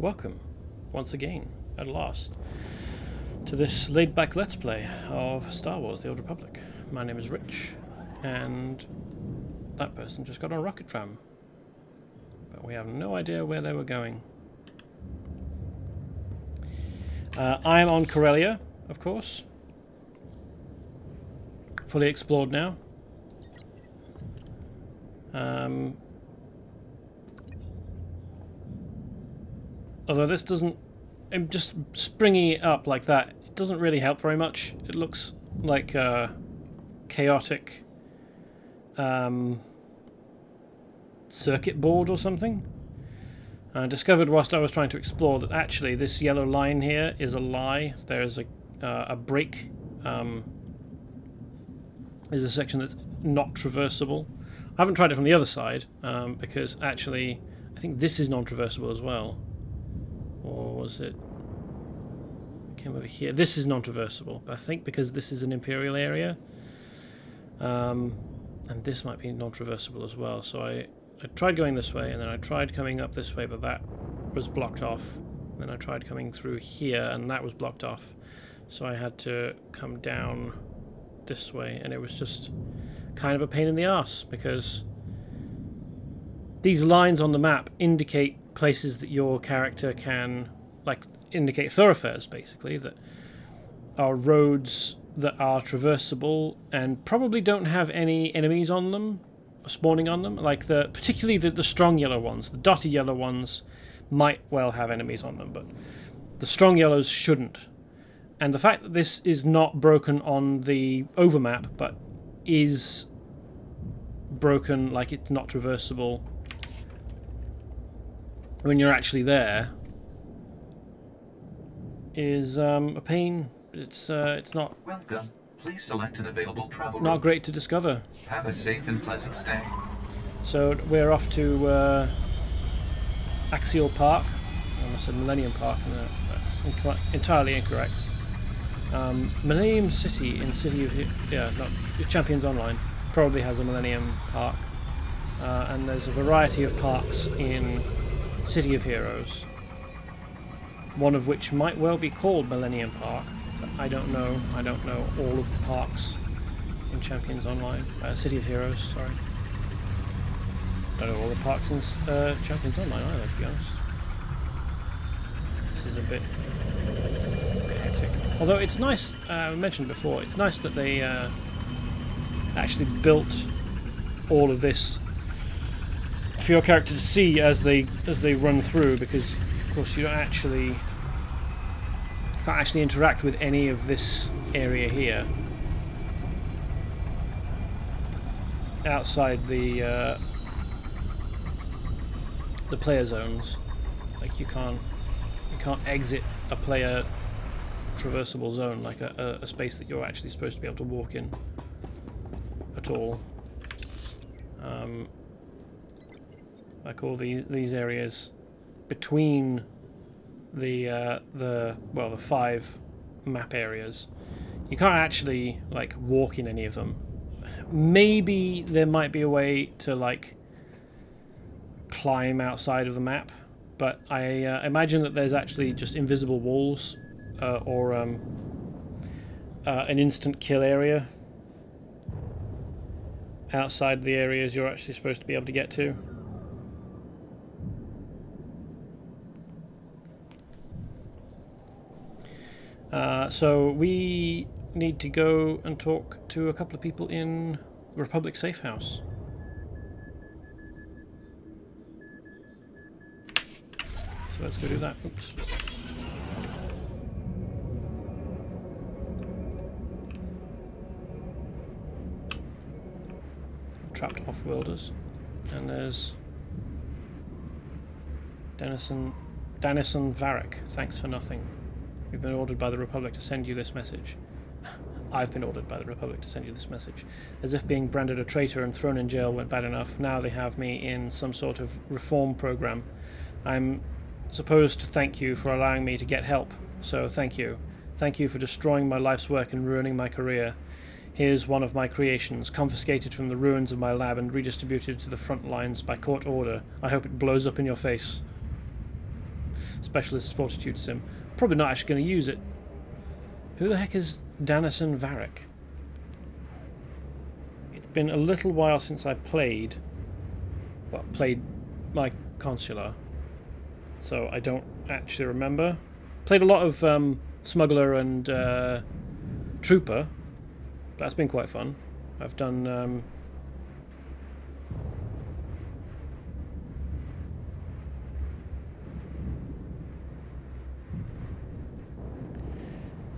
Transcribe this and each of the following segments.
welcome, once again, at last, to this laid-back Let's Play of Star Wars The Old Republic. My name is Rich, and that person just got on a rocket tram. But we have no idea where they were going. I am on Corellia, of course. Fully explored now. Although this doesn't, just springing it up like that, it doesn't really help very much. It looks like a chaotic circuit board or something. I discovered whilst I was trying to explore that actually this yellow line here is a lie. There is a break. There's a section that's not traversable. I haven't tried it from the other side because actually I think this is non-traversable as well. Or was it? Came over here. This is non-traversable, but I think because this is an Imperial area, and this might be non-traversable as well. So I tried going this way, and then I tried coming up this way, but that was blocked off. Then I tried coming through here, and that was blocked off. So I had to come down this way, and it was just kind of a pain in the arse because these lines on the map indicate places that your character can, like, indicate thoroughfares, basically, that are roads that are traversable and probably don't have any enemies on them, spawning on them. Like, particularly the strong yellow ones. The dotty yellow ones might well have enemies on them, but the strong yellows shouldn't. And the fact that this is not broken on the overmap, but is broken, like it's not traversable when you're actually there, is a pain. It's not. Welcome. Please select an available travel route. Not great to discover. Have a safe and pleasant stay. So we're off to Axial Park. I almost said Millennium Park, and that's entirely incorrect. Millennium City in City of Champions Online probably has a Millennium Park, and there's a variety of parks in City of Heroes, one of which might well be called Millennium Park, but I don't know. I don't know all of the parks in Champions Online. City of Heroes, sorry. I don't know all the parks in Champions Online either, to be honest. This is a bit hectic. Although it's nice, I mentioned before, it's nice that they actually built all of this for your character to see as they run through, because of course you can't actually interact with any of this area here outside the player zones. Like you can't exit a player traversable zone, like a space that you're actually supposed to be able to walk in at all. Like all these areas between the 5 map areas, you can't actually like walk in any of them. Maybe there might be a way to like climb outside of the map, but I imagine that there's actually just invisible walls or an instant kill area outside the areas you're actually supposed to be able to get to. So we need to go and talk to a couple of people in Republic Safe House. So let's go do that. Oops. Trapped off-worlders. And there's Dennison Varric. Thanks for nothing. We've been ordered by the Republic to send you this message. I've been ordered by the Republic to send you this message. As if being branded a traitor and thrown in jail went bad enough, now they have me in some sort of reform program. I'm supposed to thank you for allowing me to get help, so thank you. Thank you for destroying my life's work and ruining my career. Here's one of my creations, confiscated from the ruins of my lab and redistributed to the front lines by court order. I hope it blows up in your face. Specialist Fortitude Sim. Probably not actually going to use it. Who the heck is Danison Varric? It's been a little while since I played my consular, so I don't actually remember. Played a lot of Smuggler and Trooper. That's been quite fun. I've done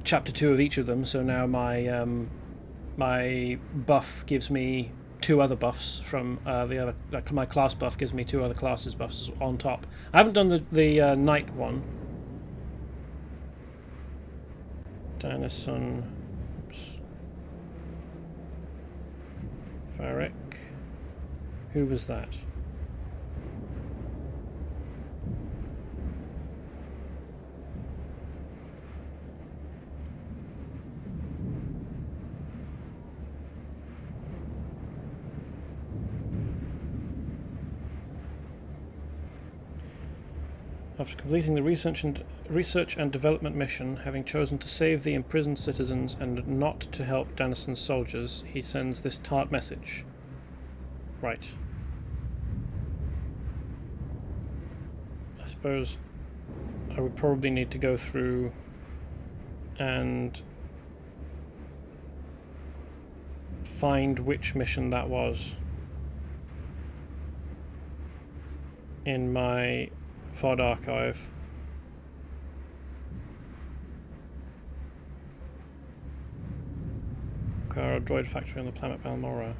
chapter 2 of each of them, so now my my buff gives me 2 other buffs from the other. Like my class buff gives me 2 other classes buffs on top. I haven't done the knight one. Danison, Varric. Who was that? After completing the research and development mission, having chosen to save the imprisoned citizens and not to help Danison's soldiers, he sends this tart message. Right. I suppose I would probably need to go through and find which mission that was in my FOD archive. Car droid factory on the planet Balmora.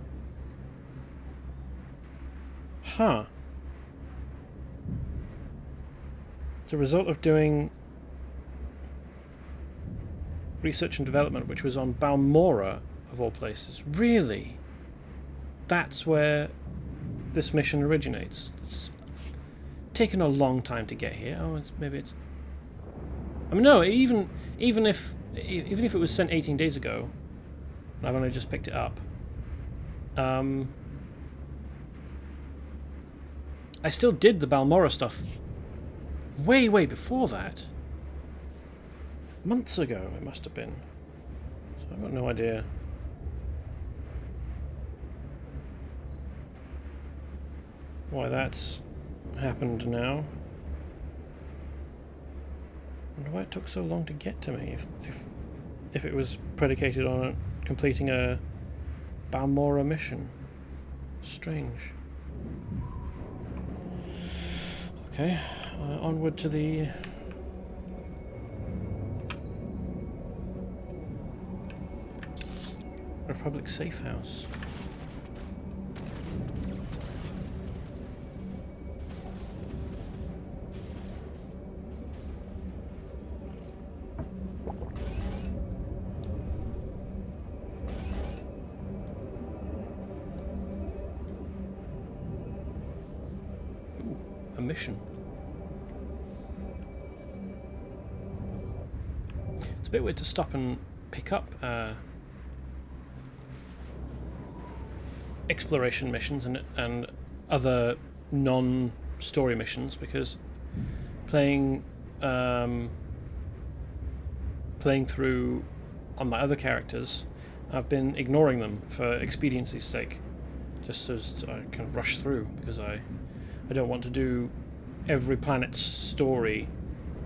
Huh. It's a result of doing research and development, which was on Balmora, of all places. Really? That's where this mission originates. It's taken a long time to get here. Oh, maybe it's. I mean, no. Even if it was sent 18 days ago, and I've only just picked it up. I still did the Balmora stuff way before that. Months ago, it must have been. So I've got no idea. Why that's happened now. I wonder why it took so long to get to me. If it was predicated on completing a Balmora mission. Strange. Okay, onward to the Republic safe house. A mission. It's a bit weird to stop and pick up exploration missions and other non-story missions, because playing through on my other characters, I've been ignoring them for expediency's sake, just as I can rush through, because I don't want to do every planet's story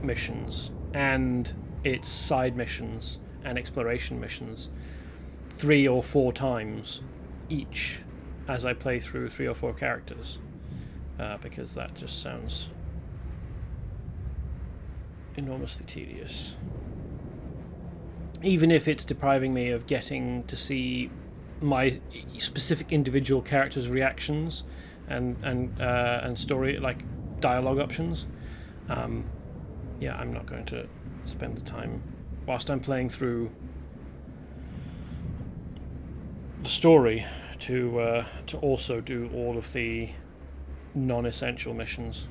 missions and its side missions and exploration missions 3 or 4 times each as I play through 3 or 4 characters, because that just sounds enormously tedious. Even if it's depriving me of getting to see my specific individual characters' reactions and story, like dialogue options. Yeah, I'm not going to spend the time whilst I'm playing through the story to also do all of the non-essential missions.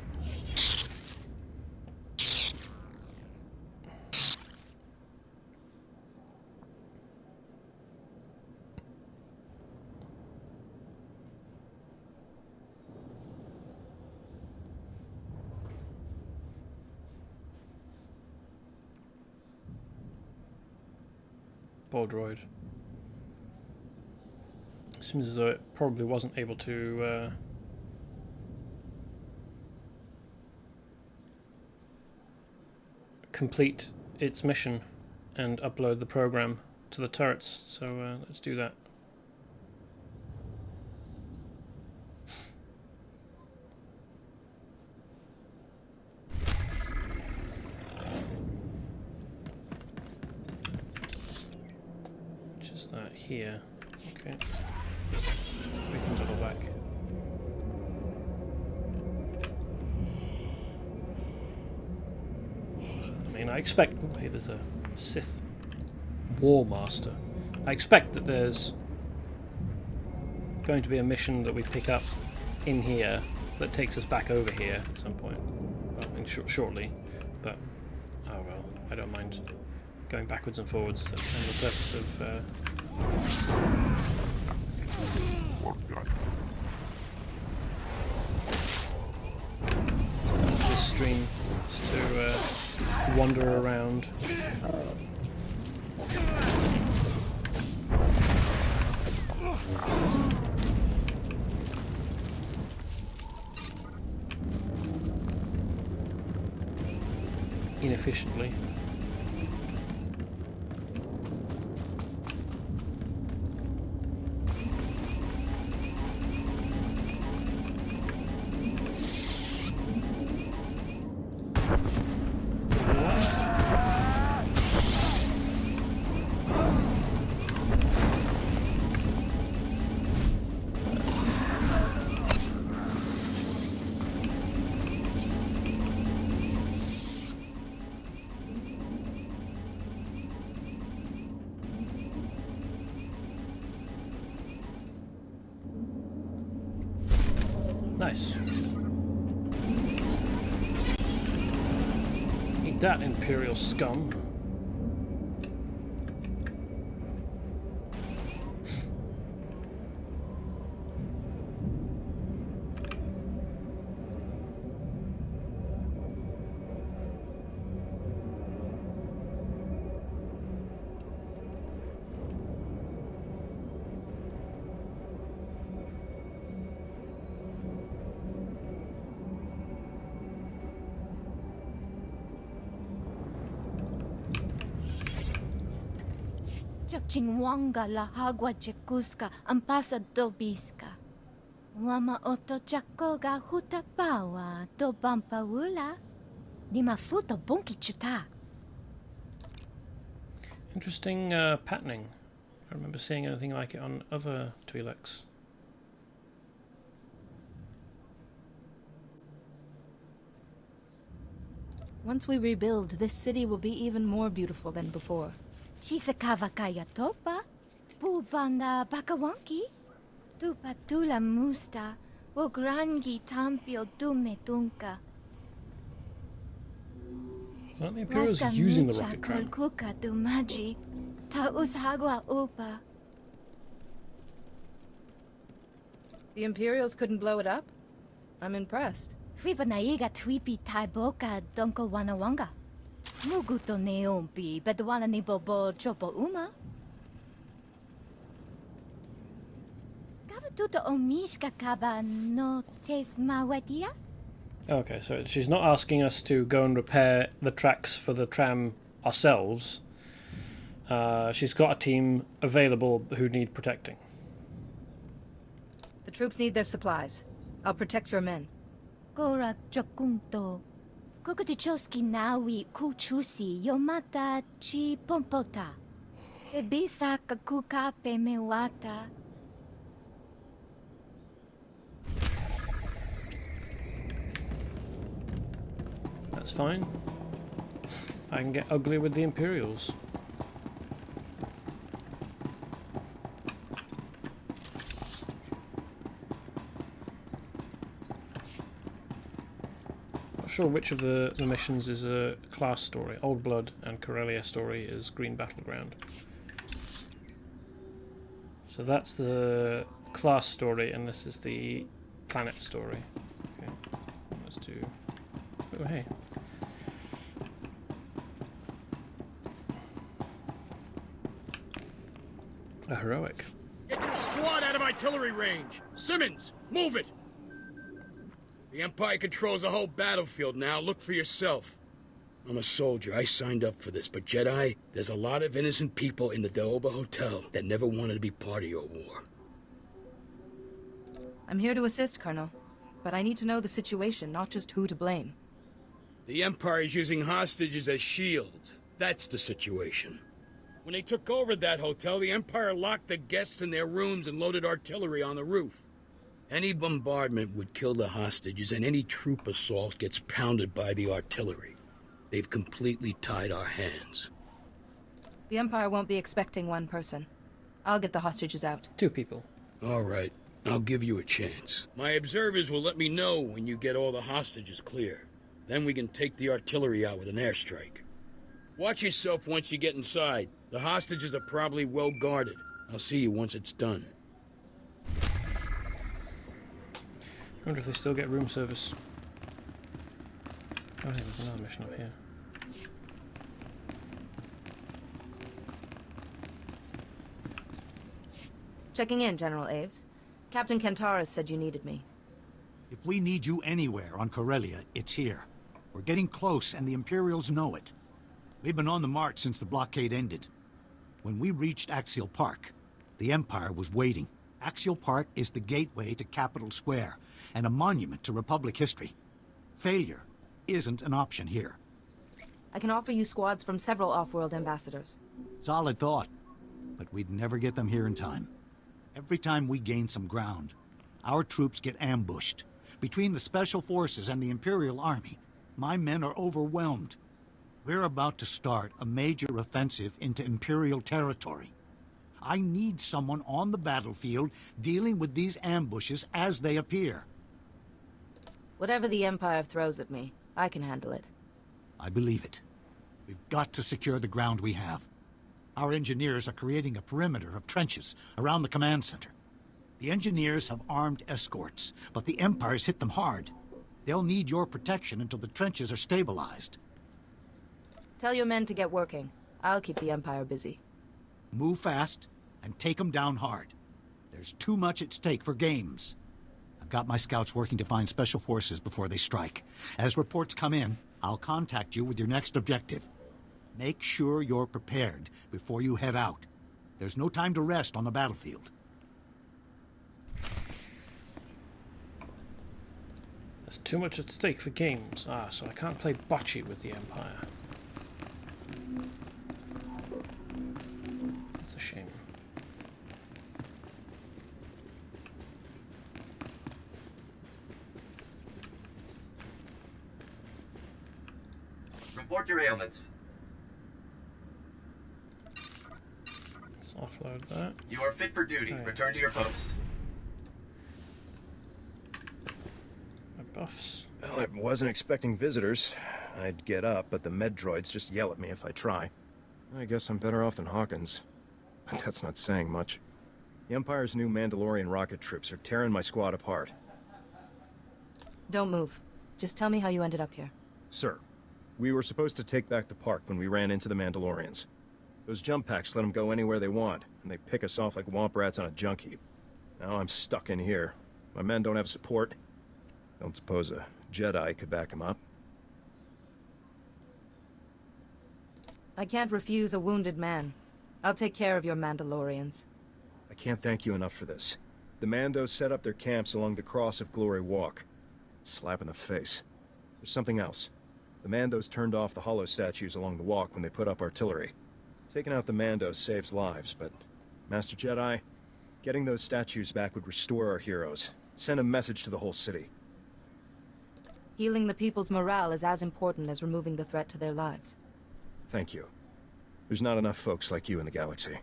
Poor droid. Seems as though it probably wasn't able to complete its mission and upload the program to the turrets. So let's do that. Just that here. Okay. We can double back. I mean, I expect... Oh, hey, there's a Sith War Master. I expect that there's going to be a mission that we pick up in here that takes us back over here at some point. Well, I mean, shortly. But, oh well, I don't mind going backwards and forwards. That's the purpose of... this stream is to wander around. Inefficiently. Nice. Eat that, Imperial scum. Chingwanga la hagwa chekuska ampasa dobiska. Wama oto chakoga hutapawa do bampaula. Di mafuto bonki chuta. Interesting patterning. I don't remember seeing anything like it on other Twi'leks. Once we rebuild, this city will be even more beautiful than before. Chisakava kaya topa. Pubanda bakawanki. Tupatula musta. Wograngi tampio dumetunka. Aren't the Imperials using the rocket tram? Kulkuka dumaji. Ta ushagwa upa. The Imperials couldn't blow it up? I'm impressed. Fibanaiga twipi taiboka donko wanawanga. Muguto neompi bedwana ni bobo chopo uma. Gavatuto omishka kaba no tesma wetia? Okay, so she's not asking us to go and repair the tracks for the tram ourselves. She's got a team available who need protecting. The troops need their supplies. I'll protect your men. Gora jokunto. Kukutichoski nawi kuchusi yomata chi pompota. Ebisa kakuka pemewata. That's fine. I can get ugly with the Imperials. Not sure which of the missions is a class story. Old Blood and Corellia story is Green Battleground. So that's the class story, and this is the planet story. Okay, let's do... Oh, hey. A heroic. Get your squad out of artillery range! Simmons, move it! The Empire controls the whole battlefield now. Look for yourself. I'm a soldier. I signed up for this. But Jedi, there's a lot of innocent people in the Daoba Hotel that never wanted to be part of your war. I'm here to assist, Colonel. But I need to know the situation, not just who to blame. The Empire is using hostages as shields. That's the situation. When they took over that hotel, the Empire locked the guests in their rooms and loaded artillery on the roof. Any bombardment would kill the hostages, and any troop assault gets pounded by the artillery. They've completely tied our hands. The Empire won't be expecting one person. I'll get the hostages out. 2 people. All right, I'll give you a chance. My observers will let me know when you get all the hostages clear. Then we can take the artillery out with an airstrike. Watch yourself once you get inside. The hostages are probably well guarded. I'll see you once it's done. I wonder if they still get room service. Oh, yeah, there's another mission up here. Checking in, General Aves. Captain Kentaris said you needed me. If we need you anywhere on Corellia, it's here. We're getting close, and the Imperials know it. We've been on the march since the blockade ended. When we reached Axial Park, the Empire was waiting. Axial Park is the gateway to Capitol Square, and a monument to Republic history. Failure isn't an option here. I can offer you squads from several off-world ambassadors. Solid thought, but we'd never get them here in time. Every time we gain some ground, our troops get ambushed. Between the Special Forces and the Imperial Army, my men are overwhelmed. We're about to start a major offensive into Imperial territory. I need someone on the battlefield dealing with these ambushes as they appear. Whatever the Empire throws at me, I can handle it. I believe it. We've got to secure the ground we have. Our engineers are creating a perimeter of trenches around the command center. The engineers have armed escorts, but the Empire's hit them hard. They'll need your protection until the trenches are stabilized. Tell your men to get working. I'll keep the Empire busy. Move fast, and take them down hard. There's too much at stake for games. I've got my scouts working to find Special Forces before they strike. As reports come in, I'll contact you with your next objective. Make sure you're prepared before you head out. There's no time to rest on the battlefield. There's too much at stake for games. So I can't play bocce with the Empire. That's a shame. Report your ailments. Let's offload that. You are fit for duty. Okay. Return to your post. My buffs. Well, I wasn't expecting visitors. I'd get up, but the med droids just yell at me if I try. I guess I'm better off than Hawkins. But that's not saying much. The Empire's new Mandalorian rocket troops are tearing my squad apart. Don't move. Just tell me how you ended up here. Sir, we were supposed to take back the park when we ran into the Mandalorians. Those jump packs let them go anywhere they want, and they pick us off like womp rats on a junk heap. Now I'm stuck in here. My men don't have support. Don't suppose a Jedi could back them up. I can't refuse a wounded man. I'll take care of your Mandalorians. I can't thank you enough for this. The Mandos set up their camps along the Cross of Glory Walk. Slap in the face. There's something else. The Mandos turned off the hollow statues along the walk when they put up artillery. Taking out the Mandos saves lives, but... Master Jedi, getting those statues back would restore our heroes. Send a message to the whole city. Healing the people's morale is as important as removing the threat to their lives. Thank you. There's not enough folks like you in the galaxy.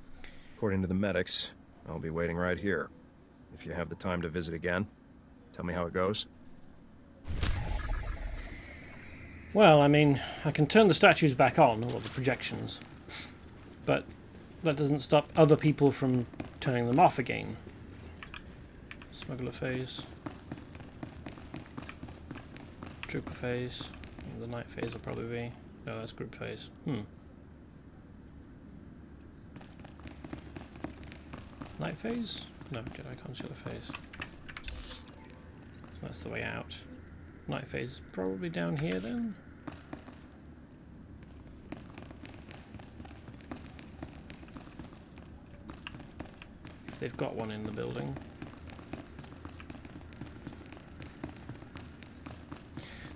According to the medics, I'll be waiting right here. If you have the time to visit again, tell me how it goes. Well, I mean, I can turn the statues back on, or the projections, but that doesn't stop other people from turning them off again. Smuggler phase. Trooper phase. The night phase will probably be... No, that's group phase. Night phase? No, Jedi consular phase. So that's the way out. Night phase is probably down here then. If they've got one in the building.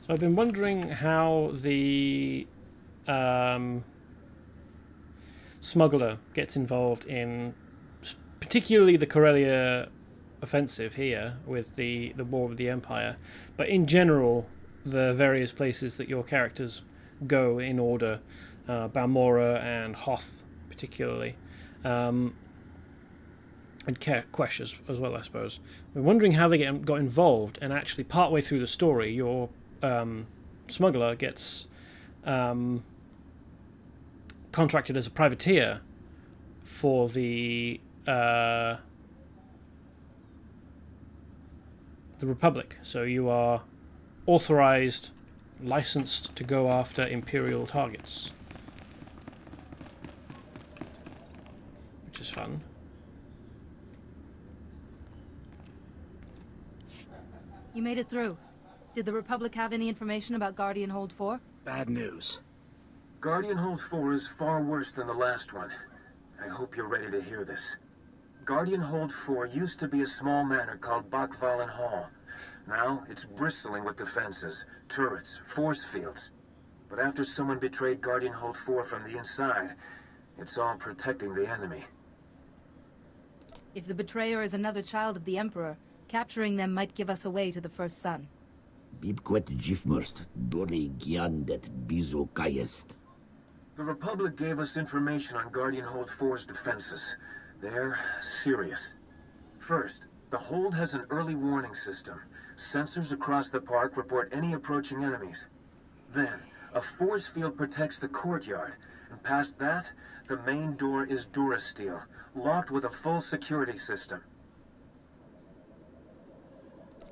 So I've been wondering how the smuggler gets involved in particularly the Corellia offensive here with the war with the Empire, but in general the various places that your characters go in order, Balmora and Hoth particularly, and Quesh as well, I suppose. We're wondering how they got involved, and actually partway through the story your smuggler gets contracted as a privateer for the Republic. So you are authorized, licensed to go after Imperial targets, which is fun. You made it through. Did the Republic have any information about Guardian Hold 4? Bad news. Guardian Hold 4 is far worse than the last one. I hope you're ready to hear this. Guardian Hold 4 used to be a small manor called Bakvalen Hall. Now, it's bristling with defenses, turrets, force fields. But after someone betrayed Guardian Hold 4 from the inside, it's all protecting the enemy. If the betrayer is another child of the Emperor, capturing them might give us a way to the First Sun. Bibquet Gifmurst, Dole Giandet Bizo Kayest. The Republic gave us information on Guardian Hold 4's defenses. They're serious. First, the hold has an early warning system. Sensors across the park report any approaching enemies. Then, a force field protects the courtyard, and past that, the main door is Durasteel, locked with a full security system.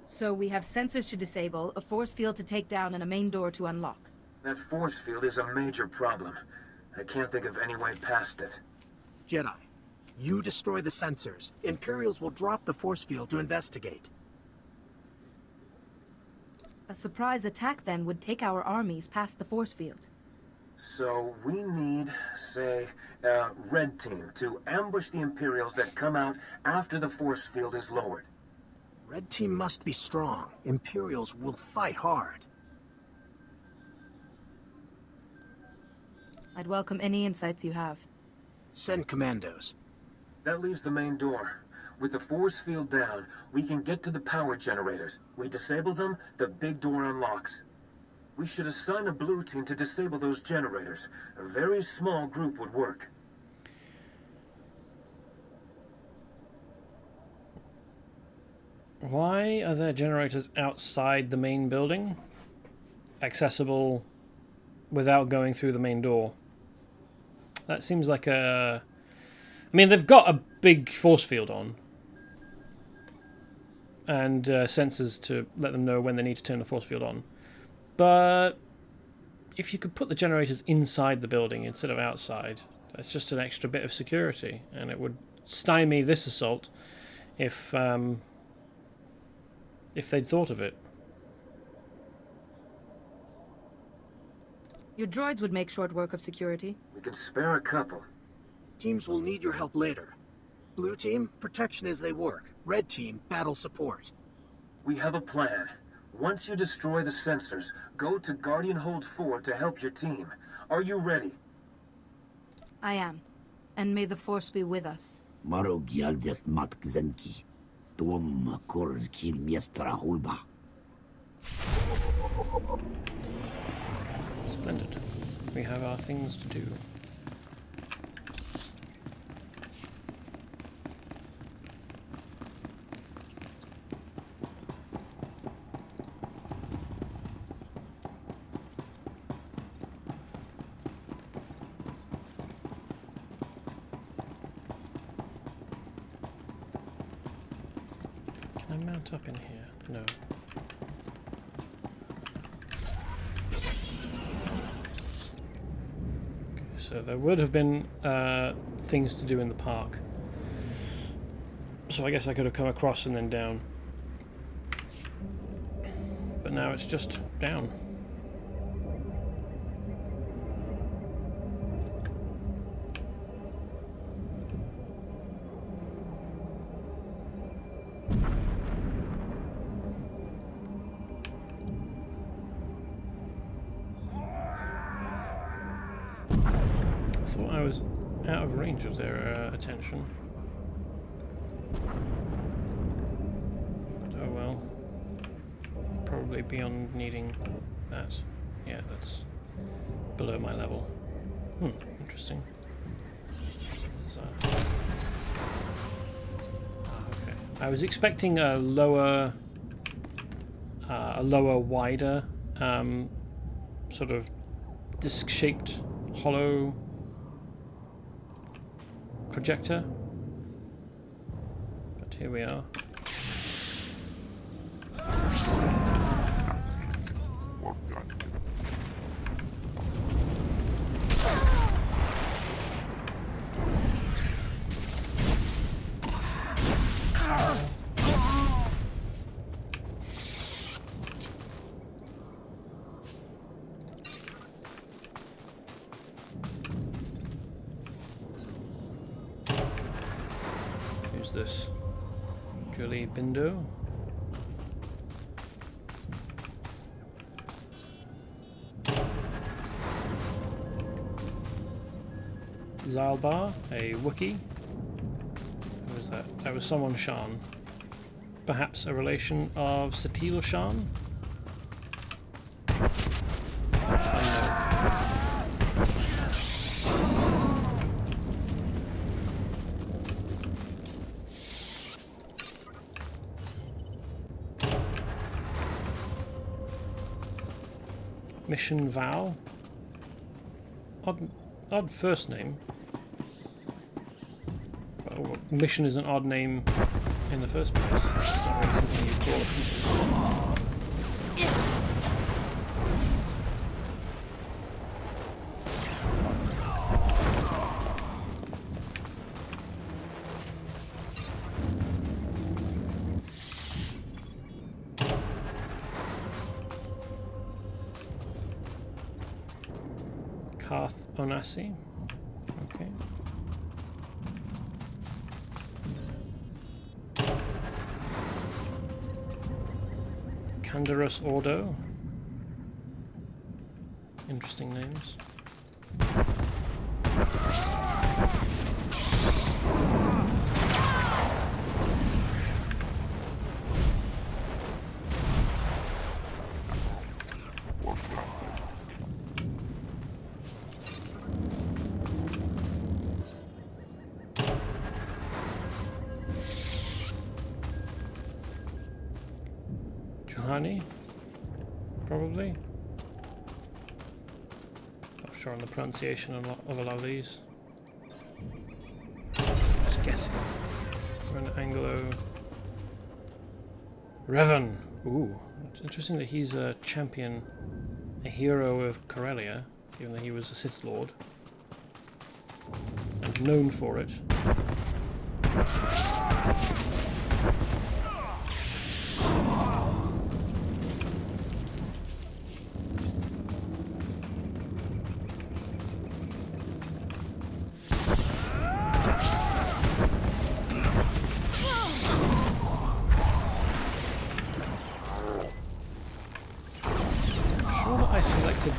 So we have sensors to disable, a force field to take down, and a main door to unlock. That force field is a major problem. I can't think of any way past it. Jedi, you destroy the sensors. Imperials will drop the force field to investigate. A surprise attack then would take our armies past the force field. So we need, say, a red team to ambush the Imperials that come out after the force field is lowered. Red team must be strong. Imperials will fight hard. I'd welcome any insights you have. Send commandos. That leaves the main door. With the force field down, we can get to the power generators. We disable them, the big door unlocks. We should assign a blue team to disable those generators. A very small group would work. Why are there generators outside the main building? Accessible without going through the main door. That seems like a... I mean, they've got a big force field on. And sensors to let them know when they need to turn the force field on. But if you could put the generators inside the building instead of outside, that's just an extra bit of security. And it would stymie this assault if they'd thought of it. Your droids would make short work of security. We can spare a couple. Teams will need your help later. Blue team, protection as they work. Red team, battle support. We have a plan. Once you destroy the sensors, go to Guardian Hold 4 to help your team. Are you ready? I am. And may the Force be with us. Maro Gialdest Mat Gzenki. Tuom Kors Kil Miestra Hulba. Splendid. We have our things to do. Can I mount up in here? No. So there would have been things to do in the park. So I guess I could have come across and then down. But now it's just down. Thought I was out of range of their attention. But oh well. Probably beyond needing that. Yeah, that's below my level. Interesting. So, okay. I was expecting a lower, wider, sort of disc-shaped, hollow projector, but here we are. This Julie Bindo. Zalbar, a Wookiee. Who was that? That was someone Shan. Perhaps a relation of Satil Shan? Mission Val. Odd first name. Well, Mission is an odd name in the first place. It's not really something you call it. Karth Onasi. Okay. Canderous Ordo. Interesting names. Johanni, probably. Not sure on the pronunciation of a lot of these. Just guessing. We're an Anglo. Revan. Ooh, it's interesting that he's a champion, a hero of Corellia, even though he was a Sith Lord and known for it.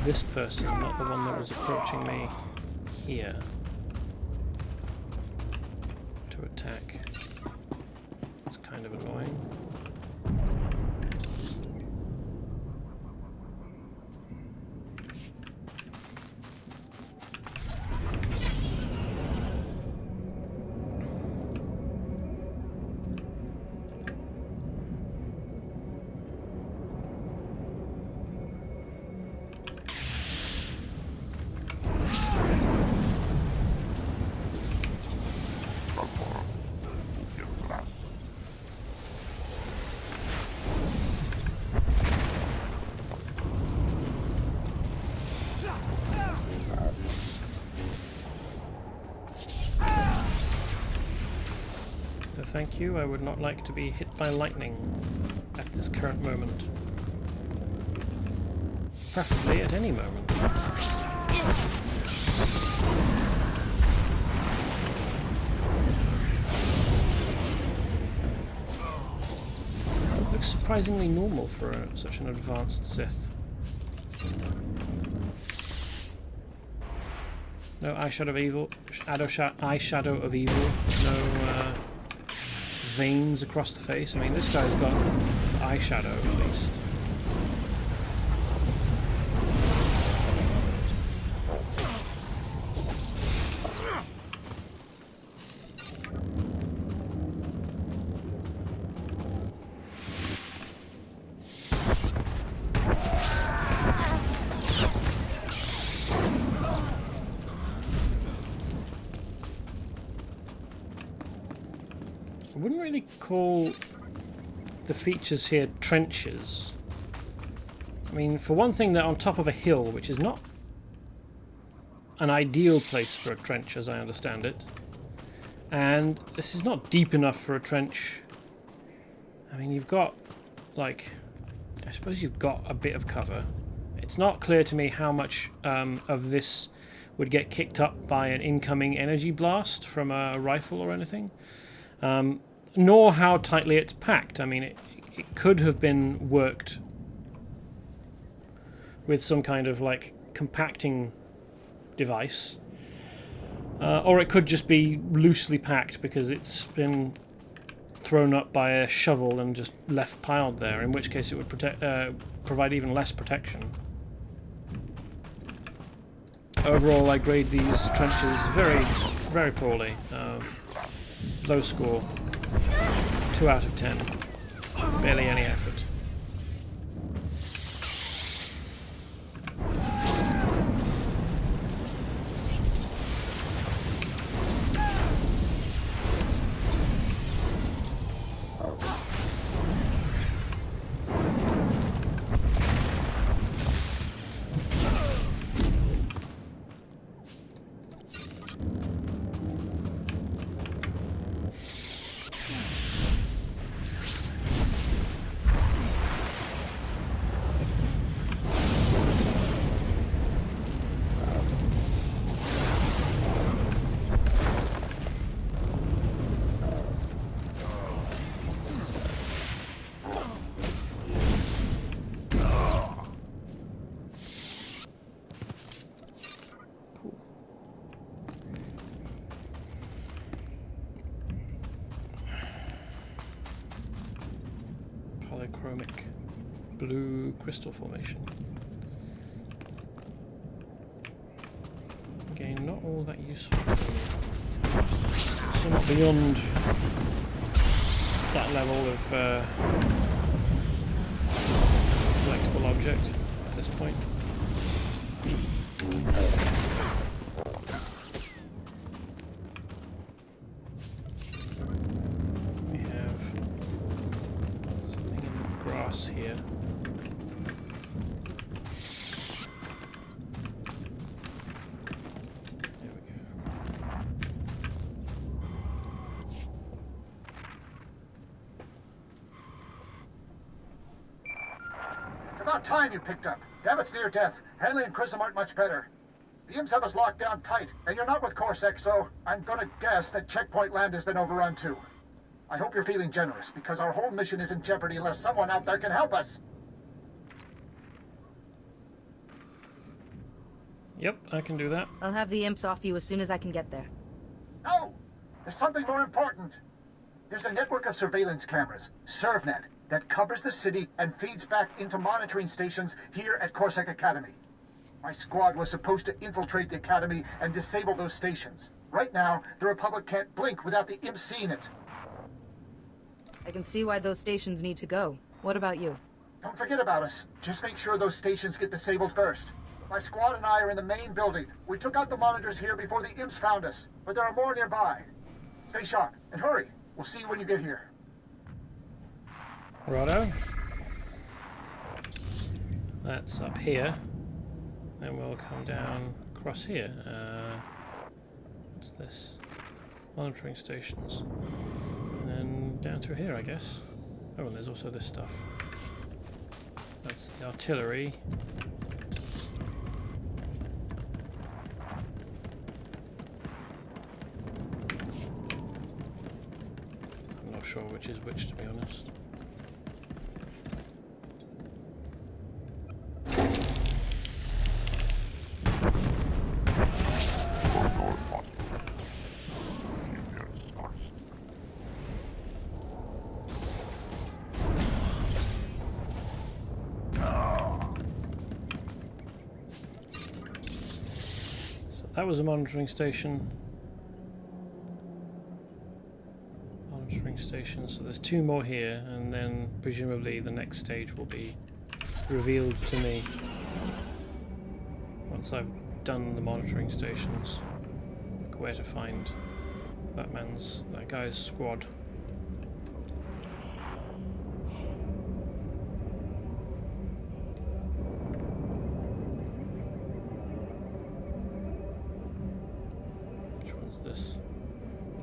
This person, not the one that was approaching me here to attack. It's kind of annoying. thank you. I would not like to be hit by lightning at this current moment. Preferably at any moment. Looks surprisingly normal for such an advanced Sith. No eyeshadow of evil. Eyeshadow of evil. No veins across the face. I mean, this guy's got eyeshadow at least. I wouldn't really call the features here trenches. I mean, for one thing, they're on top of a hill, which is not an ideal place for a trench, as I understand it. And this is not deep enough for a trench. I mean, you've got, like, I suppose you've got a bit of cover. It's not clear to me how much of this would get kicked up by an incoming energy blast from a rifle or anything. Nor how tightly it's packed. I mean, it could have been worked with some kind of, like, compacting device. Or it could just be loosely packed because it's been thrown up by a shovel and just left piled there, in which case it would provide even less protection. Overall, I grade these trenches very, very poorly. Low score. 2 out of 10. Barely any effort. Polychromic blue crystal formation. Again, not all that useful. Somewhat beyond that level of collectible object at this point. We have something in the grass here. There we go. It's about time you picked up. David's near death. Hanley and Chrism aren't much better. The imps have us locked down tight, and you're not with Corsac, so I'm gonna guess that Checkpoint Land has been overrun too. I hope you're feeling generous, because our whole mission is in jeopardy unless someone out there can help us. Yep, I can do that. I'll have the imps off you as soon as I can get there. No! There's something more important. There's a network of surveillance cameras, ServNet, that covers the city and feeds back into monitoring stations here at Corsac Academy. My squad was supposed to infiltrate the Academy and disable those stations. Right now, the Republic can't blink without the imps seeing it. I can see why those stations need to go. What about you? Don't forget about us. Just make sure those stations get disabled first. My squad and I are in the main building. We took out the monitors here before the imps found us, but there are more nearby. Stay sharp, and hurry. We'll see you when you get here. Righto. That's up here. Then we'll come down across here. What's this? Monitoring stations. And then down through here, I guess. Oh, and there's also this stuff. That's the artillery. I'm not sure which is which, to be honest. That was a monitoring station. Monitoring station, so there's 2 more here, and then presumably the next stage will be revealed to me once I've done the monitoring stations. Where to find that guy's squad. This?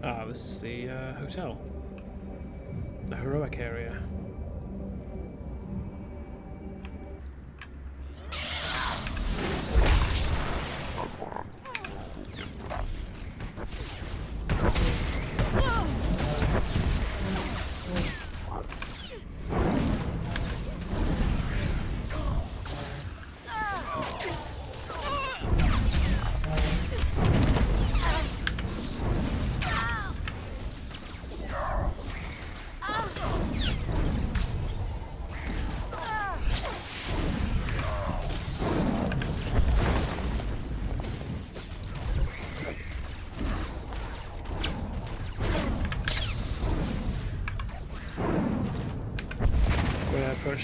Ah, this is the hotel. The heroic area.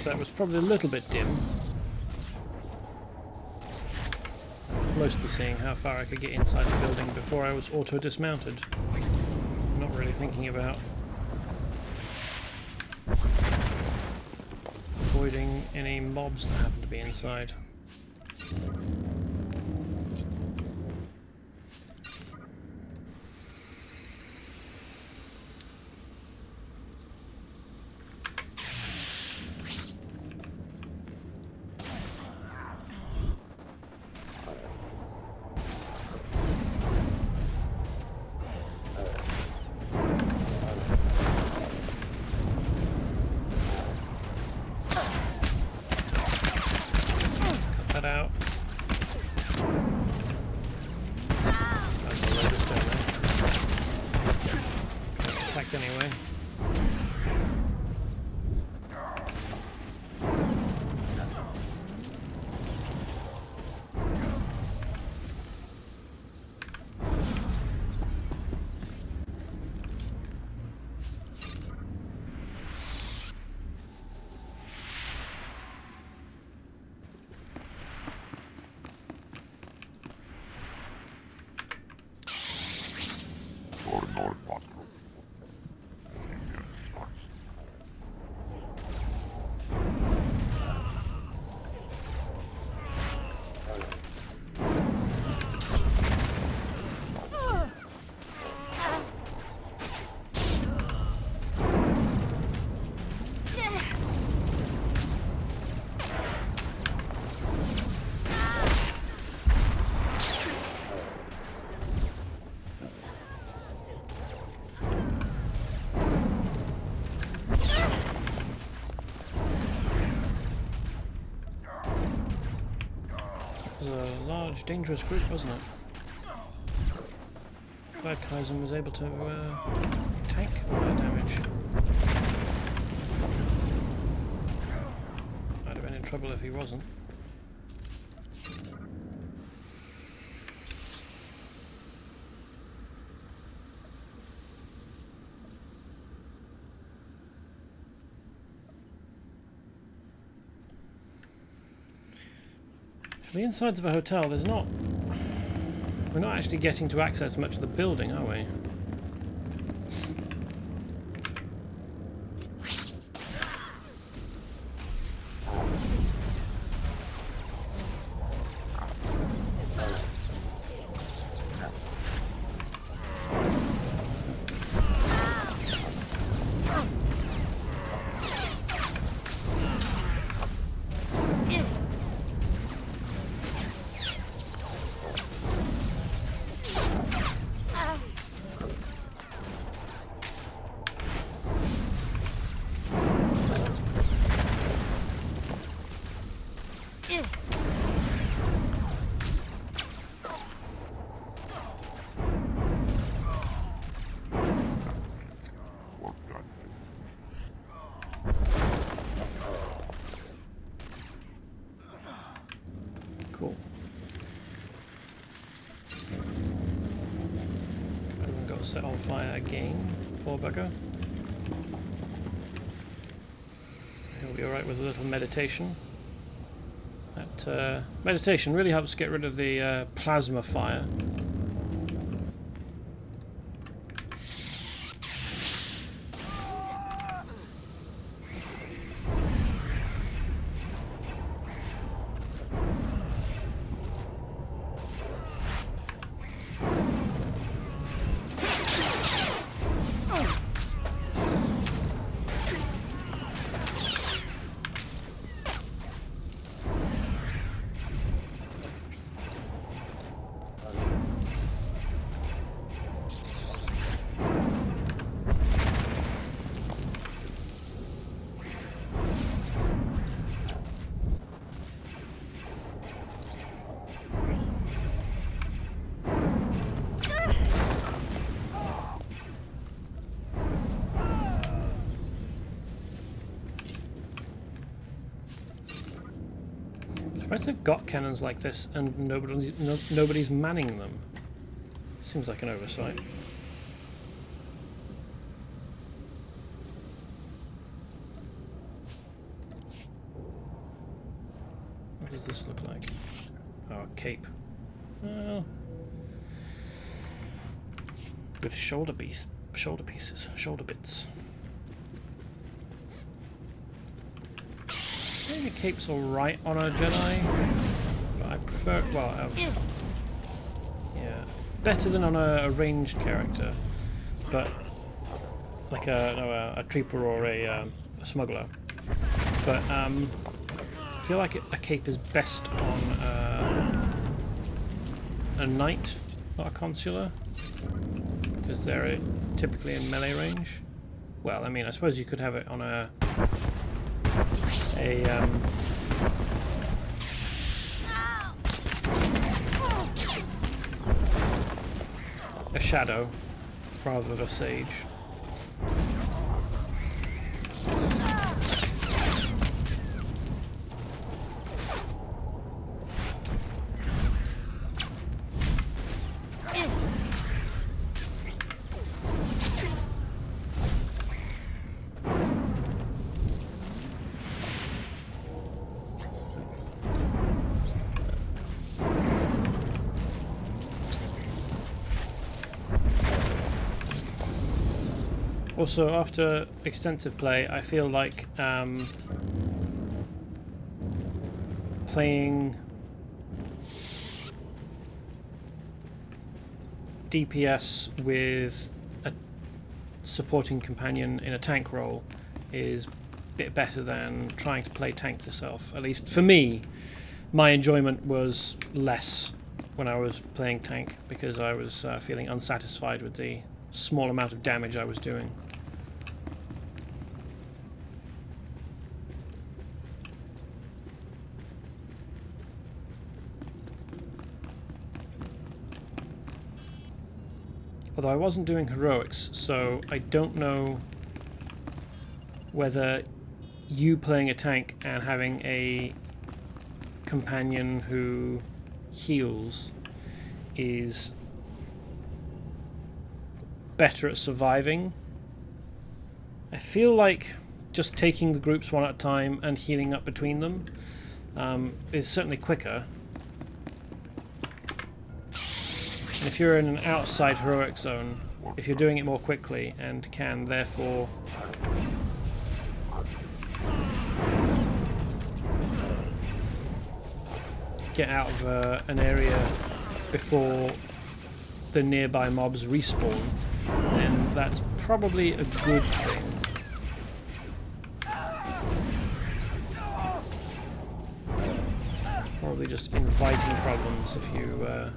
That was probably a little bit dim. Mostly seeing how far I could get inside the building before I was auto-dismounted. Not really thinking about avoiding any mobs that happen to be inside. Out. Attacked anyway. It was a large, dangerous group, wasn't it? Glad Kaizen was able to tank all that damage. I'd have been in trouble if he wasn't. The insides of a hotel, we're not actually getting to access much of the building, are we? Cool. Hasn't got set on fire again, poor bugger. He'll be alright with a little meditation. That meditation really helps get rid of the plasma fire. Surprised they've got cannons like this and nobody's manning them. Seems like an oversight. What does this look like? Oh, a cape. Well, with shoulder pieces, shoulder bits. Maybe the cape's alright on a Jedi, but I prefer, well, yeah, better than on a ranged character, but like a trooper or a smuggler. But I feel like a cape is best on a knight, not a consular, because they're typically in melee range. Well, I mean, I suppose you could have it on a shadow rather than a sage. Also, after extensive play, I feel like playing DPS with a supporting companion in a tank role is a bit better than trying to play tank yourself. At least for me, my enjoyment was less when I was playing tank because I was feeling unsatisfied with the small amount of damage I was doing. Although I wasn't doing heroics, so I don't know whether you playing a tank and having a companion who heals is better at surviving. I feel like just taking the groups one at a time and healing up between them is certainly quicker. And if you're in an outside heroic zone, if you're doing it more quickly and can therefore get out of an area before the nearby mobs respawn, then that's probably a good thing. Probably just inviting problems if you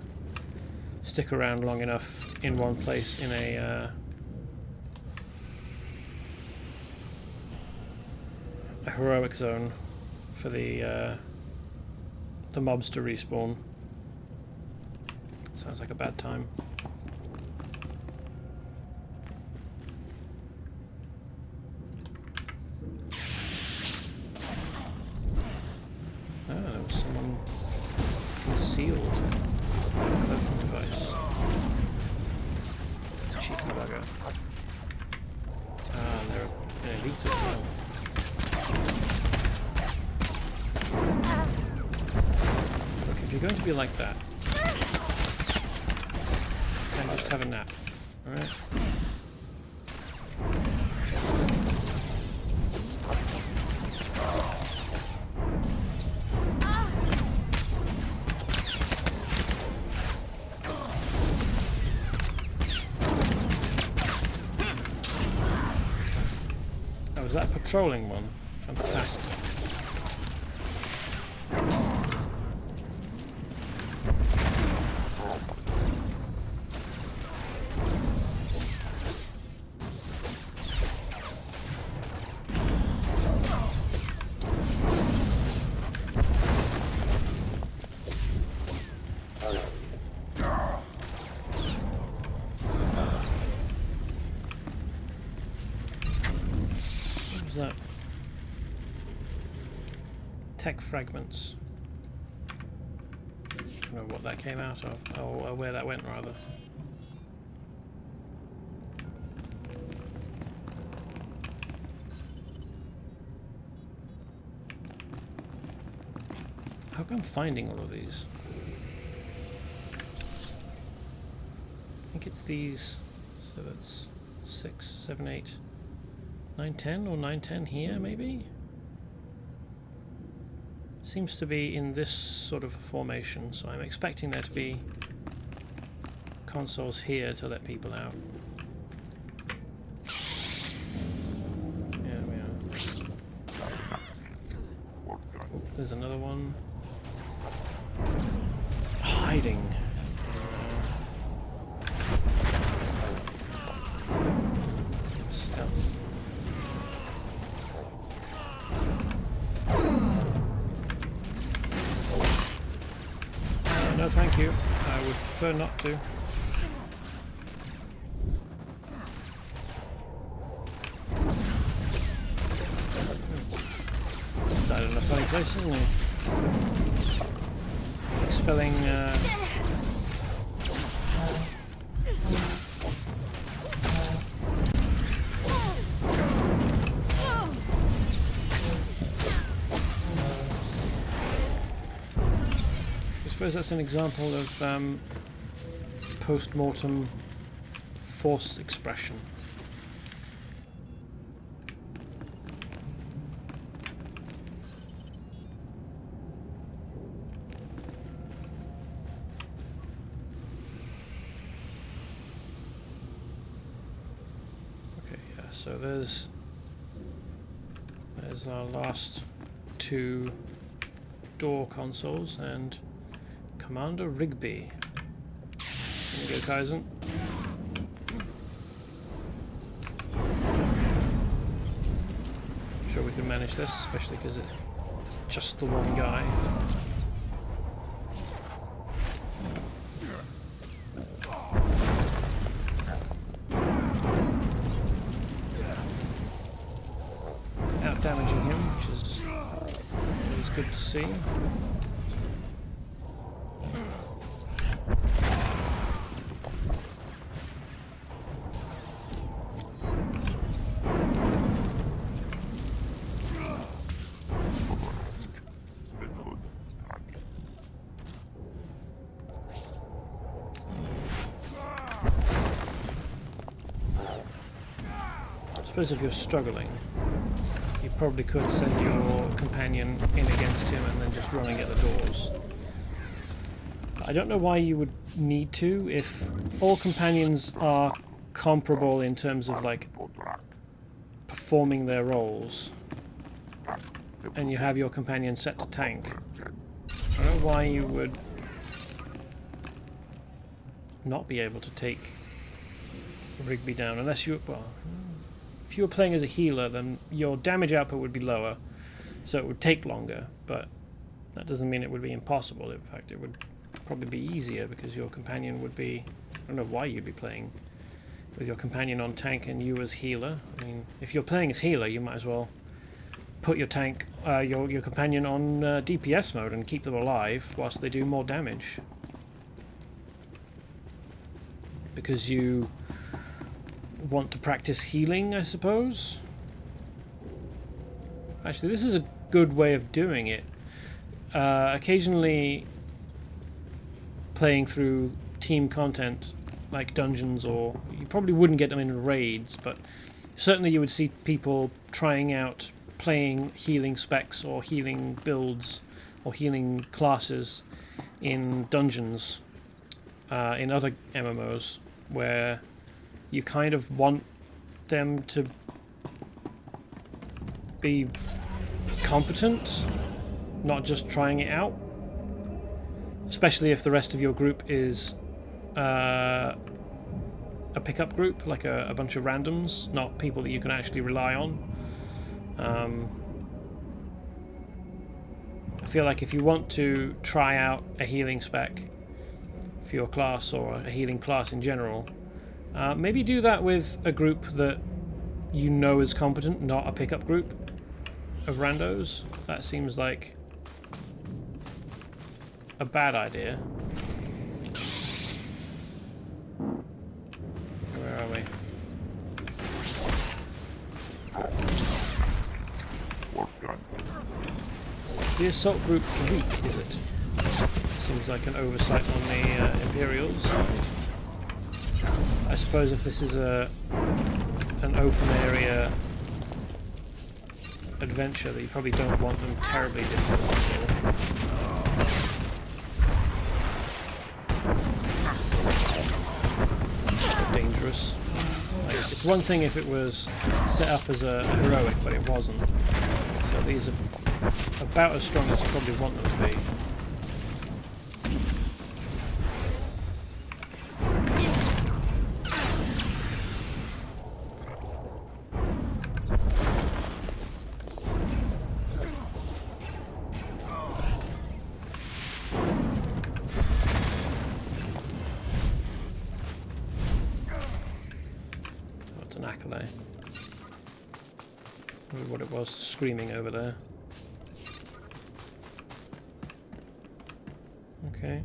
stick around long enough in one place in a heroic zone for the mobs to respawn. Sounds like a bad time. Ah, there was someone sealed cloaking device. Cheeky bugger. Ah, and they're an elite as well. Look, if you're going to be like that, then just have a nap, alright? Oh, is that a patrolling one? Fantastic. That tech fragments. I don't know what that came out of, or where that went rather. I hope I'm finding all of these. I think it's these, so that's 6, 7, 8. 910 or 910 here, maybe? Seems to be in this sort of formation, so I'm expecting there to be consoles here to let people out. There we are. Oh, there's another one. Hiding. Stealth. No, thank you. I would prefer not to. Died in a funny place, isn't he? Expelling. I suppose that's an example of post-mortem force expression. Okay, yeah, so there's our last two door consoles and Commander Rigby. There you go, Kaizen. I'm sure we can manage this, especially because it's just the one guy. Out damaging him, which is always good to see. I suppose if you're struggling, you probably could send your companion in against him and then just running at the doors. I don't know why you would need to if all companions are comparable in terms of like performing their roles and you have your companion set to tank. I don't know why you would not be able to take Rigby down unless you, well, if you were playing as a healer, then your damage output would be lower, so it would take longer, but that doesn't mean it would be impossible. In fact, it would probably be easier because your companion would be, I don't know why you'd be playing with your companion on tank and you as healer. I mean, if you're playing as healer, you might as well put your tank, your companion on DPS mode and keep them alive whilst they do more damage. Because you want to practice healing, I suppose. Actually, this is a good way of doing it. Occasionally playing through team content like dungeons, or you probably wouldn't get them in raids, but certainly you would see people trying out playing healing specs or healing builds or healing classes in dungeons in other MMOs, where you kind of want them to be competent, not just trying it out. Especially if the rest of your group is a pickup group, like a bunch of randoms, not people that you can actually rely on. I feel like if you want to try out a healing spec for your class, or a healing class in general, maybe do that with a group that you know is competent, not a pickup group of randos. That seems like a bad idea. Where are we? Is the assault group weak, is it? Seems like an oversight on the Imperial side. I suppose if this is an open area adventure, that you probably don't want them terribly difficult. Dangerous. Like, it's one thing if it was set up as a heroic, but it wasn't. So these are about as strong as you probably want them to be. What it was screaming over there. Okay.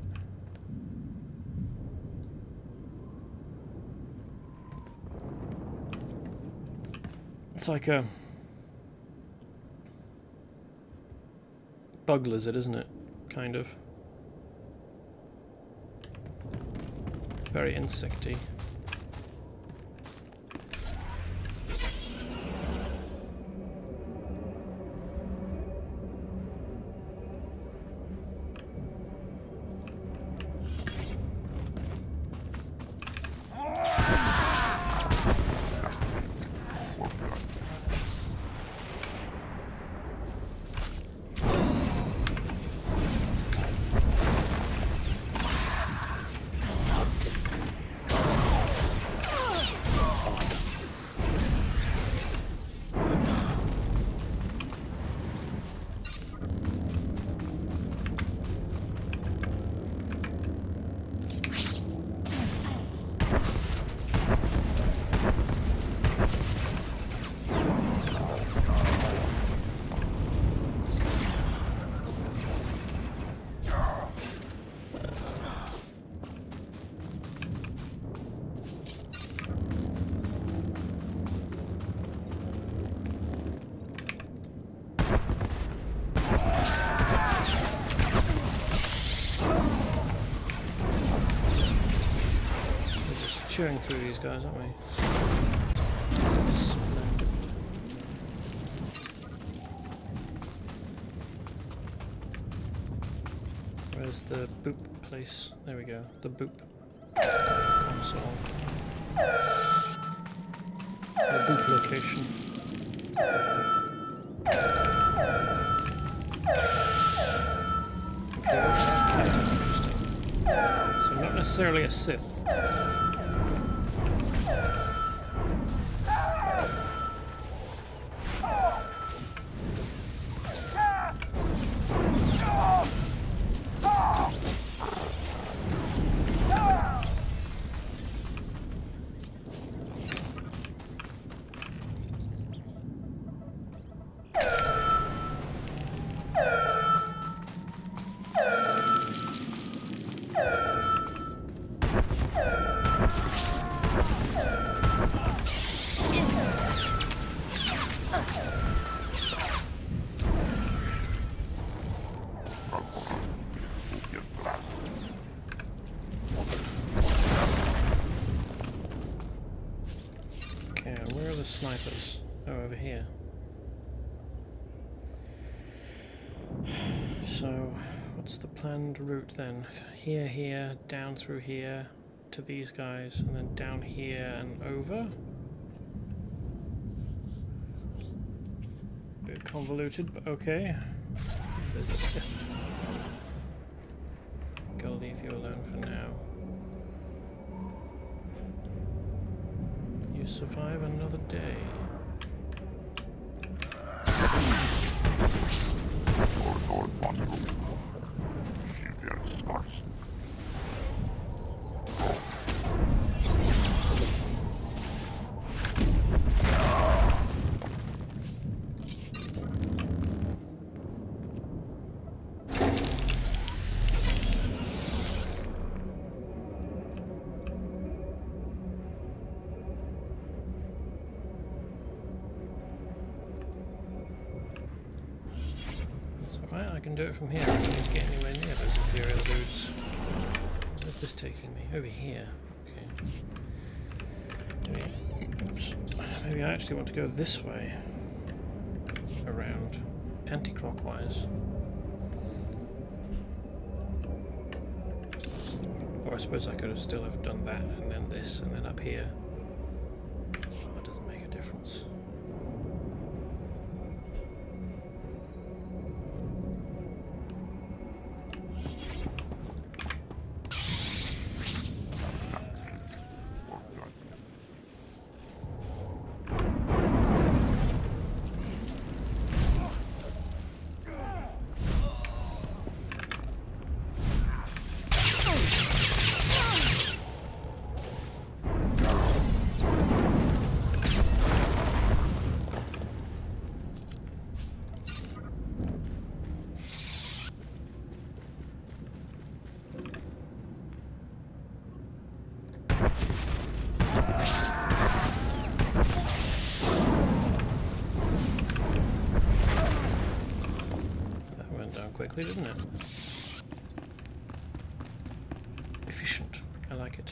It's like a bug lizard, isn't it? Kind of. Very insecty. Chewing through these guys, aren't we? Splendid. Where's the boop place? There we go. The boop console. The boop location. Okay, interesting. So not necessarily a Sith. snipers? Oh, over here. So, what's the planned route then? Here, here, down through here, to these guys, and then down here and over? Bit convoluted, but okay. There's a Sith. I think I'll leave you alone for now. You survive another day. Right, I can do it from here. I don't need to get anywhere near those Imperial dudes. Where's this taking me? Over here. Okay. Maybe I actually want to go this way. Around. Anti-clockwise. Or I suppose I could have still have done that, and then this, and then up here. Oh, it doesn't make a difference. Quickly, didn't it? Efficient. I like it.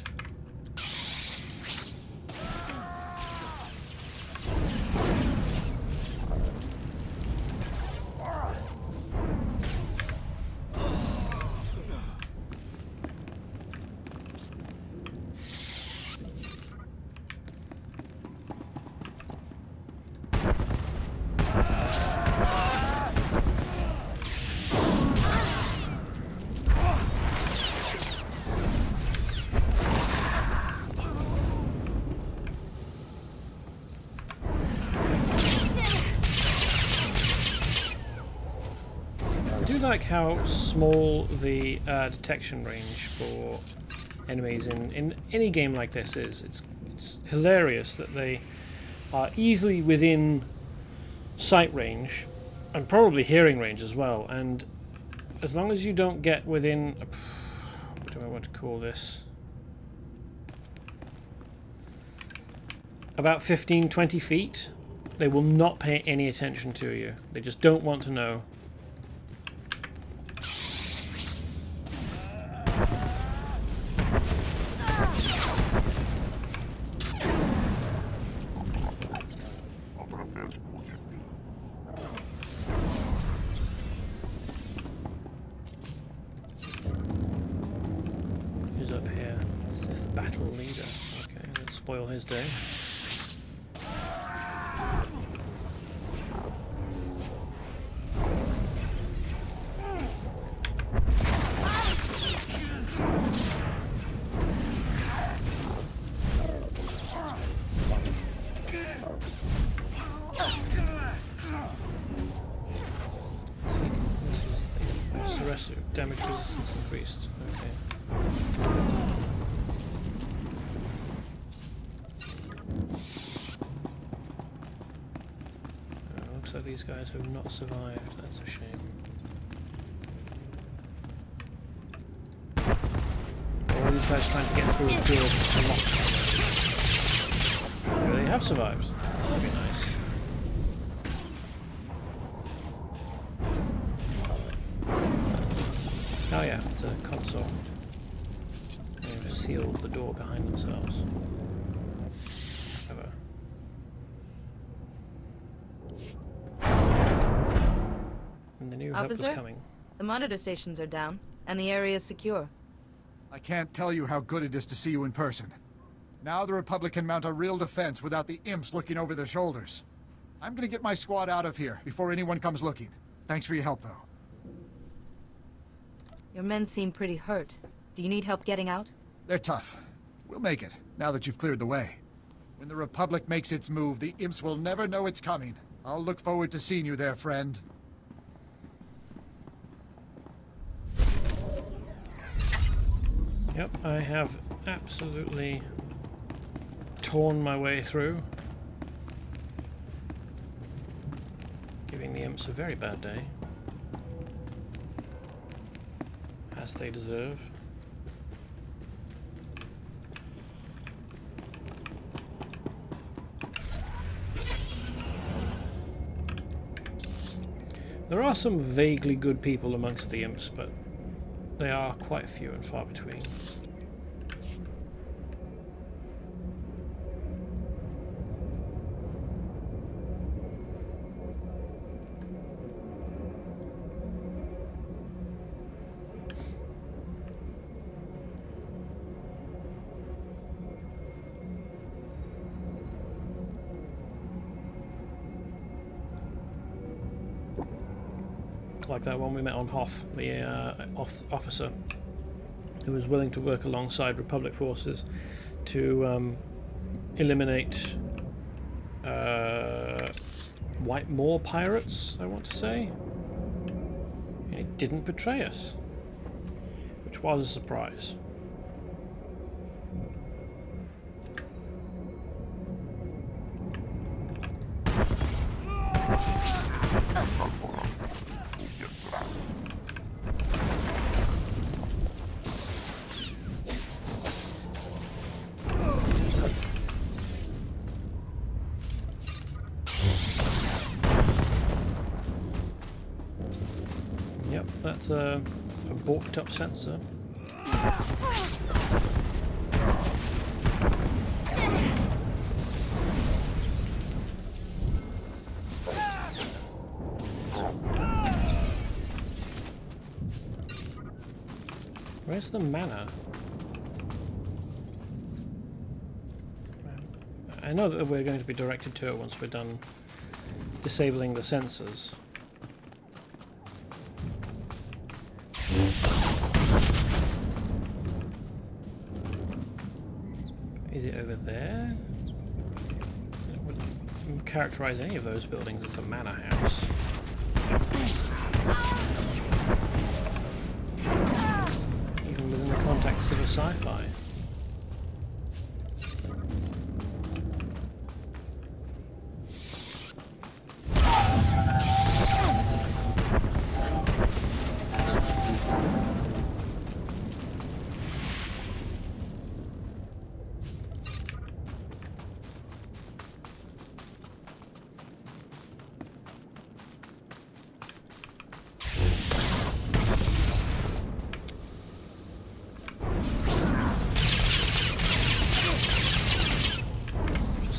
I like how small the detection range for enemies in any game like this is. It's hilarious that they are easily within sight range and probably hearing range as well, and as long as you don't get within what do I want to call this, about 15-20 feet, they will not pay any attention to you. They just don't want to know. His day. This is the damage resistance increased. Okay. So these guys have not survived. That's a shame. All these guys trying to get through and kill them. They have survived. That'd be nice. Oh yeah, it's a console. They've sealed the door behind themselves. Clever. help was Officer? coming. The monitor stations are down, and the area is secure. I can't tell you how good it is to see you in person. Now the Republic can mount a real defense without the imps looking over their shoulders. I'm gonna get my squad out of here before anyone comes looking. Thanks for your help, though. Your men seem pretty hurt. Do you need help getting out? They're tough. We'll make it, now that you've cleared the way. When the Republic makes its move, the imps will never know it's coming. I'll look forward to seeing you there, friend. Yep, I have absolutely torn my way through, giving the imps a very bad day, as they deserve. There are some vaguely good people amongst the imps, but they are quite few and far between. Like that one we met on Hoth, the officer who was willing to work alongside Republic forces to eliminate White Moor pirates, I want to say. And he didn't betray us, which was a surprise. That's a balked up sensor. Where's the mana? I know that we're going to be directed to it once we're done disabling the sensors. Is it over there? It wouldn't characterize any of those buildings as a manor house. Even within the context of a sci-fi.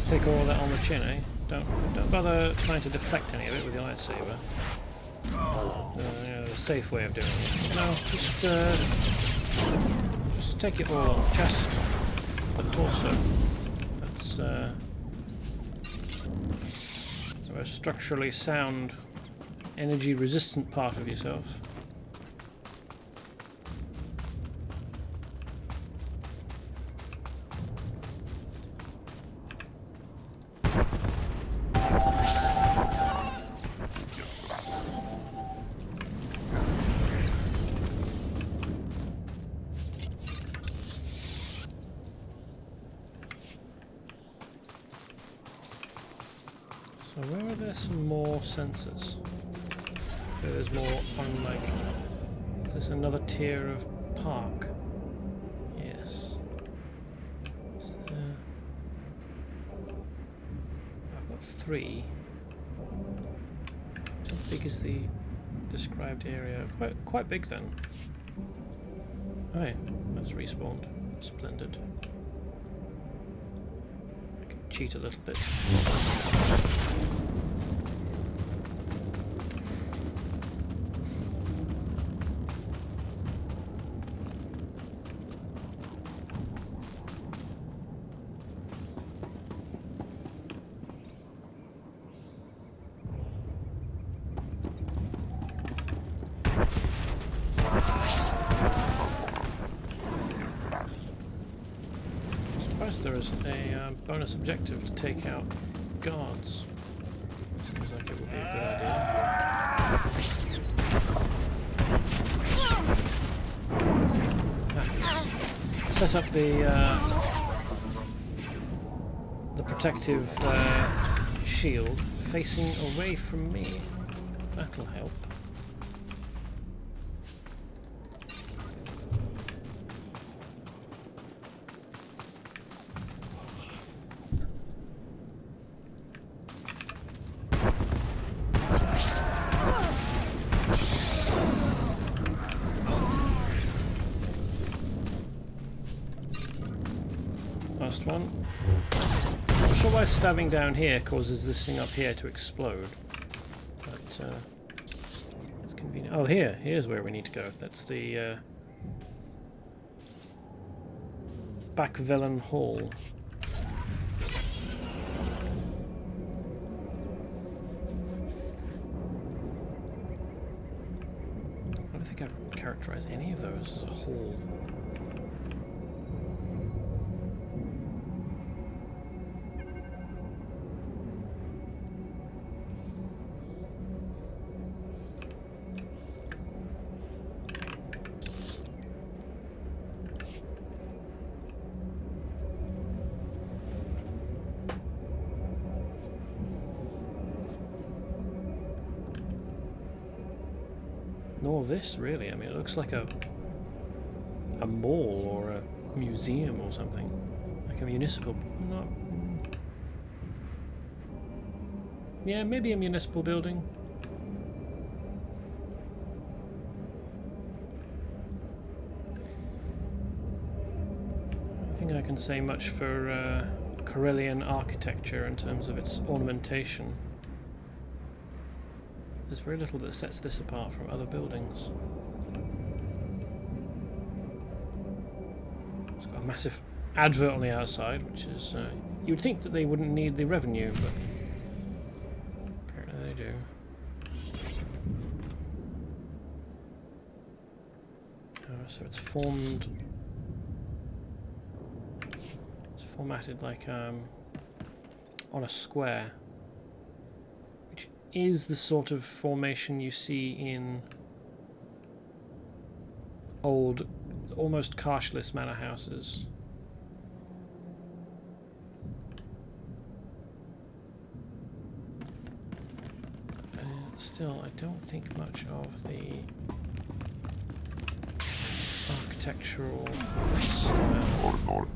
Take all that on the chin, eh? Don't bother trying to deflect any of it with your lightsaber. The safe way of doing it. No, just take it all on the chest, the torso. That's the most structurally sound, energy-resistant part of yourself. So where are there some more sensors? There's more on, like, is this another tier of park? Yes. Is there... I've got 3. How big is the described area? Quite big then. Oh yeah, that's respawned. Splendid. I can cheat a little bit. noticed there is a bonus objective to take out guards. Seems like it would be a good idea. Set up the protective shield facing away from me. That'll help. Last one. I'm not sure why stabbing down here causes this thing up here to explode, but it's convenient. Oh, here's where we need to go. That's the back villain hall. I don't think I'd characterize any of those as a hall. Nor this, really. I mean, it looks like a mall or a museum or something. Like a municipal... Not... Yeah, maybe a municipal building. I don't think I can say much for Corellian architecture in terms of its ornamentation. There's very little that sets this apart from other buildings. It's got a massive advert on the outside, which is... you would think that they wouldn't need the revenue, but apparently they do. So it's formed... It's formatted like on a square. Is the sort of formation you see in old, almost carshless manor houses. Still, I don't think much of the architectural style.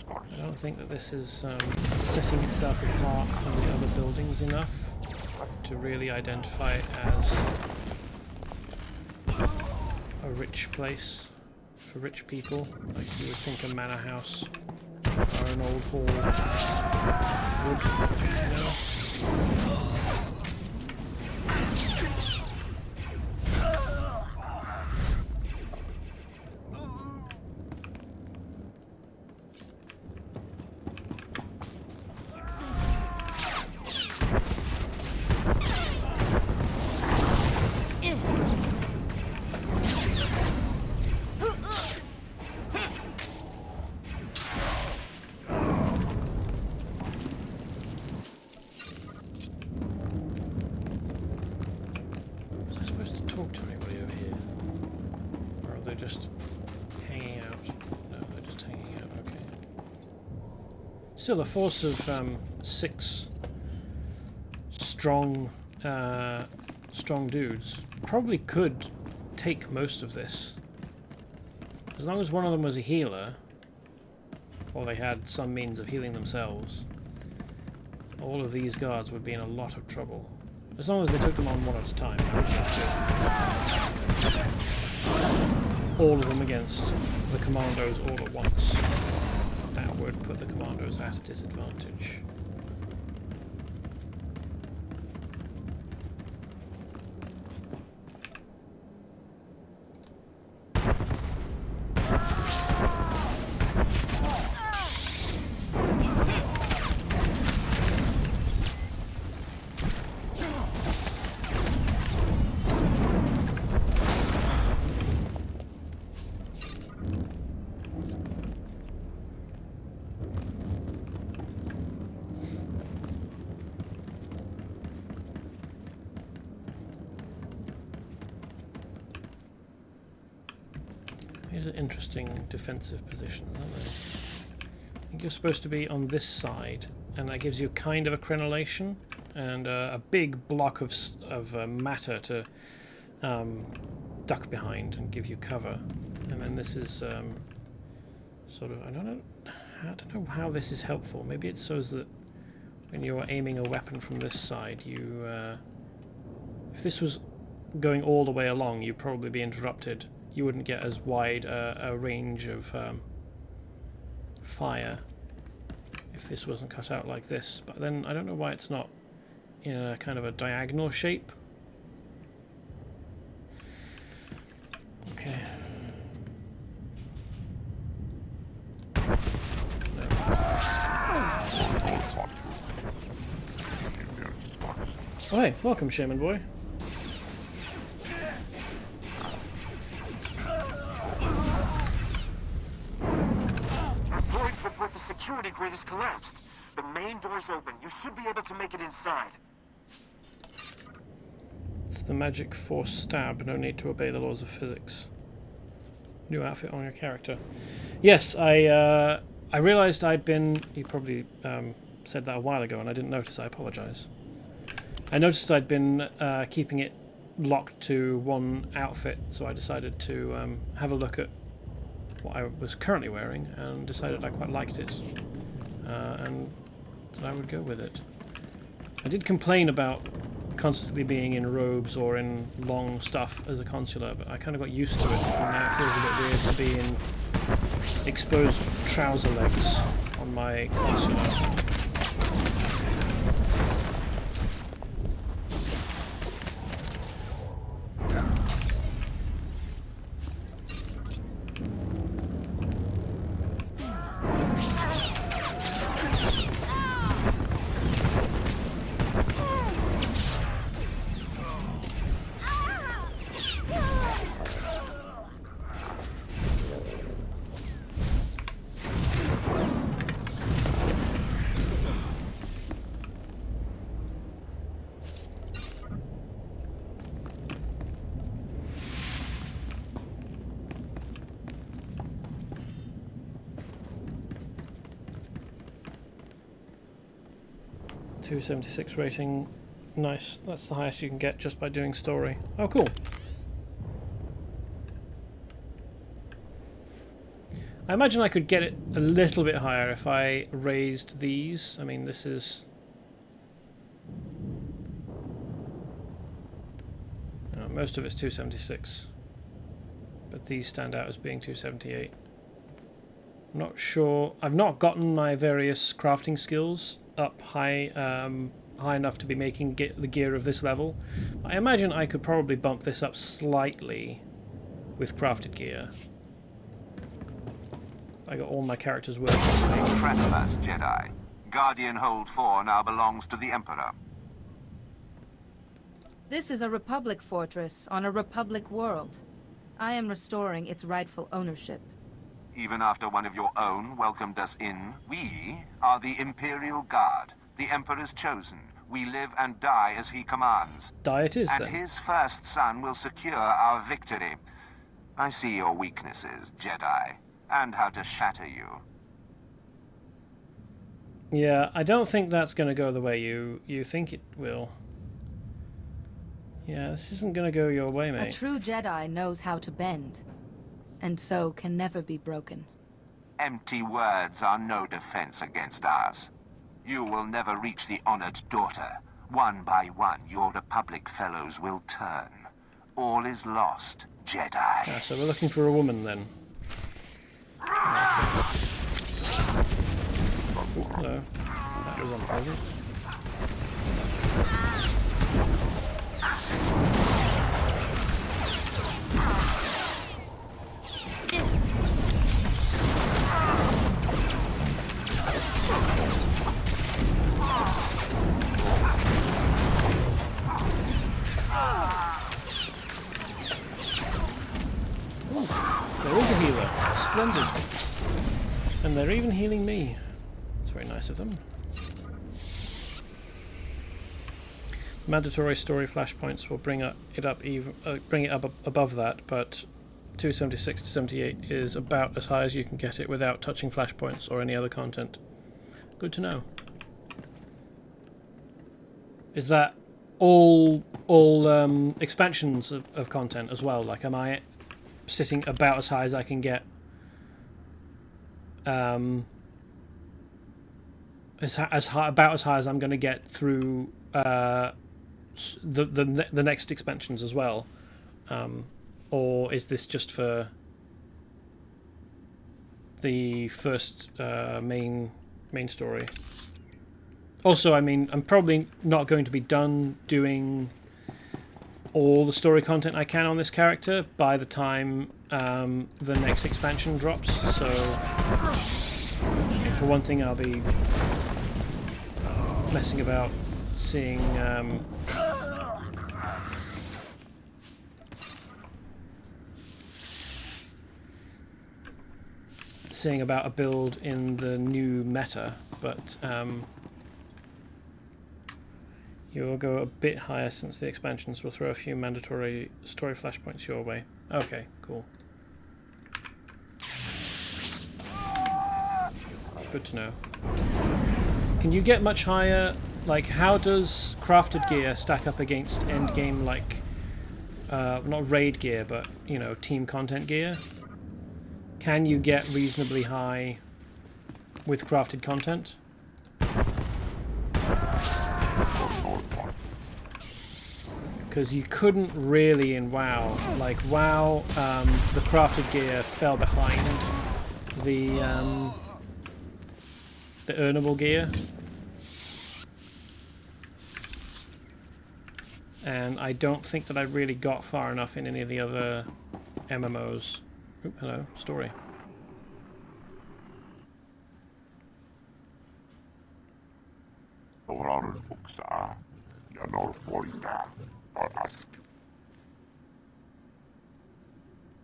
I don't think that this is setting itself apart from the other buildings enough to really identify it as a rich place for rich people, like you would think a manor house or an old hall would, you know? Still, a force of 6 strong dudes probably could take most of this. As long as one of them was a healer, or they had some means of healing themselves, all of these guards would be in a lot of trouble. As long as they took them on one at a time. All of them against the commandos all at once. That would put the commandos at a disadvantage. These are interesting defensive positions, aren't they? I think you're supposed to be on this side, and that gives you kind of a crenellation and a big block of matter to duck behind and give you cover. And then this is sort of, I don't know how this is helpful. Maybe it's so that when you're aiming a weapon from this side, you if this was going all the way along, you'd probably be interrupted. You wouldn't get as wide a range of fire if this wasn't cut out like this. But then I don't know why it's not in a kind of a diagonal shape. Okay. Oh hey, welcome Shaman Boy. The security grid is collapsed. The main door's open. You should be able to make it inside. It's the magic force stab. No need to obey the laws of physics. New outfit on your character. Yes, I realised I'd been... You probably said that a while ago and I didn't notice. I apologise. I noticed I'd been keeping it locked to one outfit, so I decided to have a look at what I was currently wearing and decided I quite liked it, and that I would go with it. I did complain about constantly being in robes or in long stuff as a consular, but I kind of got used to it, and now it feels a bit weird to be in exposed trouser legs on my consular. 276 rating. Nice. That's the highest you can get just by doing story. Oh, cool. I imagine I could get it a little bit higher if I raised these. I mean, this is... No, most of it's 276. But these stand out as being 278. I'm not sure. I've not gotten my various crafting skills up high enough to be making the gear of this level. I imagine I could probably bump this up slightly with crafted gear. I got all my characters working. Trespass, Jedi. Guardian Hold 4 now belongs to the Emperor. This is a Republic fortress on a Republic world. I am restoring its rightful ownership. Even after one of your own welcomed us in, we are the Imperial Guard. The Emperor's chosen. We live and die as he commands. Die it is, and then. His first son will secure our victory. I see your weaknesses, Jedi, and how to shatter you. Yeah, I don't think that's going to go the way you think it will. Yeah, this isn't going to go your way, mate. A true Jedi knows how to bend, and so can never be broken. Empty words are no defense against us. You will never reach the honored daughter. One by one, your Republic fellows will turn. All is lost, Jedi. Ah, so we're looking for a woman, then. Okay. Ooh, hello. That was unpleasant. There is a healer. Splendid. And they're even healing me. That's very nice of them. Mandatory story flashpoints will bring it up above that, but 276 to 78 is about as high as you can get it without touching flashpoints or any other content. Good to know. Is that all expansions of content as well? Like, am I sitting about as high as I can get? About as high as I'm going to get through the next expansions as well, or is this just for the first main story? Also, I mean, I'm probably not going to be done doing all the story content I can on this character by the time the next expansion drops. So, for one thing, I'll be messing about seeing about a build in the new meta, but you'll go a bit higher since the expansions will throw a few mandatory story flashpoints your way. Okay, cool. Good to know. Can you get much higher? Like, how does crafted gear stack up against endgame, like, not raid gear, but, you know, team content gear? Can you get reasonably high with crafted content? Because you couldn't really in WoW. Like, WoW, the crafted gear fell behind the earnable gear. And I don't think that I really got far enough in any of the other MMOs. Oop, hello, story.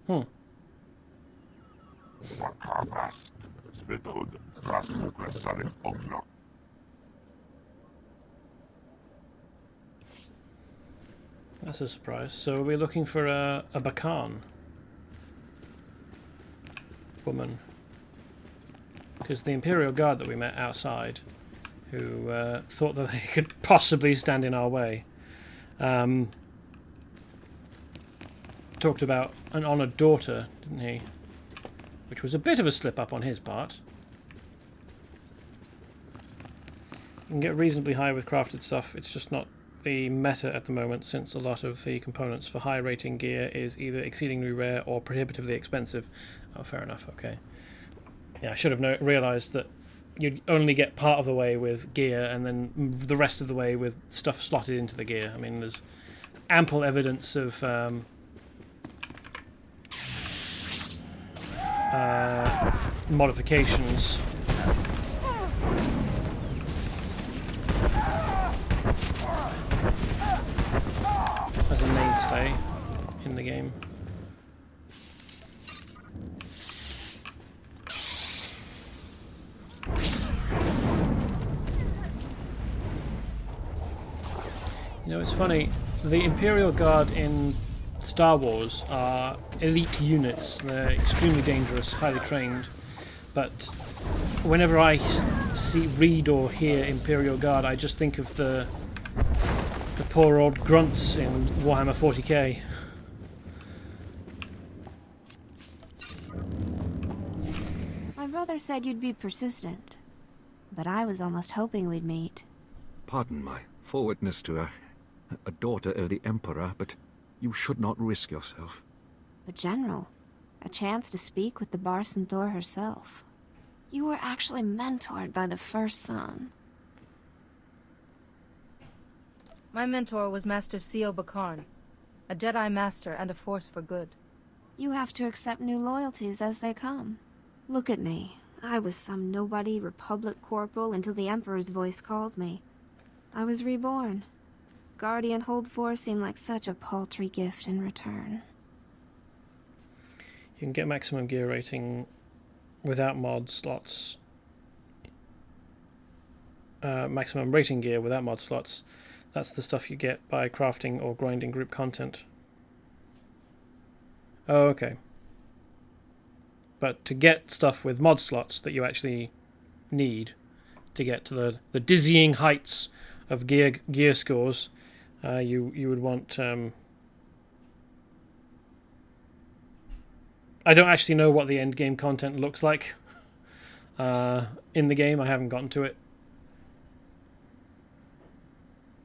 Hmm. That's a surprise. So we're looking for a Bakan woman. Because the Imperial Guard that we met outside, who thought that they could possibly stand in our way, talked about an honoured daughter, didn't he? Which was a bit of a slip-up on his part. You can get reasonably high with crafted stuff, it's just not the meta at the moment, since a lot of the components for high rating gear is either exceedingly rare or prohibitively expensive. Oh, fair enough, okay. Yeah, I should have realised that you'd only get part of the way with gear and then the rest of the way with stuff slotted into the gear. I mean, there's ample evidence of modifications as a mainstay in the game. You know, it's funny, the Imperial Guard in Star Wars are elite units. They're extremely dangerous, highly trained, but whenever I read or hear Imperial Guard, I just think of the poor old grunts in Warhammer 40k. My brother said you'd be persistent, but I was almost hoping we'd meet. Pardon my forwardness to a daughter of the Emperor, but you should not risk yourself. But General, a chance to speak with the Barson Thor herself. You were actually mentored by the first son. My mentor was Master Sio Bakarn, a Jedi Master and a force for good. You have to accept new loyalties as they come. Look at me. I was some nobody Republic corporal until the Emperor's voice called me. I was reborn. Guardian Hold 4 seemed like such a paltry gift in return. You can get maximum gear rating without mod slots. Maximum rating gear without mod slots. That's the stuff you get by crafting or grinding group content. Oh, okay. But to get stuff with mod slots that you actually need to get to the dizzying heights of gear scores, you would want... I don't actually know what the end game content looks like in the game. I haven't gotten to it.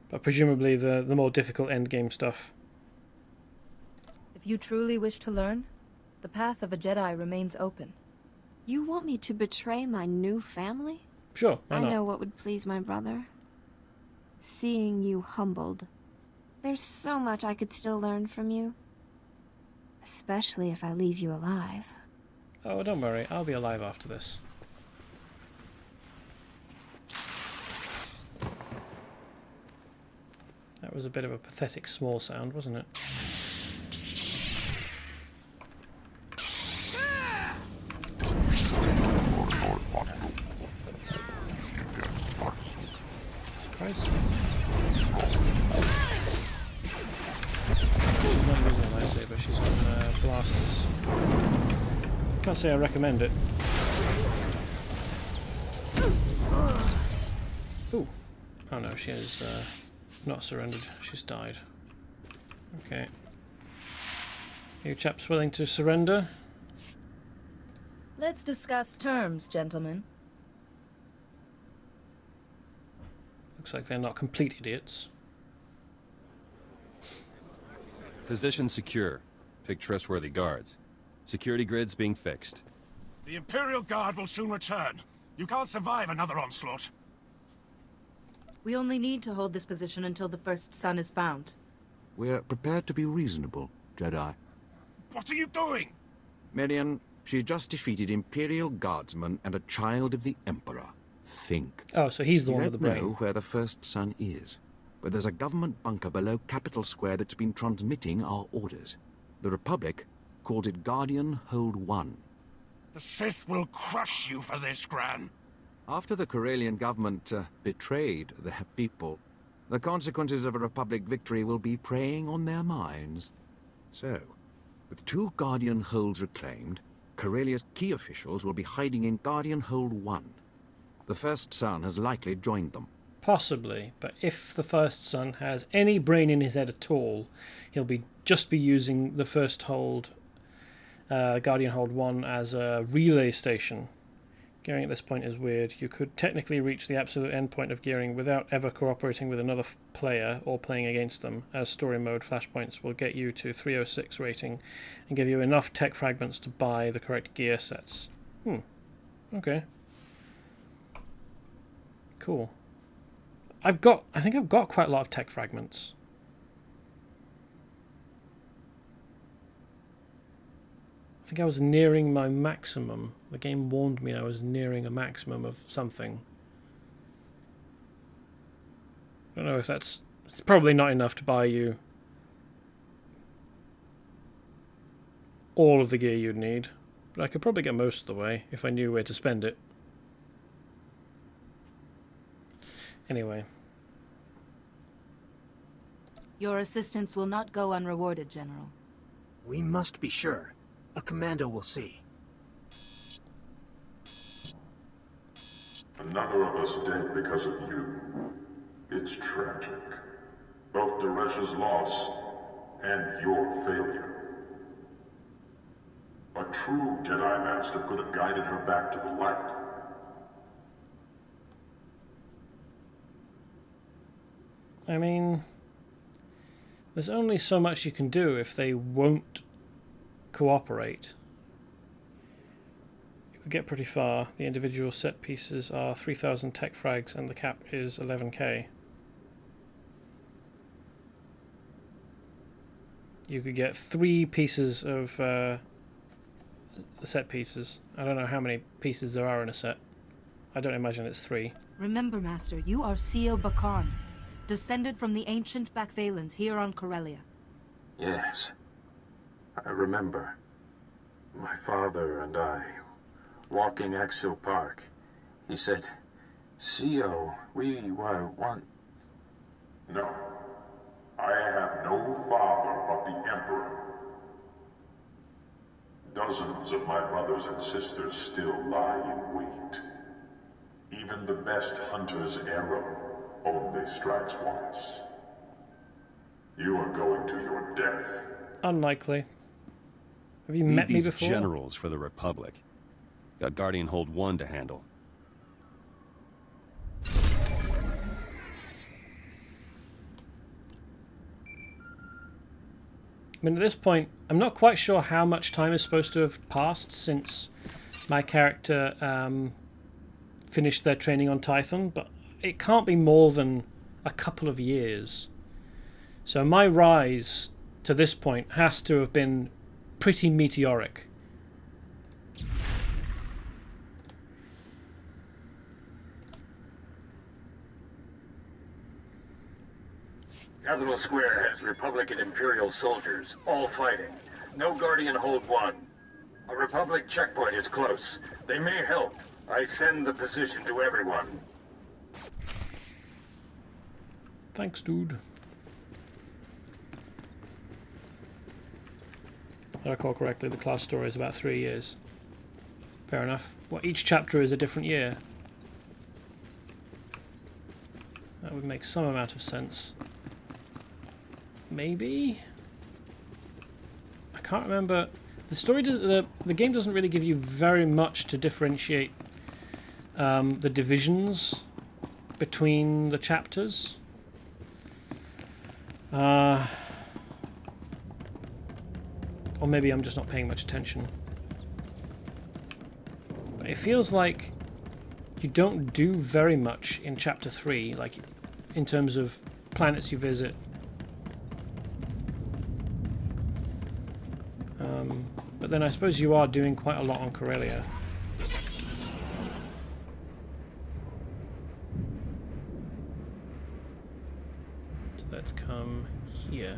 But presumably the more difficult end game stuff. If you truly wish to learn, the path of a Jedi remains open. You want me to betray my new family? Sure, why not? I know what would please my brother. Seeing you humbled. There's so much I could still learn from you. Especially if I leave you alive. Oh, don't worry. I'll be alive after this. That was a bit of a pathetic small sound, wasn't it? Christ. She's not using a lightsaber, she's on blasters. Can't say I recommend it. Ooh. Oh no, she is not surrendered. She's died. Okay. You chaps willing to surrender? Let's discuss terms, gentlemen. Looks like they're not complete idiots. Position secure. Pick trustworthy guards. Security grids being fixed. The Imperial Guard will soon return. You can't survive another onslaught. We only need to hold this position until the first sun is found. We're prepared to be reasonable, Jedi. What are you doing? Marion, she just defeated Imperial Guardsmen and a child of the Emperor. Think. Oh, so he's the We one with the don't brain. know where the first sun is, but there's a government bunker below Capitol Square that's been transmitting our orders. The Republic called it Guardian Hold 1. The Sith will crush you for this, Gran. After the Corellian government betrayed their people, the consequences of a Republic victory will be preying on their minds. So, with 2 Guardian Holds reclaimed, Corellia's key officials will be hiding in Guardian Hold 1. The First Son has likely joined them. Possibly, but if the First Son has any brain in his head at all, he'll just be using the First Hold, Guardian Hold 1 as a relay station. Gearing at this point is weird. You could technically reach the absolute endpoint of gearing without ever cooperating with another player or playing against them, as story mode flashpoints will get you to 306 rating and give you enough tech fragments to buy the correct gear sets. Okay. Cool. I think I've got quite a lot of tech fragments. I think I was nearing my maximum. The game warned me I was nearing a maximum of something. I don't know if it's probably not enough to buy you all of the gear you'd need, but I could probably get most of the way if I knew where to spend it. Anyway. Your assistance will not go unrewarded, General. We must be sure. A commando will see. Another of us dead because of you. It's tragic. Both Daresh's loss and your failure. A true Jedi Master could have guided her back to the light. I mean, there's only so much you can do if they won't cooperate. You could get pretty far. The individual set pieces are 3,000 tech frags and the cap is 11k. You could get 3 pieces of set pieces. I don't know how many pieces there are in a set. I don't imagine it's 3. Remember, Master, you are Sio Bakan, descended from the ancient Bakvalans here on Corellia. Yes. I remember. My father and I, walking Axel Park. He said, Sio, we were once... No. I have no father but the Emperor. Dozens of my brothers and sisters still lie in wait. Even the best hunter's arrow only strikes once. You are going to your death. Unlikely. Have you met me these before? Generals for the Republic. Got Guardian Hold 1 to handle. I mean, at this point, I'm not quite sure how much time is supposed to have passed since my character finished their training on Tython, but it can't be more than a couple of years. So my rise to this point has to have been pretty meteoric. Capital Square has Republic and Imperial soldiers, all fighting. No Guardian Hold 1. A Republic checkpoint is close. They may help. I send the position to everyone. Thanks, dude. If I recall correctly, the class story is about 3 years. Fair enough. Well, each chapter is a different year. That would make some amount of sense. Maybe? I can't remember. The story does, the game doesn't really give you very much to differentiate the divisions between the chapters. Or maybe I'm just not paying much attention. But it feels like you don't do very much in chapter 3, like in terms of planets you visit. But then I suppose you are doing quite a lot on Corellia. So let's come here,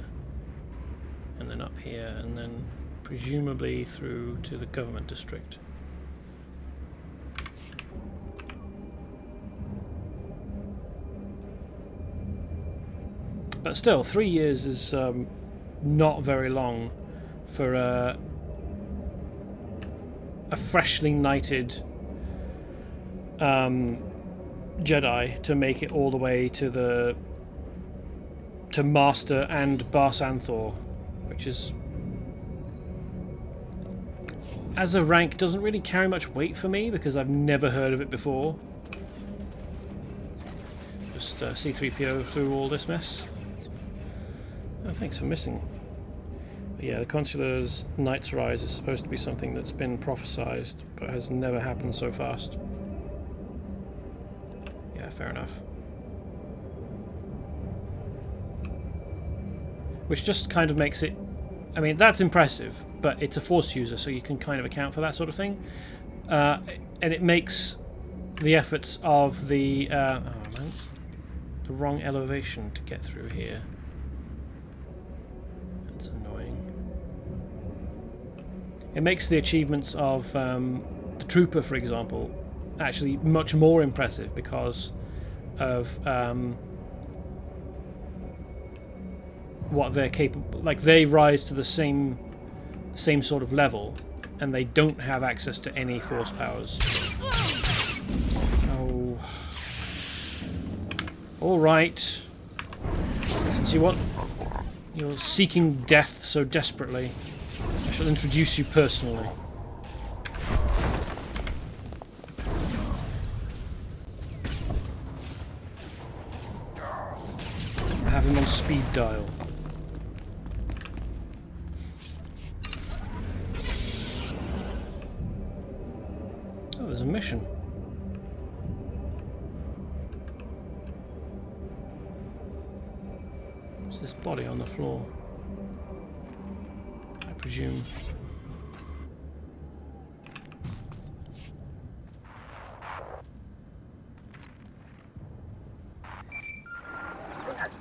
and then up here, and then presumably through to the government district. But still, 3 years is not very long for a freshly knighted Jedi to make it all the way to Master and Barsanthor, which is, as a rank, doesn't really carry much weight for me because I've never heard of it before. Just C-3PO through all this mess. Oh, thanks for missing. But yeah, the Consular's Knight's Rise is supposed to be something that's been prophesized, but has never happened so fast. Yeah, fair enough. Which just kind of makes it... I mean, that's impressive, but it's a Force user, so you can kind of account for that sort of thing. And it makes the efforts of the... oh man, the wrong elevation to get through here. That's annoying. It makes the achievements of the Trooper, for example, actually much more impressive because of what they're capable. Like, they rise to the same sort of level, and they don't have access to any Force powers. Oh. All right. Since you're seeking death so desperately, I shall introduce you personally. I have him on speed dial. Oh, there's a mission. What's this body on the floor? I presume.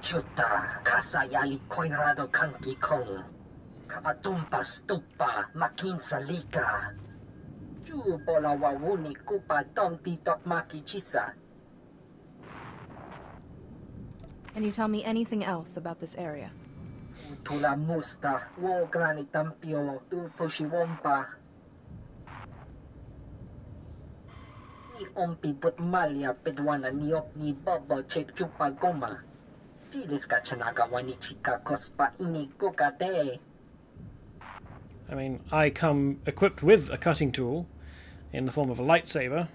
Chuta, kasayali koirado kanki kong. Kapatumpa stupa, makinsa lika. Ju bola wawuni kupa domti dot maki chisa. Can you tell me anything else about this area? Tula musta, wo grani tampio, tu pushiwompa. Ni ompi put malia pedwana niok ni bobo chek chupa goma. Dilis kachanaga wani chika kospa ini kokate. I mean, I come equipped with a cutting tool in the form of a lightsaber.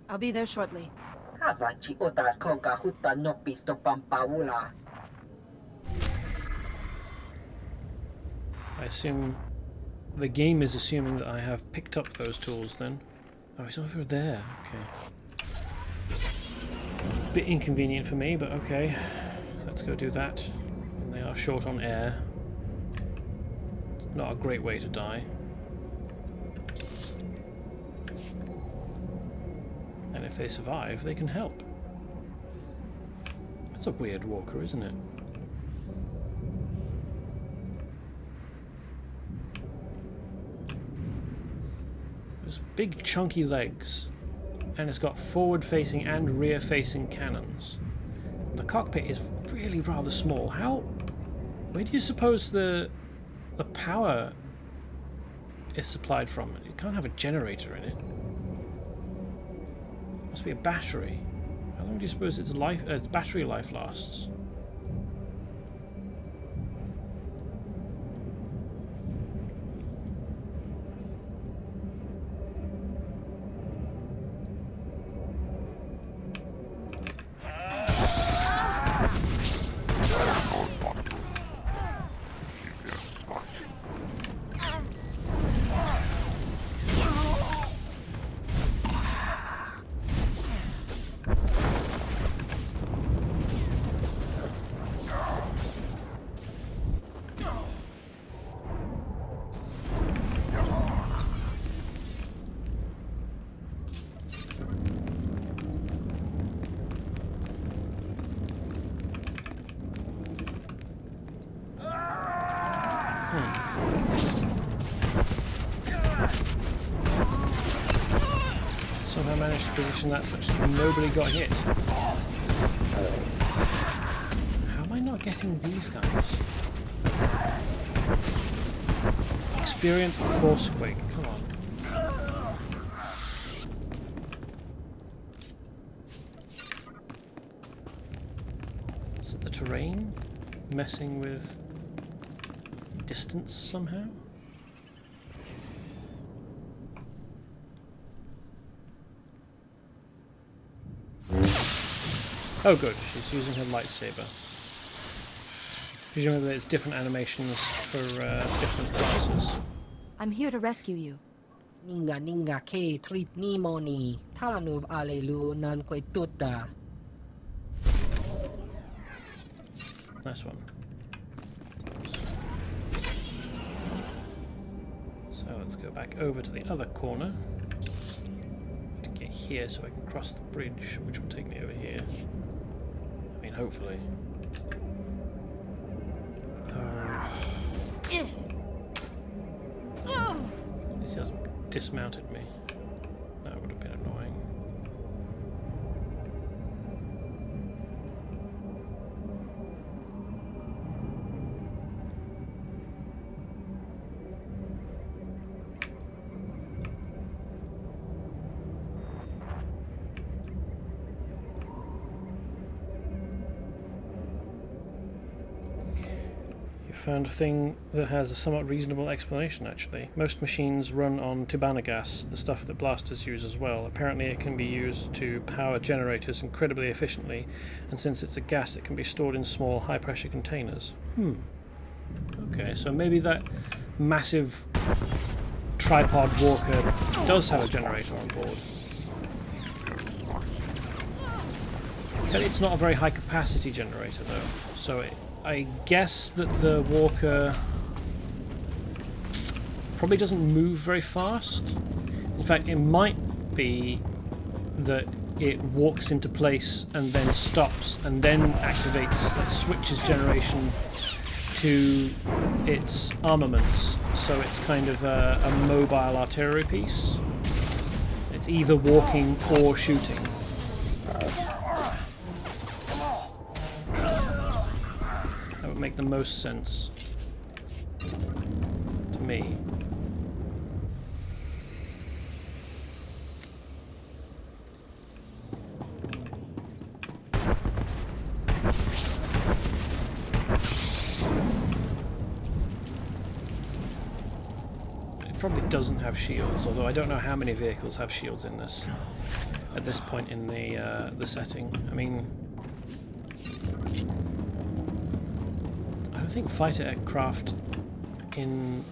I'll be there shortly. Havachi oda koga huta no pisto pampaula. I assume the game is assuming that I have picked up those tools then. Oh, it's over there. Okay. Bit inconvenient for me, but okay. Let's go do that. And they are short on air. It's not a great way to die. And if they survive, they can help. That's a weird walker, isn't it? There's big chunky legs, and it's got forward-facing and rear-facing cannons. The cockpit is really rather small. Where do you suppose the power is supplied from? It can't have a generator in it. Must be a battery. How long do you suppose its battery life lasts? Somehow managed to position that such that nobody got hit. How am I not getting these guys? Experience the force quake, come on. Is it the terrain messing with distance somehow? Oh good, she's using her lightsaber. Presumably it's different animations for different classes. I'm here to rescue you. Ninga ninga ke trip ni moni. Tanuv alelu nan kwe tuta. Nice one. So let's go back over to the other corner. To get here so I can cross the bridge, which will take me over here. I mean, hopefully. At least he hasn't dismounted me. That would have been annoying. Found a thing that has a somewhat reasonable explanation, actually. Most machines run on Tibana gas, the stuff that blasters use as well. Apparently it can be used to power generators incredibly efficiently, and since it's a gas it can be stored in small high-pressure containers. Okay, so maybe that massive tripod walker does have a generator on board. But it's not a very high-capacity generator, though, so I guess that the walker probably doesn't move very fast. In fact, it might be that it walks into place and then stops and then activates, like, switches generation to its armaments. So it's kind of a mobile artillery piece. It's either walking or shooting. Make the most sense to me. probably doesn't have shields, although I don't know how many vehicles have shields in this at this point in the setting. I mean, I don't think fighter aircraft in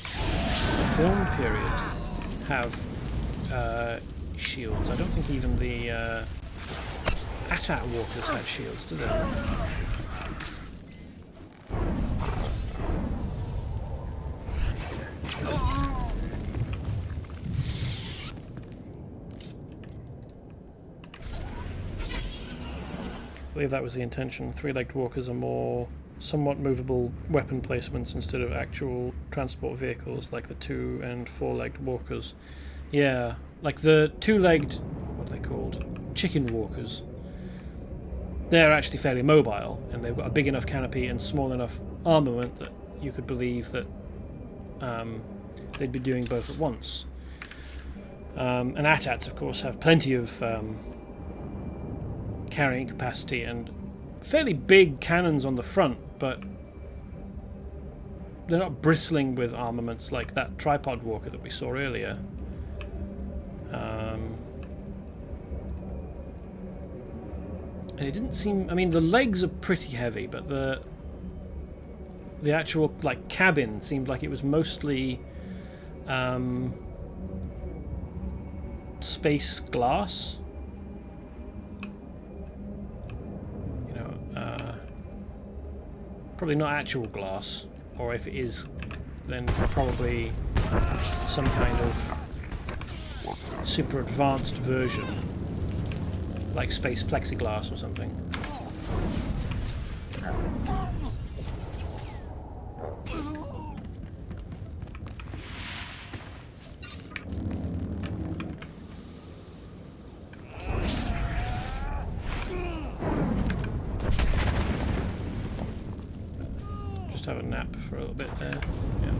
the film period have shields. I don't think even the AT-AT walkers have shields, do they? I believe that was the intention. Three-legged walkers are more somewhat movable weapon placements instead of actual transport vehicles like the two- and four-legged walkers. Yeah, like the two-legged, what are they called? Chicken walkers. They're actually fairly mobile, and they've got a big enough canopy and small enough armament that you could believe that they'd be doing both at once. And AT-ATs, of course, have plenty of carrying capacity and fairly big cannons on the front, but they're not bristling with armaments like that tripod walker that we saw earlier. And it didn't seem... I mean, the legs are pretty heavy, but the actual like cabin seemed like it was mostly space glass. You know, probably not actual glass, or if it is, then probably some kind of super advanced version, like space plexiglass or something. Just have a nap for a little bit there. Yeah.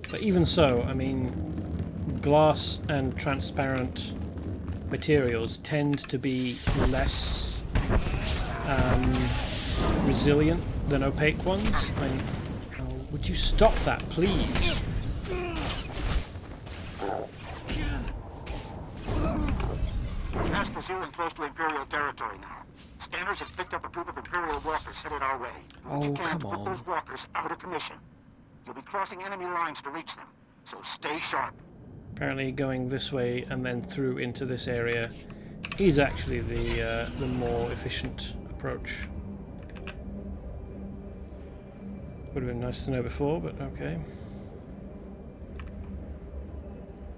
But even so, I mean, glass and transparent materials tend to be less resilient than opaque ones. I mean, would you stop that, please? Past the zoo and close to Imperial territory now. Scanners have picked up a group of Imperial walkers headed our way. Do what you can to put those walkers out of commission. You'll be crossing enemy lines to reach them, so stay sharp. Apparently going this way and then through into this area is actually the more efficient approach. Would have been nice to know before, but okay.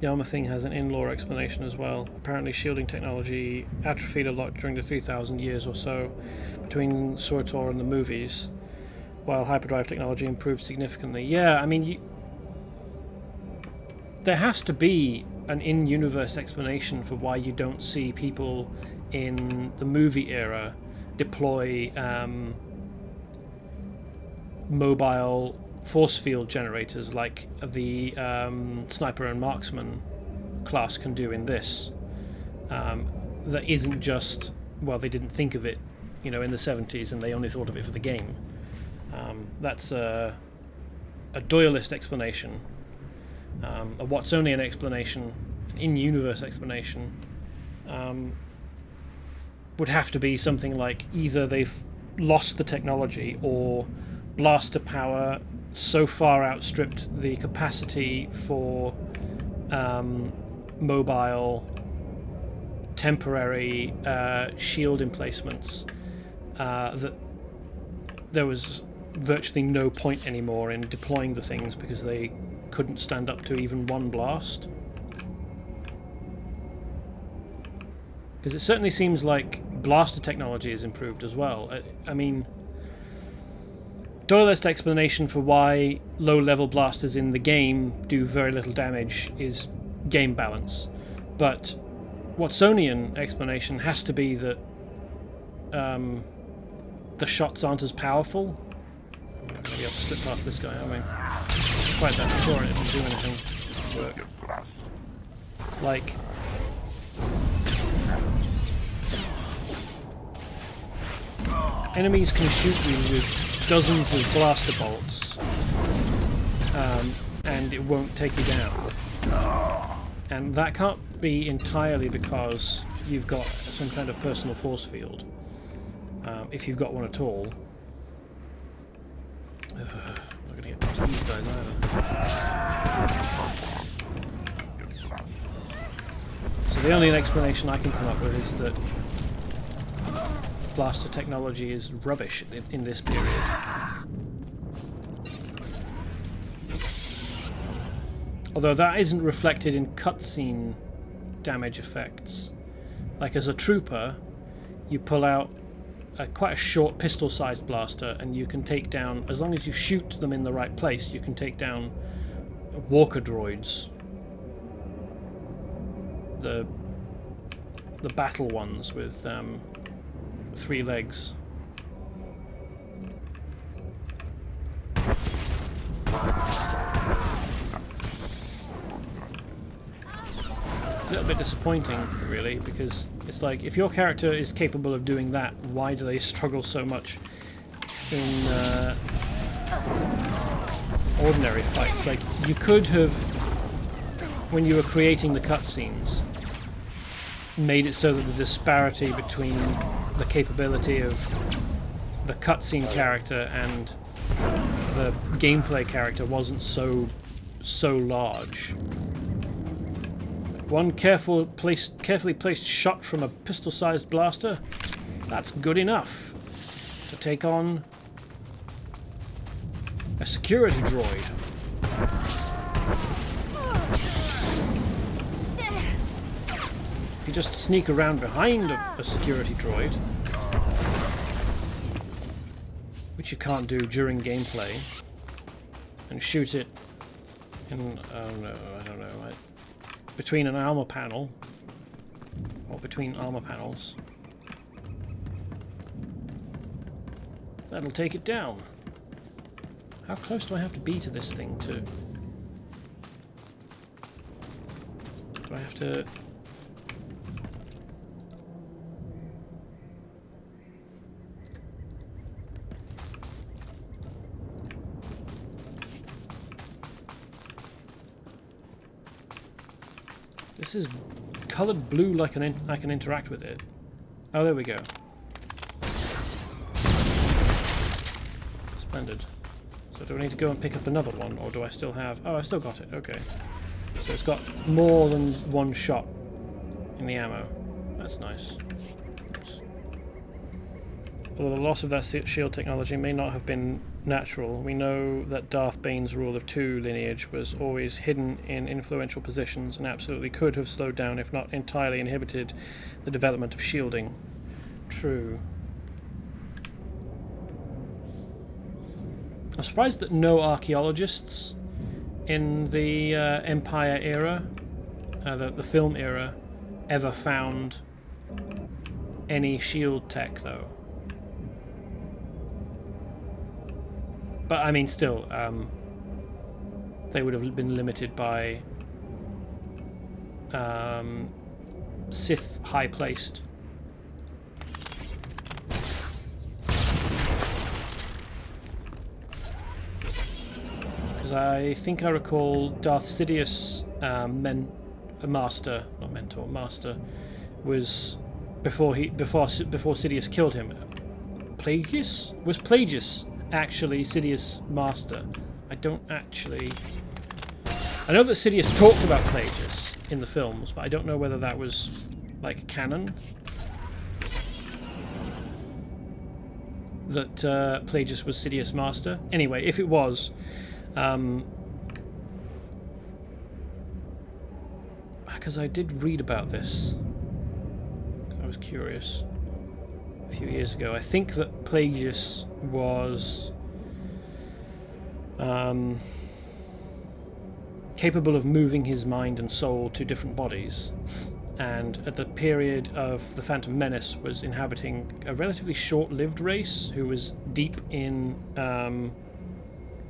The armor thing has an in-lore explanation as well. Apparently shielding technology atrophied a lot during the 3,000 years or so between SWTOR and the movies, while hyperdrive technology improved significantly. Yeah, I mean, there has to be an in-universe explanation for why you don't see people in the movie era deploy mobile force field generators like the sniper and marksman class can do in this. That isn't just, well, they didn't think of it, you know, in the 70s and they only thought of it for the game. That's a Doyleist explanation. A Watsonian explanation, an in-universe explanation, would have to be something like either they've lost the technology or blaster power so far outstripped the capacity for mobile temporary shield emplacements that there was virtually no point anymore in deploying the things because they couldn't stand up to even one blast. Because it certainly seems like blaster technology has improved as well. I mean, Doyleist explanation for why low-level blasters in the game do very little damage is game balance, but Watsonian explanation has to be that the shots aren't as powerful. We're going to be able to slip past this guy, aren't we? Quite that before and it didn't do anything. Work. Like, enemies can shoot you with dozens of blaster bolts, and it won't take you down. And that can't be entirely because you've got some kind of personal force field, if you've got one at all. I'm not going to get past these guys either. So the only explanation I can come up with is that blaster technology is rubbish in this period. Although that isn't reflected in cutscene damage effects. Like as a trooper, you pull out quite a short pistol-sized blaster and you can take down, as long as you shoot them in the right place, you can take down walker droids. The battle ones with 3 legs. A little bit disappointing, really, because it's like, if your character is capable of doing that, why do they struggle so much in ordinary fights? Like, you could have, when you were creating the cutscenes, made it so that the disparity between the capability of the cutscene character and the gameplay character wasn't so large. One carefully placed shot from a pistol-sized blaster, that's good enough to take on a security droid. If you just sneak around behind a security droid, which you can't do during gameplay, and shoot it in, I don't know, between an armor panel, or between armor panels, that'll take it down. How close do I have to be to this thing to... Do I have to... This is coloured blue, like I can interact with it. Oh, there we go. Splendid. So do I need to go and pick up another one, or do I still have... Oh, I've still got it, okay. So it's got more than one shot in the ammo. That's nice. Oops. Although the loss of that shield technology may not have been natural, we know that Darth Bane's rule of 2 lineage was always hidden in influential positions and absolutely could have slowed down, if not entirely inhibited, the development of shielding. True. I'm surprised that no archaeologists in the Empire era, the film era, ever found any shield tech, though. But, I mean, still, they would have been limited by Sith high-placed. Because I think I recall Darth Sidious' master was before Sidious killed him. Plagueis? Was Plagueis actually Sidious' master? I don't actually... I know that Sidious talked about Plagueis in the films, but I don't know whether that was, like, canon. That Plagueis was Sidious' master. Anyway, if it was... because I did read about this. I was curious. A few years ago. I think that Plagueis was capable of moving his mind and soul to different bodies, and at the period of the Phantom Menace was inhabiting a relatively short-lived race who was deep in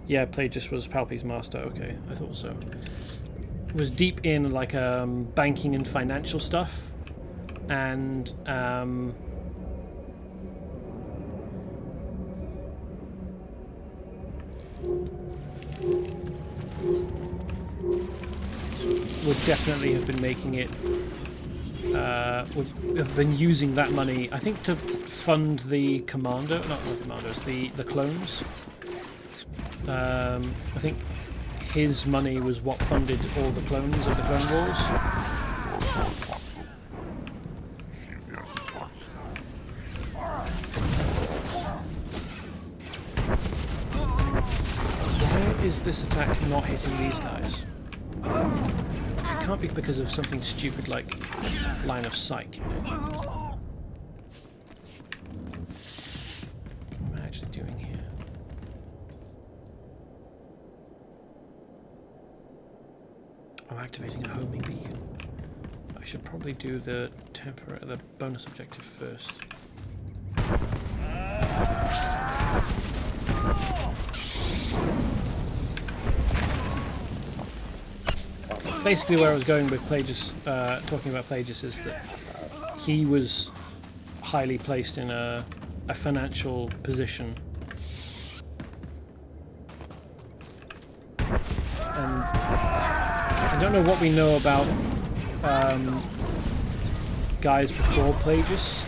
yeah, Plagueis was Palpy's master. Okay, I thought so. Was deep in like banking and financial stuff, and definitely have been making it. Have been using that money, I think, to fund the commando, not the commandos, the clones. I think his money was what funded all the clones of the Clone Wars. Why is this attack not hitting these guys? It can't be because of something stupid like line of sight. What am I actually doing here? I'm activating a homing beacon. I should probably do the bonus objective first. Basically, where I was going with Plagueis, talking about Plagueis, is that he was highly placed in a financial position, and I don't know what we know about guys before Plagueis,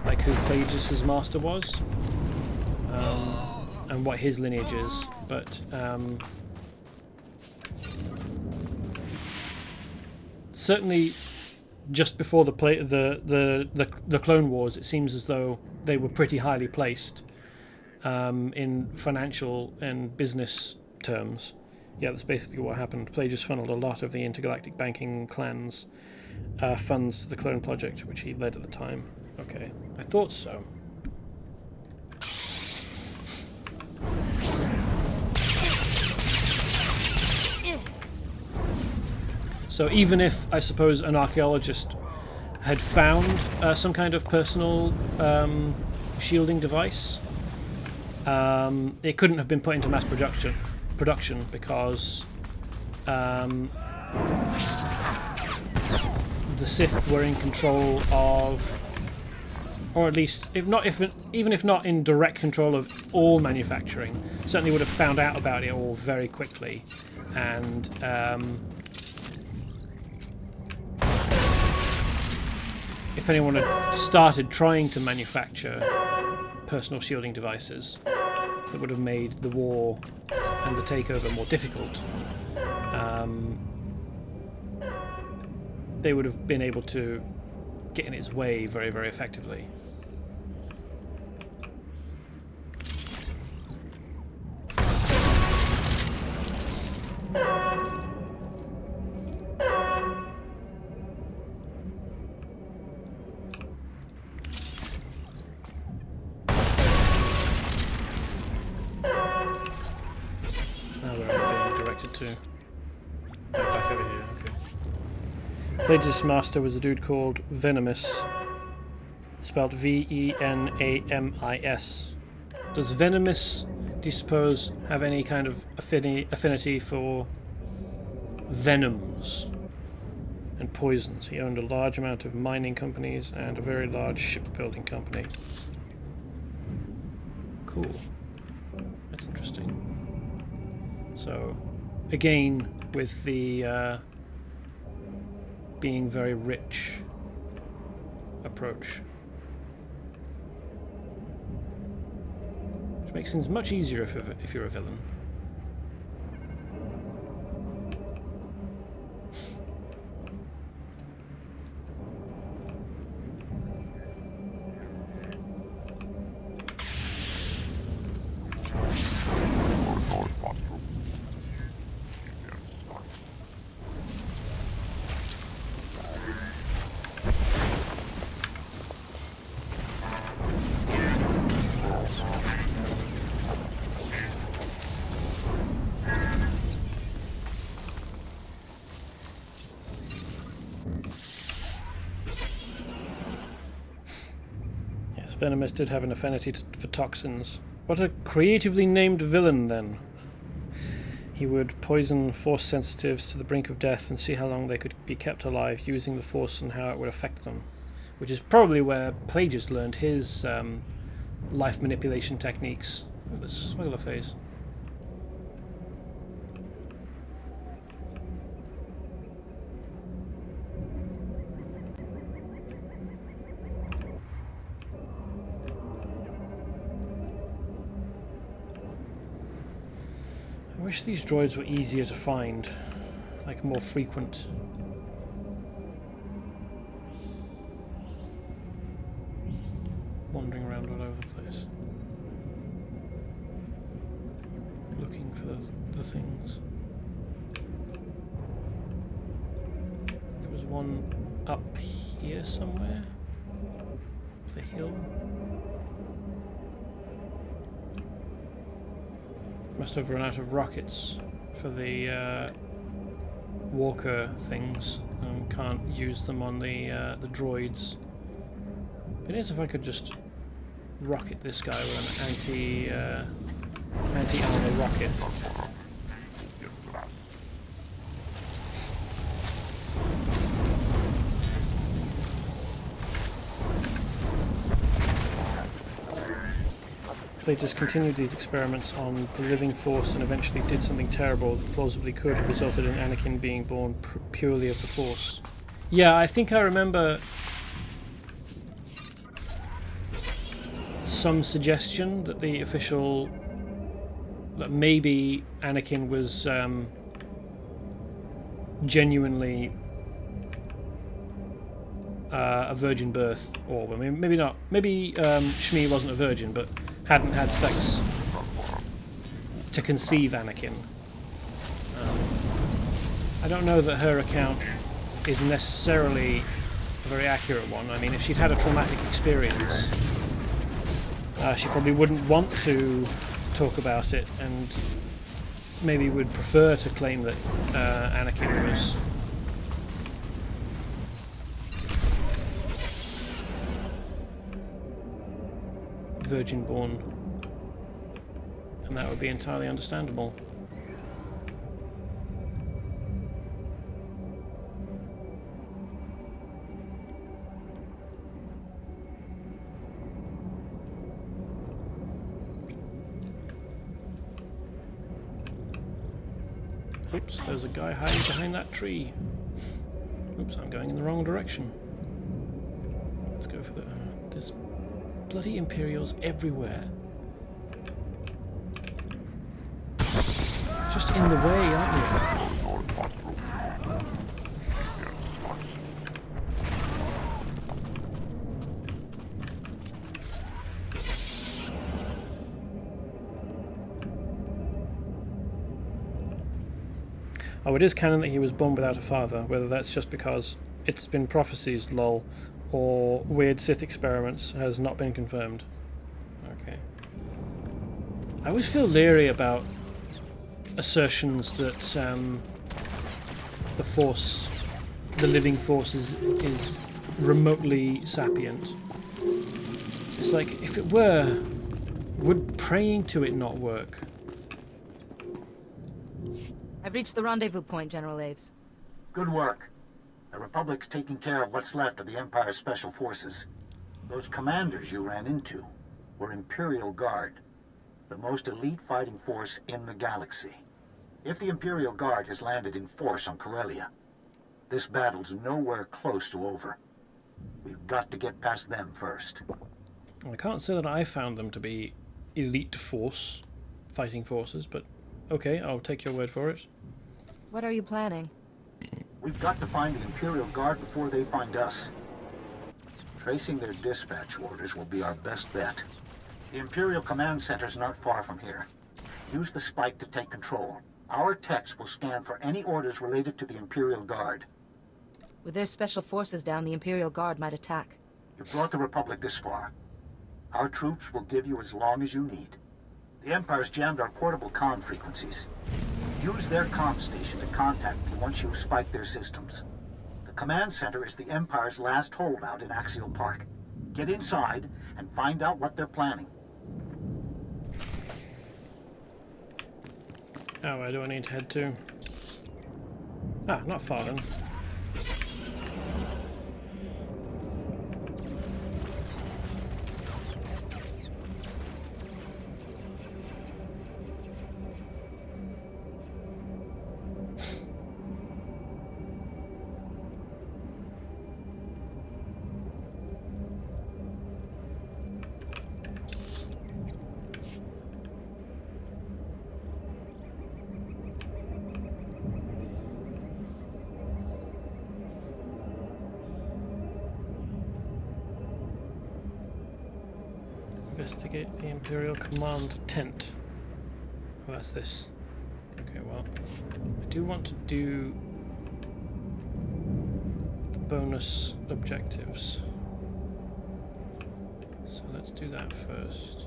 like who Plagueis' master was, and what his lineage is, but certainly just before the Clone Wars, it seems as though they were pretty highly placed in financial and business terms. Yeah, that's basically what happened. Plagueis funneled a lot of the intergalactic banking clan's funds to the clone project, which he led at the time. Okay, I thought so. So even if, I suppose, an archaeologist had found some kind of personal shielding device, it couldn't have been put into mass production because the Sith were in control of, or at least, even if not in direct control of all manufacturing, certainly would have found out about it all very quickly, and if anyone had started trying to manufacture personal shielding devices that would have made the war and the takeover more difficult, they would have been able to get in its way very, very effectively. Back over here, okay. Plagueis' master was a dude called Venomous, spelled V-E-N-A-M-I-S. Does Venomous, do you suppose, have any kind of affinity for venoms and poisons? He owned a large amount of mining companies and a very large shipbuilding company. Cool. That's interesting. So, again, with the being very rich approach, which makes things much easier if you're a villain. Venomous did have an affinity for toxins. What a creatively named villain, then. He would poison Force sensitives to the brink of death and see how long they could be kept alive using the Force and how it would affect them. Which is probably where Plagueis learned his life manipulation techniques. Oh, the smuggler phase. I wish these droids were easier to find, like more frequent. Wandering around all over the place, looking for the things. There was one up here somewhere, the hill. Must have run out of rockets for the walker things and can't use them on the droids. It is if I could just rocket this guy with an anti-armor rocket. They just continued these experiments on the living force and eventually did something terrible that plausibly could have resulted in Anakin being born purely of the force. Yeah, I think I remember some suggestion that the official... that maybe Anakin was genuinely a virgin birth, or I mean, maybe not. Maybe Shmi wasn't a virgin, but hadn't had sex to conceive Anakin. I don't know that her account is necessarily a very accurate one. I mean, if she'd had a traumatic experience, she probably wouldn't want to talk about it, and maybe would prefer to claim that Anakin was virgin born, and that would be entirely understandable. Oops, there's a guy hiding behind that tree. Oops, I'm going in the wrong direction. Let's go for the... there's bloody Imperials everywhere. Just in the way, aren't you? Oh, it is canon that he was born without a father, whether that's just because it's been prophecies, lol, or weird Sith experiments has not been confirmed. Okay. I always feel leery about assertions that the Force, the living Force, is remotely sapient. It's like, if it were, would praying to it not work? I've reached the rendezvous point, General Aves. Good work. The Republic's taking care of what's left of the Empire's special forces. Those commanders you ran into were Imperial Guard, the most elite fighting force in the galaxy. If the Imperial Guard has landed in force on Corellia, this battle's nowhere close to over. We've got to get past them first. I can't say that I found them to be elite force, fighting forces, but okay, I'll take your word for it. What are you planning? We've got to find the Imperial Guard before they find us. Tracing their dispatch orders will be our best bet. The Imperial Command Center's not far from here. Use the spike to take control. Our techs will scan for any orders related to the Imperial Guard. With their special forces down, the Imperial Guard might attack. You brought the Republic this far. Our troops will give you as long as you need. The Empire's jammed our portable comm frequencies. Use their comm station to contact me once you've spiked their systems. The command center is the Empire's last holdout in Axial Park. Get inside and find out what they're planning. Oh, where do I need to head to? Ah, not far then. Investigate the Imperial Command Tent. Oh, that's this. Okay, well, I do want to do the bonus objectives. So let's do that first.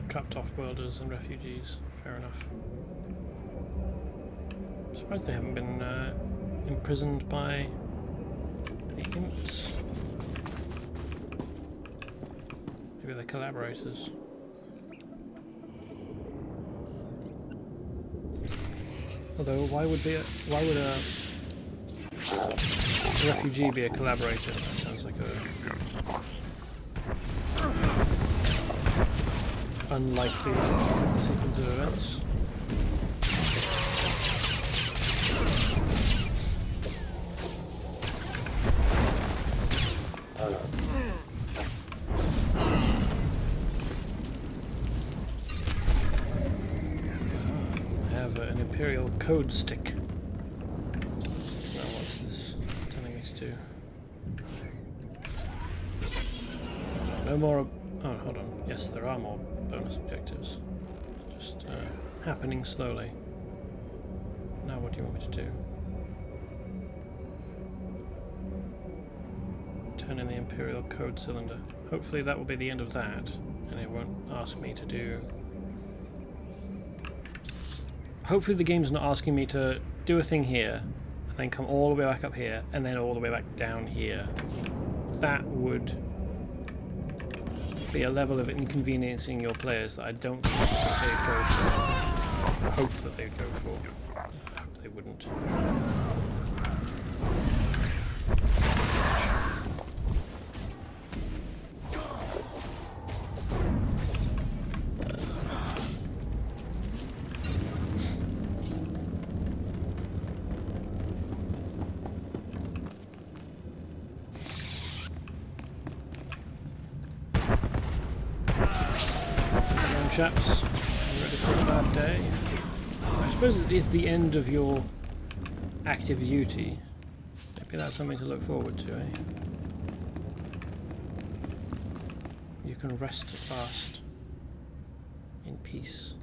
Trapped off-worlders and refugees. Fair enough. I'm surprised they haven't been imprisoned by the imps. Maybe they're collaborators. Although, why would a refugee be a collaborator? That sounds like a unlikely sequence of events. I have an Imperial code stick. Now what's this telling me to do? No more... Oh, hold on. Yes, there are more bonus objectives. Just happening slowly. Now what do you want me to do? Turn in the Imperial code cylinder. Hopefully that will be the end of that, and it won't ask me to do... Hopefully the game's not asking me to do a thing here, and then come all the way back up here, and then all the way back down here. That would be a level of inconveniencing your players that I don't think that they'd go for. I hope that they'd go for. I hope they wouldn't. Chaps, you ready for a bad day? I suppose it is the end of your active duty. Maybe that's something to look forward to, eh? You can rest at last in peace.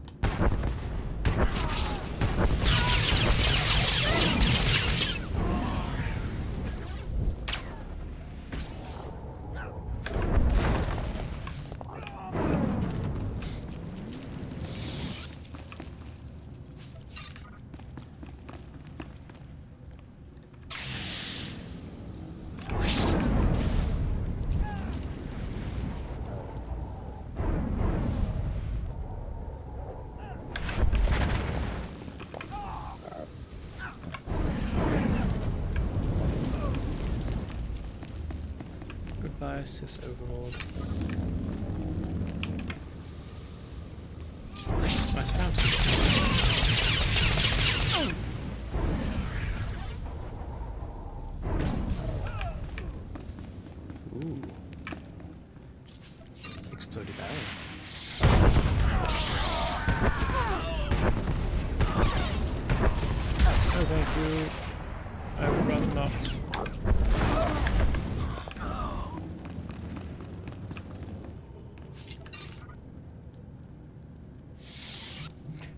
Sith Overlord. Nice fountain. Ooh. Exploded arrow. Oh, thank you. I would rather not.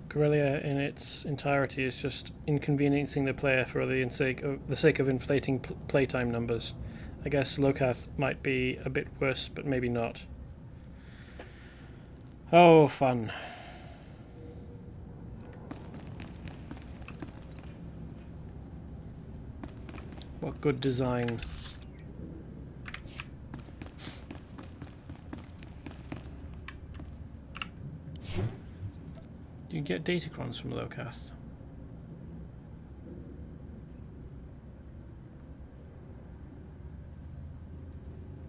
Corellia in its entirety is just inconveniencing the player for the sake of inflating playtime numbers. I guess Locath might be a bit worse, but maybe not. Oh, fun. What good design. Do you get datacrons from Locath?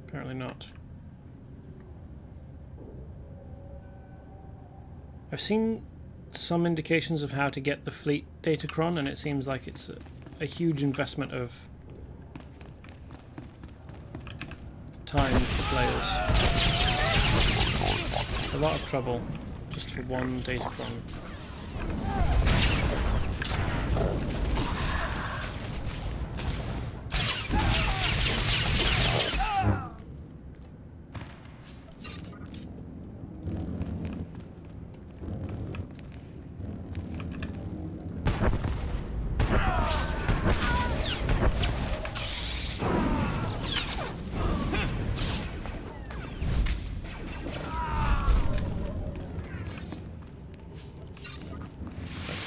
Apparently not. I've seen some indications of how to get the fleet datacron, and it seems like it's a huge investment of time for players. A lot of trouble just for one datacron.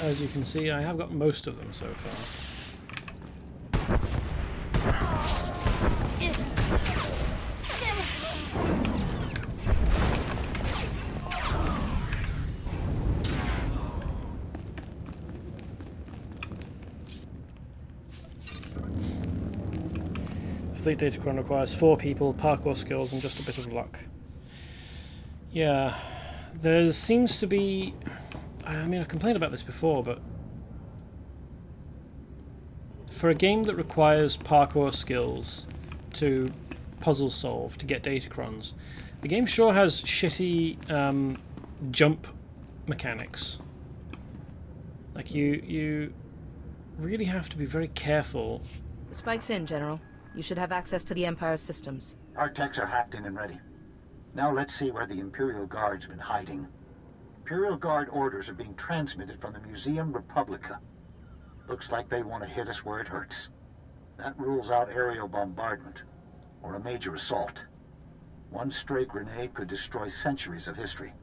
As you can see, I have got most of them so far. Fleet Datacron requires 4 people, parkour skills, and just a bit of luck. Yeah, there seems to be... I mean, I've complained about this before, but for a game that requires parkour skills to puzzle solve, to get datacrons, the game sure has shitty jump mechanics. Like, you really have to be very careful. The spike's in, General. You should have access to the Empire's systems. Our techs are hacked in and ready. Now let's see where the Imperial Guard's been hiding. Imperial Guard orders are being transmitted from the Museum Republica. Looks like they want to hit us where it hurts. That rules out aerial bombardment, or a major assault. One stray grenade could destroy centuries of history.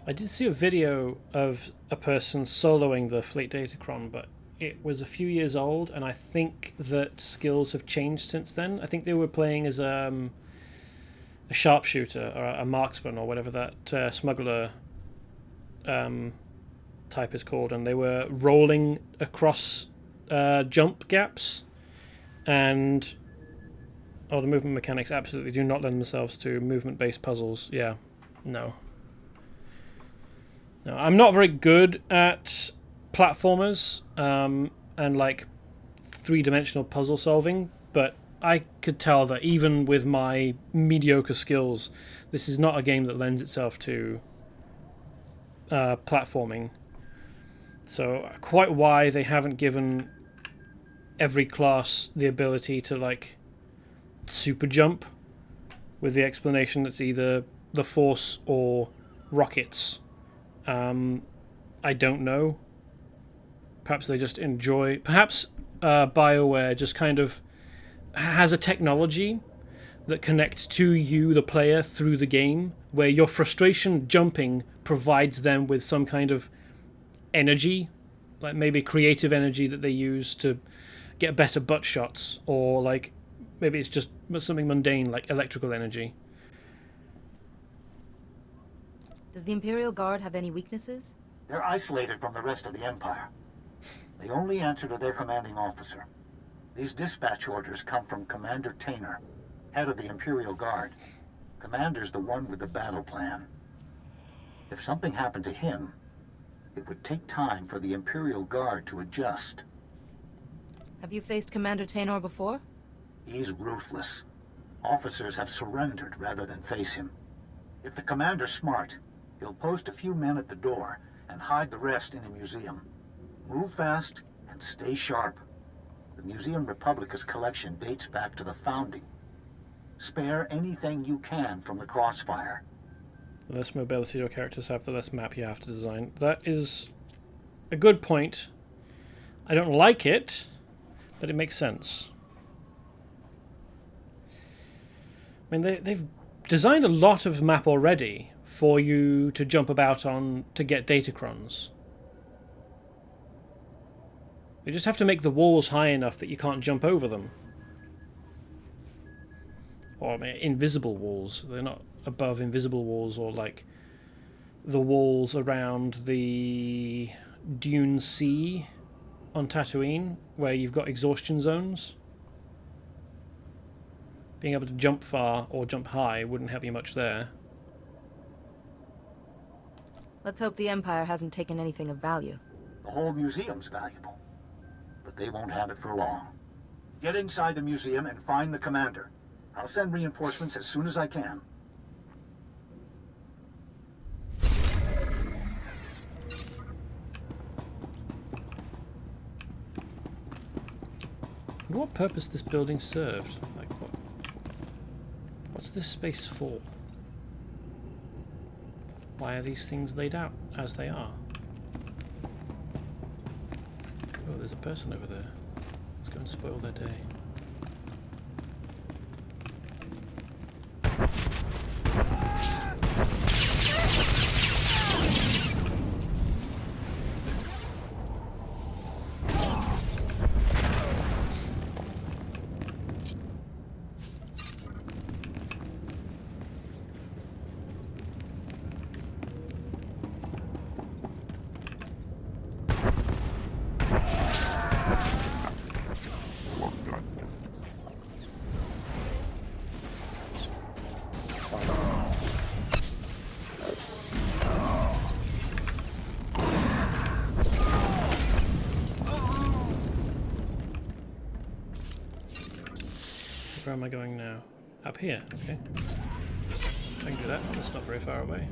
I did see a video of a person soloing the Fleet Datacron, but it was a few years old, and I think that skills have changed since then. I think they were playing as a sharpshooter or a marksman or whatever that smuggler type is called, and they were rolling across jump gaps, and the movement mechanics absolutely do not lend themselves to movement-based puzzles. Yeah, no. I'm not very good at platformers and like three-dimensional puzzle solving, but I could tell that even with my mediocre skills, this is not a game that lends itself to platforming. So quite why they haven't given every class the ability to like super jump, with the explanation that's either the Force or rockets. I don't know. Perhaps they just enjoy... Perhaps Bioware just kind of has a technology that connects to you, the player, through the game, where your frustration jumping provides them with some kind of energy, like maybe creative energy that they use to get better butt shots, or like maybe it's just something mundane like electrical energy. Does the Imperial Guard have any weaknesses? They're isolated from the rest of the Empire. They only answer to their commanding officer. These dispatch orders come from Commander Tainer, head of the Imperial Guard. Commander's the one with the battle plan. If something happened to him, it would take time for the Imperial Guard to adjust. Have you faced Commander Tainer before? He's ruthless. Officers have surrendered rather than face him. If the commander's smart, he'll post a few men at the door and hide the rest in the museum. Move fast and stay sharp. The Museum Republica's collection dates back to the founding. Spare anything you can from the crossfire. The less mobility your characters have, the less map you have to design. That is a good point. I don't like it, but it makes sense. I mean, they've designed a lot of map already for you to jump about on to get datacrons. You just have to make the walls high enough that you can't jump over them. Or I mean, invisible walls. They're not above invisible walls, or like the walls around the Dune Sea on Tatooine, where you've got exhaustion zones. Being able to jump far or jump high wouldn't help you much there. Let's hope the Empire hasn't taken anything of value. The whole museum's valuable. But they won't have it for long. Get inside the museum and find the commander. I'll send reinforcements as soon as I can. What purpose this building served? Like what's this space for? Why are these things laid out as they are? Oh, there's a person over there. Let's go and spoil their day. Where am I going now? Up here, okay. I can do that, that's not very far away.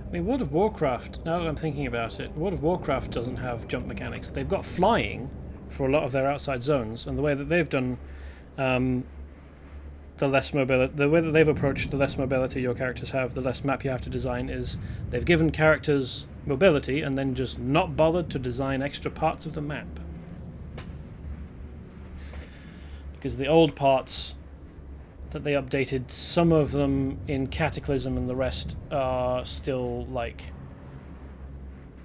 I mean, World of Warcraft, now that I'm thinking about it, World of Warcraft doesn't have jump mechanics. They've got flying for a lot of their outside zones, and the way that they've done the less mobility, the way that they've approached the less mobility your characters have, the less map you have to design, is they've given characters mobility and then just not bothered to design extra parts of the map. Because the old parts that they updated, some of them in Cataclysm and the rest are still like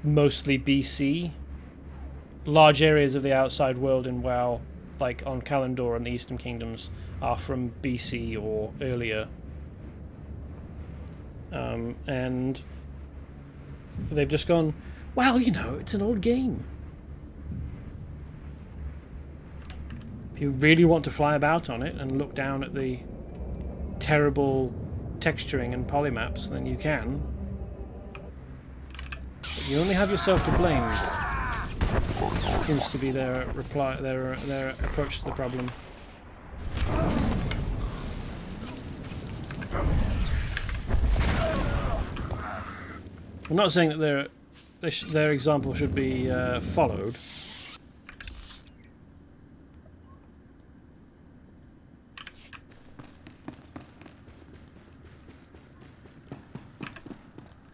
mostly BC. Large areas of the outside world in WoW, like on Kalimdor and the Eastern Kingdoms, are from BC or earlier. And they've just gone, well, you know, it's an old game. If you really want to fly about on it and look down at the terrible texturing and polymaps, then you can. But you only have yourself to blame. Seems to be their reply, their approach to the problem. I'm not saying that their example should be followed.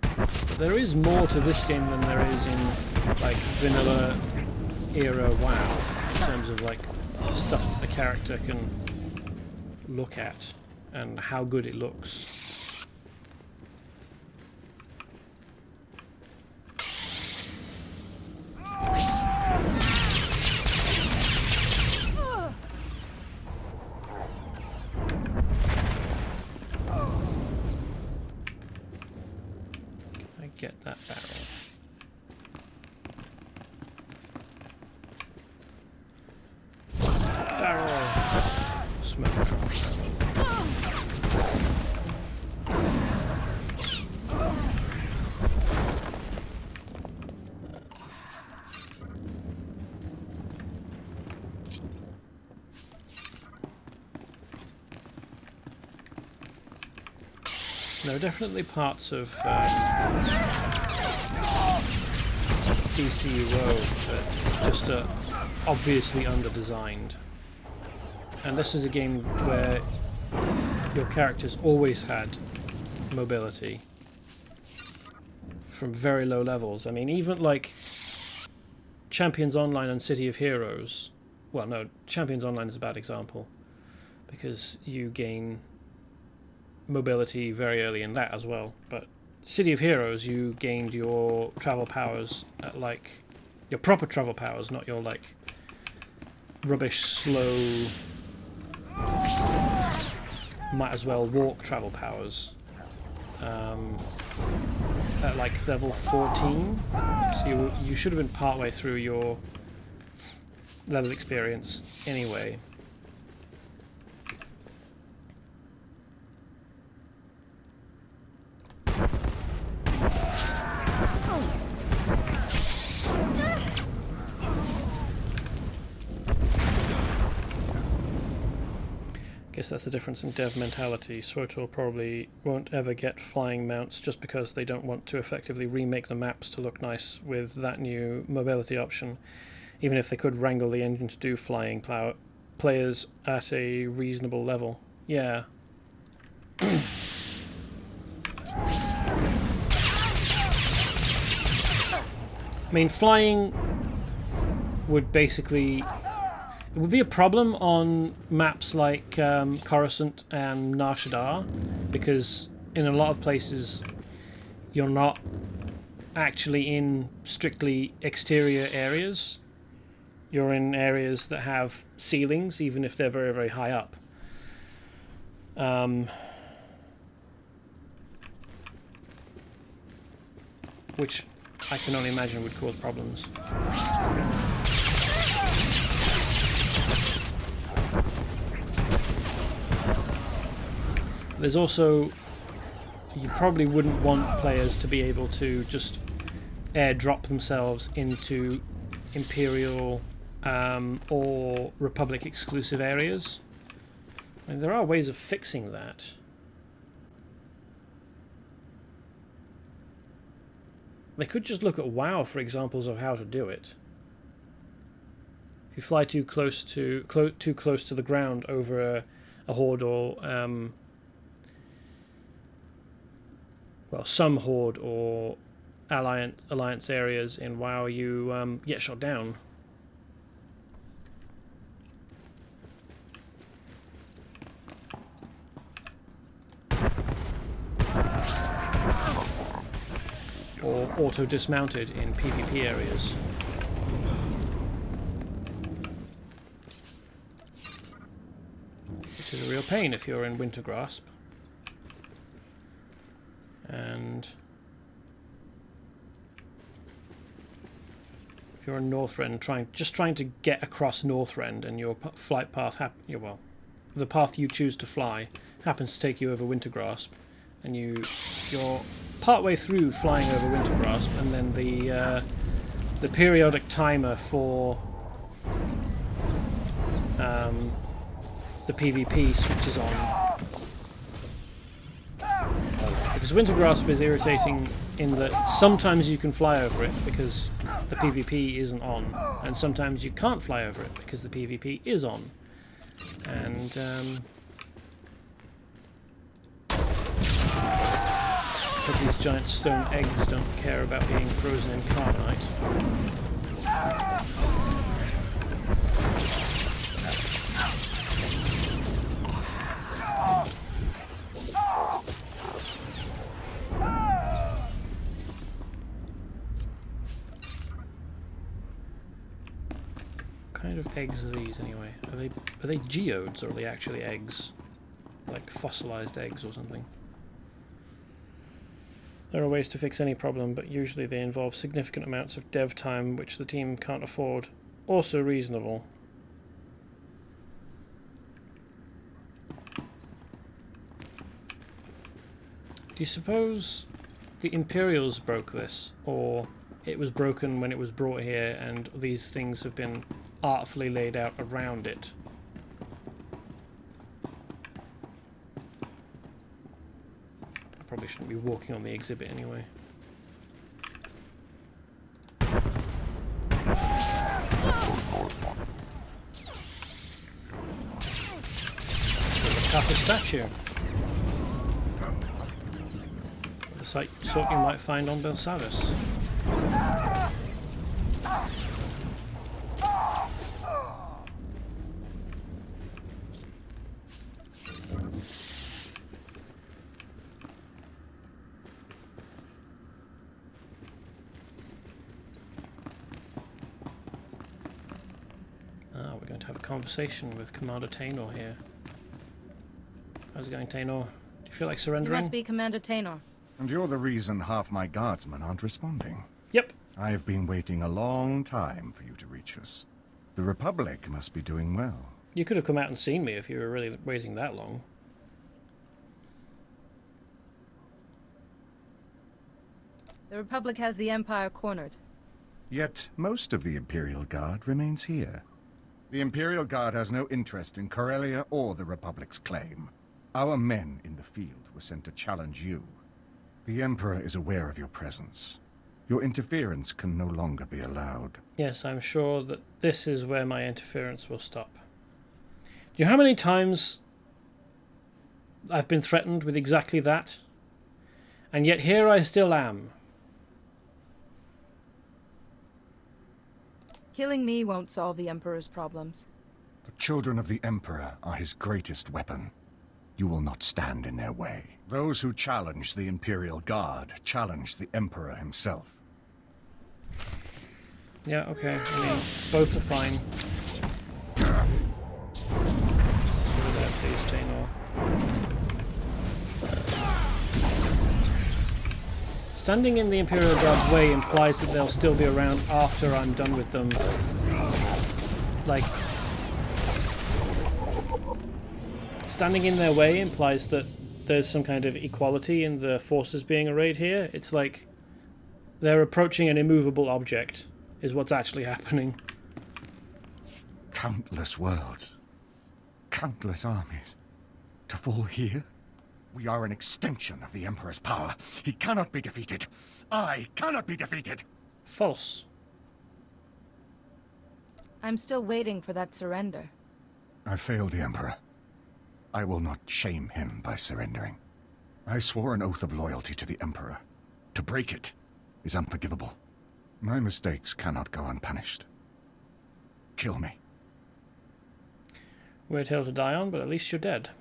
But there is more to this game than there is in like vanilla era WoW, in terms of like stuff that the character can look at and how good it looks. Can I get that barrel? Smoke barrel. There are definitely parts of DCUO that just are obviously under-designed. And this is a game where your characters always had mobility from very low levels. I mean, even like Champions Online and City of Heroes. Well, no, Champions Online is a bad example because you gain mobility very early in that as well. But City of Heroes, you gained your travel powers at like your proper travel powers, not your like rubbish slow might as well walk travel powers at like level 14, so you should have been partway through your level experience anyway. Guess that's the difference in dev mentality. SWTOR probably won't ever get flying mounts just because they don't want to effectively remake the maps to look nice with that new mobility option, even if they could wrangle the engine to do flying players at a reasonable level. Yeah. I mean, flying would basically... It would be a problem on maps like Coruscant and Nar Shaddaa, because in a lot of places you're not actually in strictly exterior areas. You're in areas that have ceilings, even if they're very, very high up. Which I can only imagine would cause problems. There's also, you probably wouldn't want players to be able to just airdrop themselves into Imperial or Republic exclusive areas. I mean, there are ways of fixing that. They could just look at WoW for examples of how to do it. If you fly too close to the ground over a horde or well, some horde or alliance areas in WoW, you get shot down. Or auto-dismounted in PvP areas. Which is a real pain if you're in Wintergrasp. And if you're in Northrend, just trying to get across Northrend, and your flight path the path you choose to fly happens to take you over Wintergrasp, and you're partway through flying over Wintergrasp, and then the periodic timer for the PvP switches on. Because Wintergrasp is irritating in that sometimes you can fly over it because the PvP isn't on, and sometimes you can't fly over it because the PvP is on. And so these giant stone eggs don't care about being frozen in carbonite. What kind of eggs are these anyway? Are they geodes, or are they actually eggs? Like fossilized eggs or something? There are ways to fix any problem, but usually they involve significant amounts of dev time which the team can't afford. Also reasonable. Do you suppose the Imperials broke this, or it was broken when it was brought here and these things have been artfully laid out around it? I probably shouldn't be walking on the exhibit anyway. Half a statue. The sort you might find on Belsavis. We're going to have a conversation with Commander Taynor here. How's it going, Taynor? Do you feel like You surrendering? must be Commander Taynor. And you're the reason half my guardsmen aren't responding. Yep. I've been waiting a long time for you to reach us. The Republic must be doing well. You could have come out and seen me if you were really waiting that long. The Republic has the Empire cornered. Yet most of the Imperial Guard remains here. The Imperial Guard has no interest in Corellia or the Republic's claim. Our men in the field were sent to challenge you. The Emperor is aware of your presence. Your interference can no longer be allowed. Yes, I'm sure that this is where my interference will stop. Do you know how many times I've been threatened with exactly that? And yet here I still am. Killing me won't solve the Emperor's problems. The children of the Emperor are his greatest weapon. You will not stand in their way. Those who challenge the Imperial Guard challenge the Emperor himself. Yeah, okay. I mean, both are fine. Over there, please, Taynor. Standing in the Imperial Guard's way implies that they'll still be around after I'm done with them. Like, standing in their way implies that there's some kind of equality in the forces being arrayed here. It's like they're approaching an immovable object, is what's actually happening. Countless worlds. Countless armies. To fall here? We are an extension of the Emperor's power. He cannot be defeated. I cannot be defeated. False. I'm still waiting for that surrender. I failed the Emperor. I will not shame him by surrendering. I swore an oath of loyalty to the Emperor. To break it is unforgivable. My mistakes cannot go unpunished. Kill me. Weird hill to die on, but at least you're dead.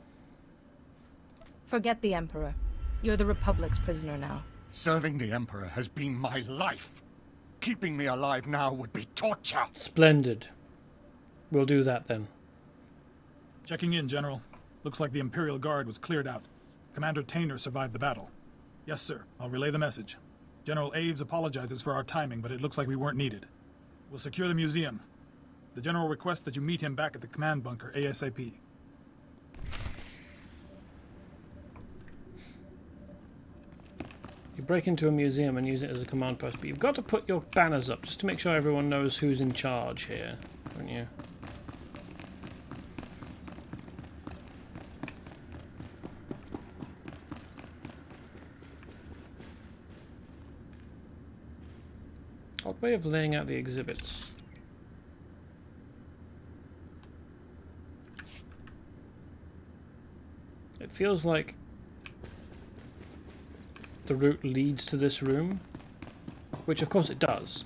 Forget the Emperor. You're the Republic's prisoner now. Serving the Emperor has been my life. Keeping me alive now would be torture. Splendid. We'll do that then. Checking in, General. Looks like the Imperial Guard was cleared out. Commander Taynor survived the battle. Yes, sir. I'll relay the message. General Aves apologizes for our timing, but it looks like we weren't needed. We'll secure the museum. The General requests that you meet him back at the command bunker ASAP. You break into a museum and use it as a command post, but you've got to put your banners up just to make sure everyone knows who's in charge here, haven't you? Odd way of laying out the exhibits. It feels like the route leads to this room, which of course it does.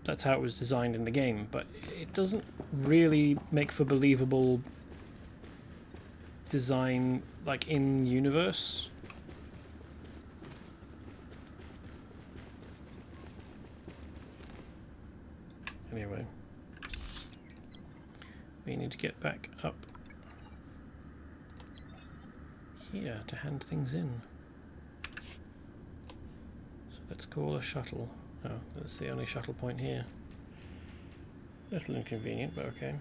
That's how it was designed in the game, but it doesn't really make for believable design like in universe. Anyway, we need to get back up here to hand things in. So let's call a shuttle. Oh, that's the only shuttle point here. A little inconvenient, but okay.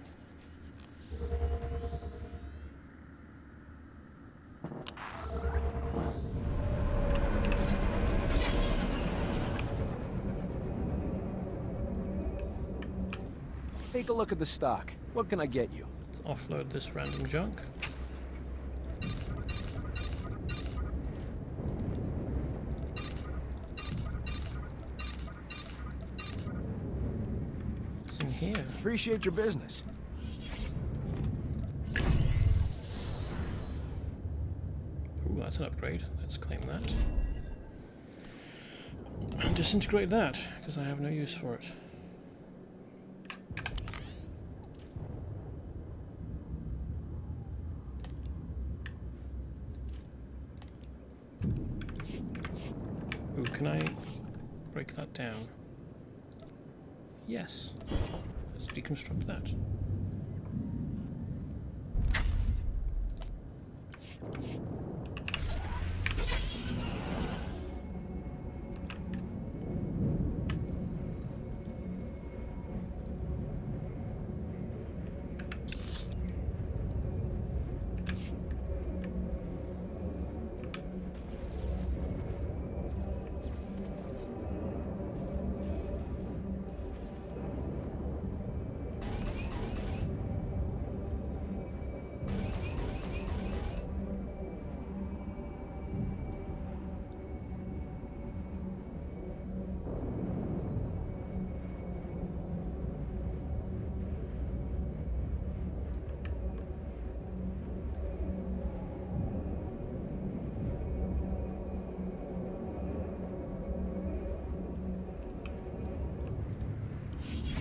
Take a look at the stock. What can I get you? Let's offload this random junk. What's in here? Appreciate your business. Ooh, that's an upgrade. Let's claim that. And disintegrate that, because I have no use for it. Ooh, can I break that down? Yes. Let's deconstruct that.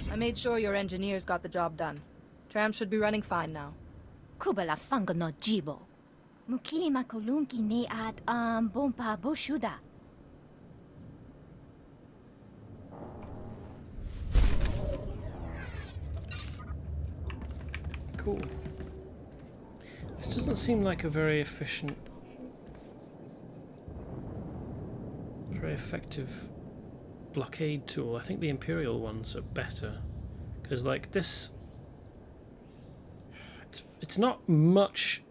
I made sure your engineers got the job done. Tram should be running fine now. Kubala fanga no jibo. Mukili makolunki ni at bompa boshuda. Cool. This doesn't seem like a very efficient, very effective blockade tool. I think the Imperial ones are better, because like this, it's not much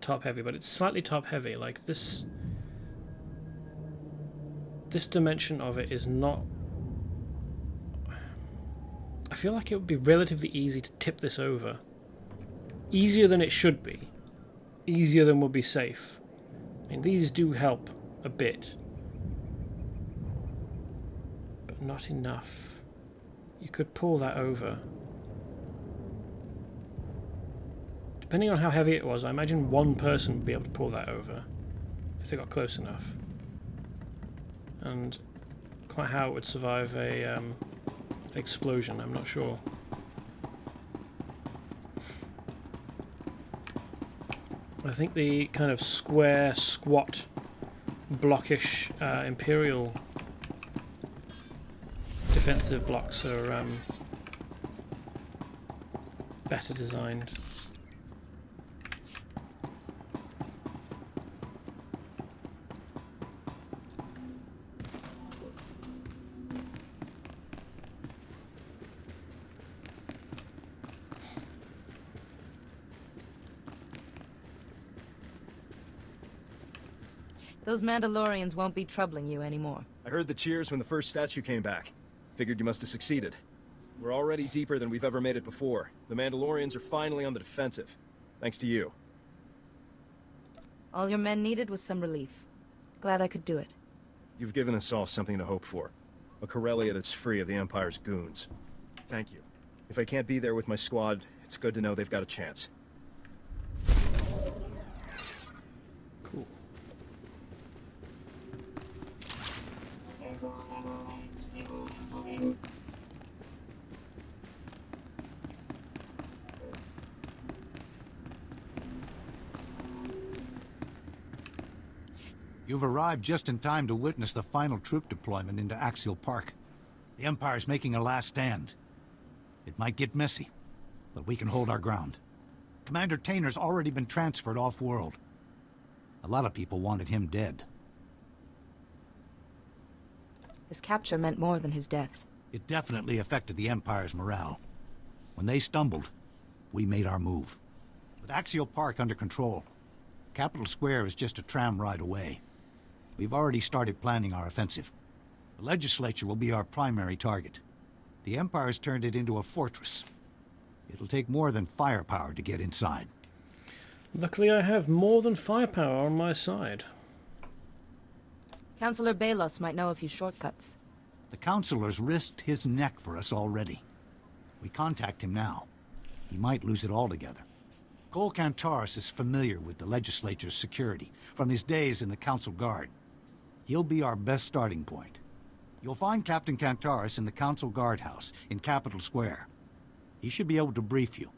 top heavy, but it's slightly top heavy. Like this dimension of it is not. I feel like it would be relatively easy to tip this over. Easier than it should be. Easier than would be safe. I mean, these do help a bit, but not enough. You could pull that over. Depending on how heavy it was, I imagine one person would be able to pull that over if they got close enough. And quite how it would survive a explosion, I'm not sure. I think the kind of square, squat, blockish Imperial defensive blocks are better designed. Those Mandalorians won't be troubling you anymore. I heard the cheers when the first statue came back. Figured you must have succeeded. We're already deeper than we've ever made it before. The Mandalorians are finally on the defensive. Thanks to you. All your men needed was some relief. Glad I could do it. You've given us all something to hope for. A Corellia that's free of the Empire's goons. Thank you. If I can't be there with my squad, it's good to know they've got a chance. Cool. You've arrived just in time to witness the final troop deployment into Axial Park. The Empire's making a last stand. It might get messy, but we can hold our ground. Commander Tainer's already been transferred off-world. A lot of people wanted him dead. His capture meant more than his death. It definitely affected the Empire's morale. When they stumbled, we made our move. With Axial Park under control, Capital Square is just a tram ride away. We've already started planning our offensive. The legislature will be our primary target. The Empire's turned it into a fortress. It'll take more than firepower to get inside. Luckily I have more than firepower on my side. Councillor Balos might know a few shortcuts. The Councilor's risked his neck for us already. We contact him now. He might lose it altogether. Cole Kantaris is familiar with the legislature's security from his days in the Council Guard. He'll be our best starting point. You'll find Captain Kantaris in the Council Guardhouse in Capital Square. He should be able to brief you.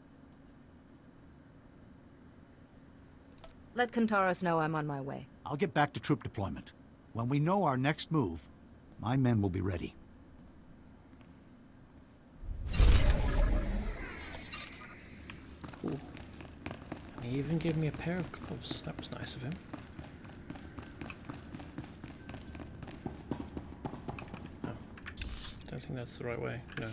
Let Kantaris know I'm on my way. I'll get back to troop deployment. When we know our next move, my men will be ready. Cool. He even gave me a pair of gloves. That was nice of him. Oh. Don't think that's the right way. No.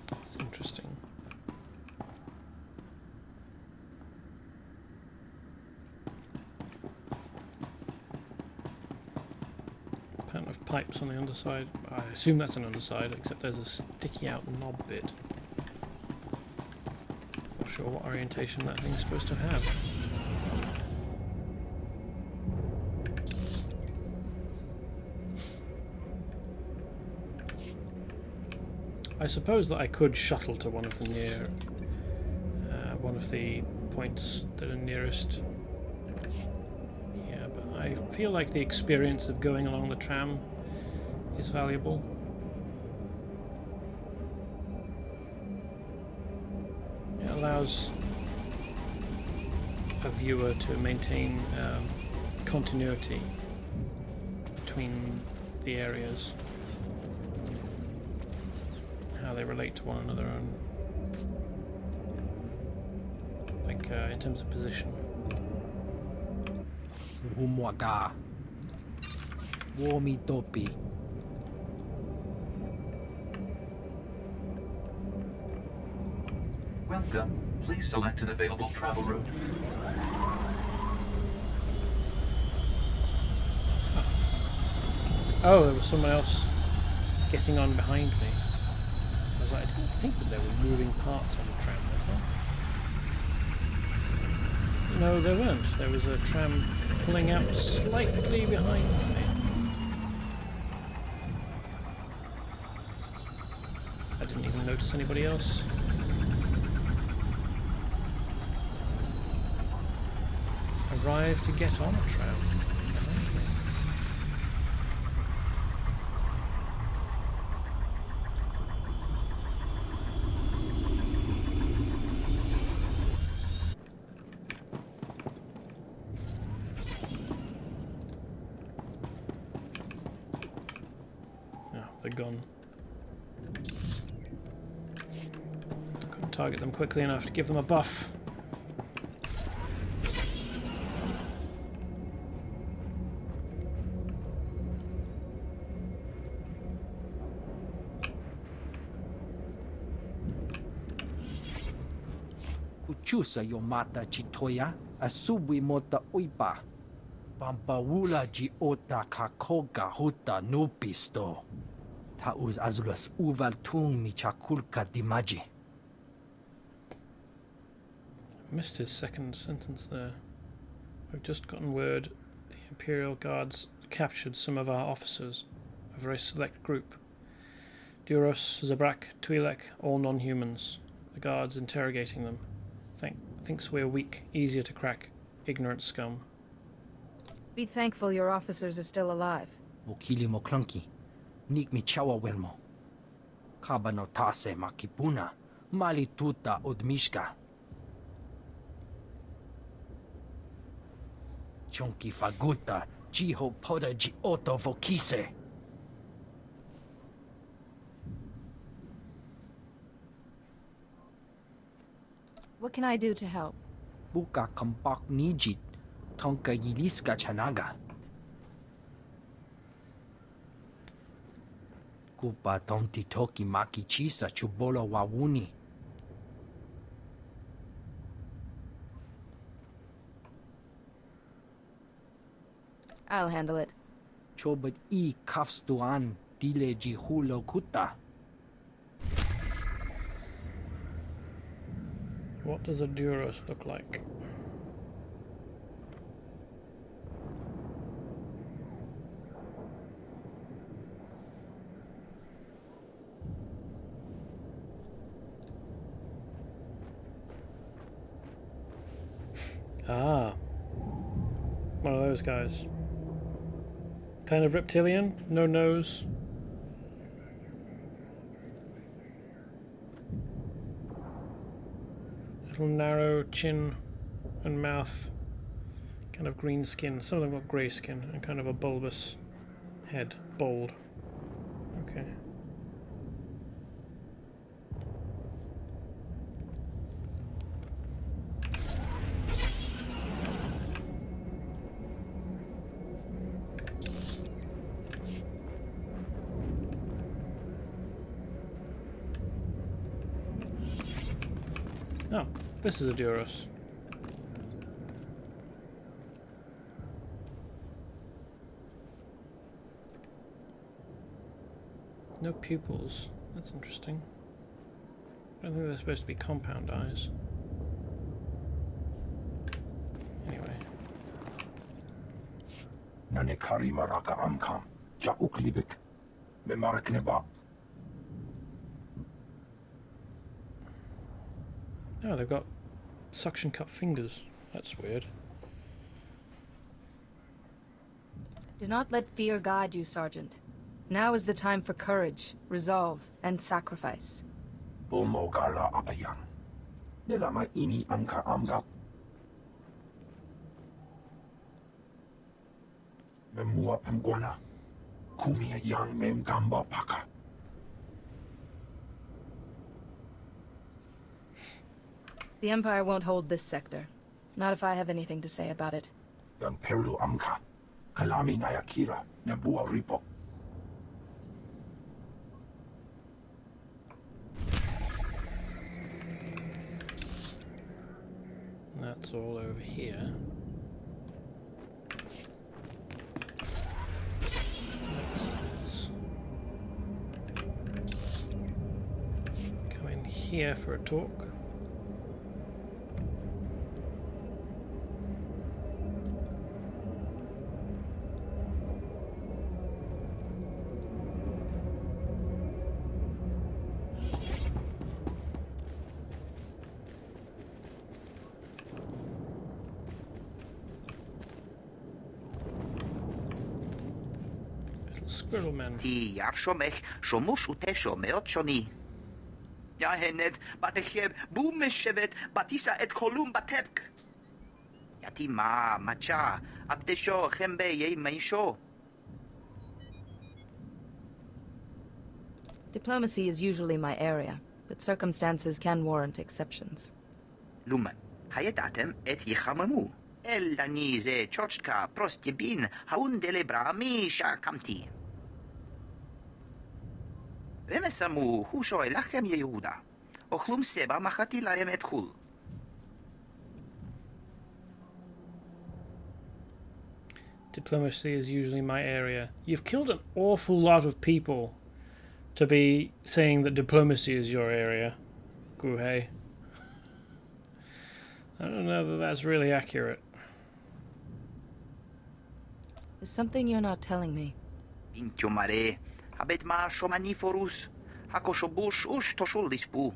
That's interesting. Pattern of pipes on the underside. I assume that's an underside, except there's a sticky out knob bit. Not sure what orientation that thing's supposed to have. I suppose that I could shuttle to one of the one of the points that are nearest. Yeah, but I feel like the experience of going along the tram is valuable. It allows a viewer to maintain continuity between the areas, how they relate to one another, and like in terms of position. Umwaga. Womi topi. Welcome. Please select an available travel route. Oh, there was someone else getting on behind me. I was like, I didn't think that there were moving parts on the tram, was there? No, there weren't. There was a tram pulling out slightly behind me. I didn't even notice anybody else. Arrived to get on a tram behind me. They're gone. Couldn't target them quickly enough to give them a buff. Kuchusa yomata chitoya, asubi mota uipa. Pampawula ji ota kakoga huta nupisto. Tauz azulas uval tung mi chakulka dimaji. Missed his second sentence there. We've just gotten word the Imperial Guards captured some of our officers, a very select group. Duros, Zabrak, Twi'lek, all non-humans. The Guards interrogating them. Thinks we're weak, easier to crack, ignorant scum. Be thankful your officers are still alive. Mokili moklanki. Nik mi chawa welmo. Kabano tase makipuna. Mali tuta odmishka. Chonki faguta. Jiho poda ji oto vokise. What can I do to help? Buka kampak nijit. Tonka yiliska chanaga. Kupa tonti toki maki chisa chubolo wawuni. I'll handle it. Chobat I kafstuan dile jihulo kuta. What does a Duros look like? Ah, one of those guys. Kind of reptilian, no nose. Little narrow chin and mouth. Kind of green skin. Some of them got grey skin and kind of a bulbous Head. Bold. Okay. Oh, this is a Duros. No pupils. That's interesting. I don't think they're supposed to be compound eyes. Anyway. Nanekari maraka amkam. Ja uklibik. Me marakneba. Oh, they've got suction cup fingers. That's weird. Do not let fear guide you, Sergeant. Now is the time for courage, resolve, and sacrifice. Bulmogala apayan. Nilama ini amka amgap. Memua pemguana. Kumia yang mem gamba paka. The Empire won't hold this sector. Not if I have anything to say about it. Yang perlu amka. Kalami nayakira. Nebua ripo. That's all over here. Next is come in here for a talk. Squirrelman. Ti yarshomech shomush utesho meotshoni. Yahened batecheb bumeshevet batisa et kolum batepk. Yati ma macha abdesho chembe ye meisho. Diplomacy is usually my area, but circumstances can warrant exceptions. Lumen, hayadatem et yichamamu. El dani ze chochka prostibin haundele brami shakamti. Remesamu husho elachem Yehuda. Ochlum seba machati larem et chul. Diplomacy is usually my area. You've killed an awful lot of people to be saying that diplomacy is your area, Guhei. I don't know that that's really accurate. There's something you're not telling me. Intiomare. Habet ma shomaniforus. Hakoshobush ush toshul dispu.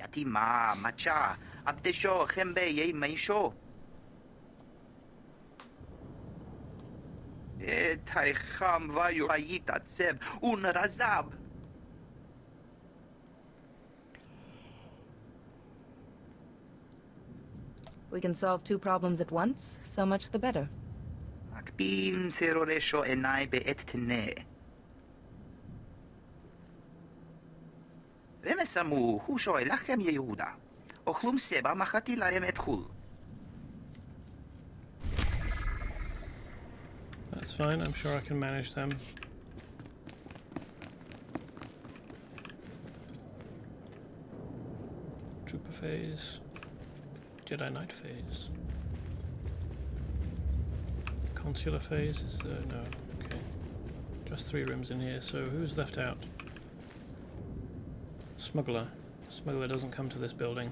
Yati ma macha. Abdesho chembe ye meisho. Etaicham vayurayita tseb un razab. We can solve two problems at once, so much the better. Akbin seroresho enai be'et tene. Remesamu husho elachem Yehuda. Ochlum seba machati larem et chul. That's fine, I'm sure I can manage them. Trooper phase. Jedi Knight phase. Consular phase is there? No. Okay. Just 3 rooms in here, so who's left out? Smuggler. Smuggler doesn't come to this building,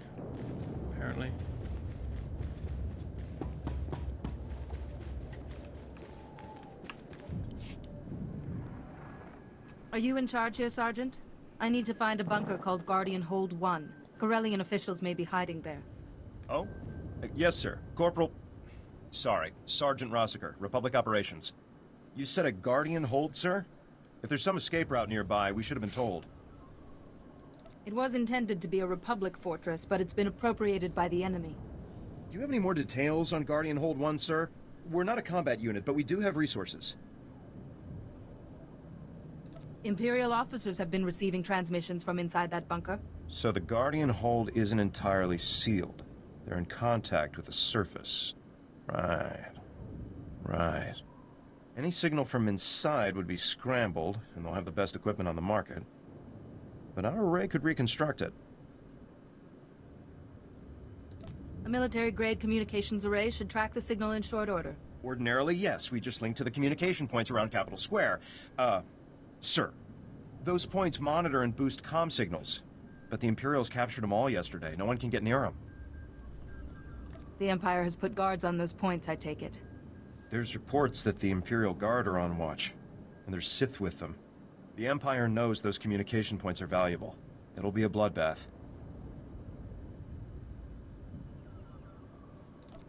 apparently. Are you in charge here, Sergeant? I need to find a bunker called Guardian Hold 1. Corellian officials may be hiding there. Oh? Yes, sir. Corporal... Sorry, Sergeant Rossiker, Republic Operations. You said a Guardian Hold, sir? If there's some escape route nearby, we should have been told. It was intended to be a Republic fortress, but it's been appropriated by the enemy. Do you have any more details on Guardian Hold 1, sir? We're not a combat unit, but we do have resources. Imperial officers have been receiving transmissions from inside that bunker. So the Guardian hold isn't entirely sealed. They're in contact with the surface. Right. Right. Any signal from inside would be scrambled, and they'll have the best equipment on the market. But our array could reconstruct it. A military-grade communications array should track the signal in short order. Ordinarily, yes. We just link to the communication points around Capital Square. Sir, those points monitor and boost comm signals. But the Imperials captured them all yesterday. No one can get near them. The Empire has put guards on those points, I take it. There's reports that the Imperial Guard are on watch, and there's Sith with them. The Empire knows those communication points are valuable. It'll be a bloodbath.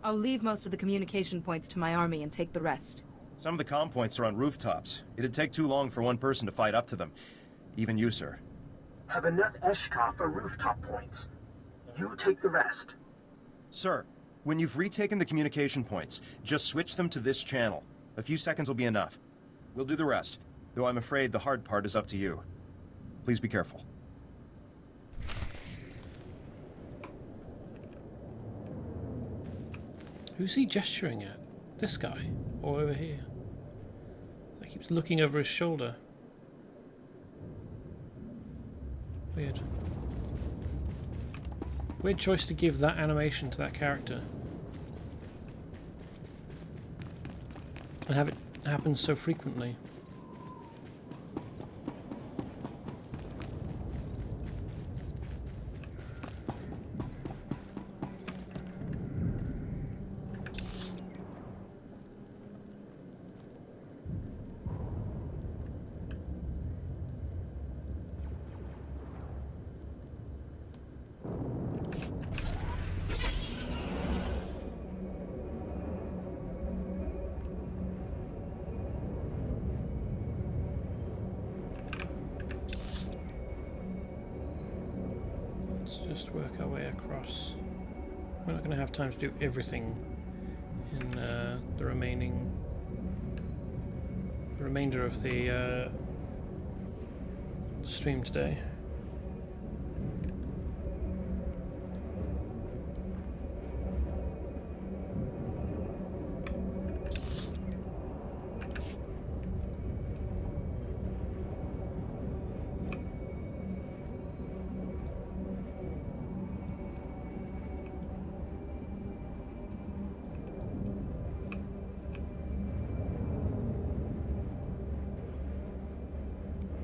I'll leave most of the communication points to my army and take the rest. Some of the comm points are on rooftops. It'd take too long for one person to fight up to them. Even you, sir. Have enough Eshka for rooftop points. You take the rest. Sir, when you've retaken the communication points, just switch them to this channel. A few seconds will be enough. We'll do the rest, though I'm afraid the hard part is up to you. Please be careful. Who's he gesturing at? This guy? Or over here? He keeps looking over his shoulder. Weird. Weird choice to give that animation to that character. And have it happen so frequently. Just work our way across. We're not going to have time to do everything in the remainder of the stream today.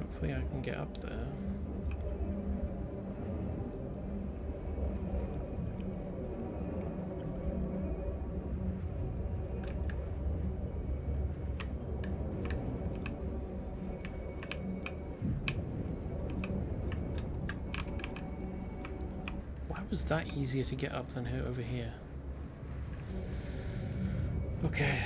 Hopefully I can get up there. Why was that easier to get up than over here? Okay.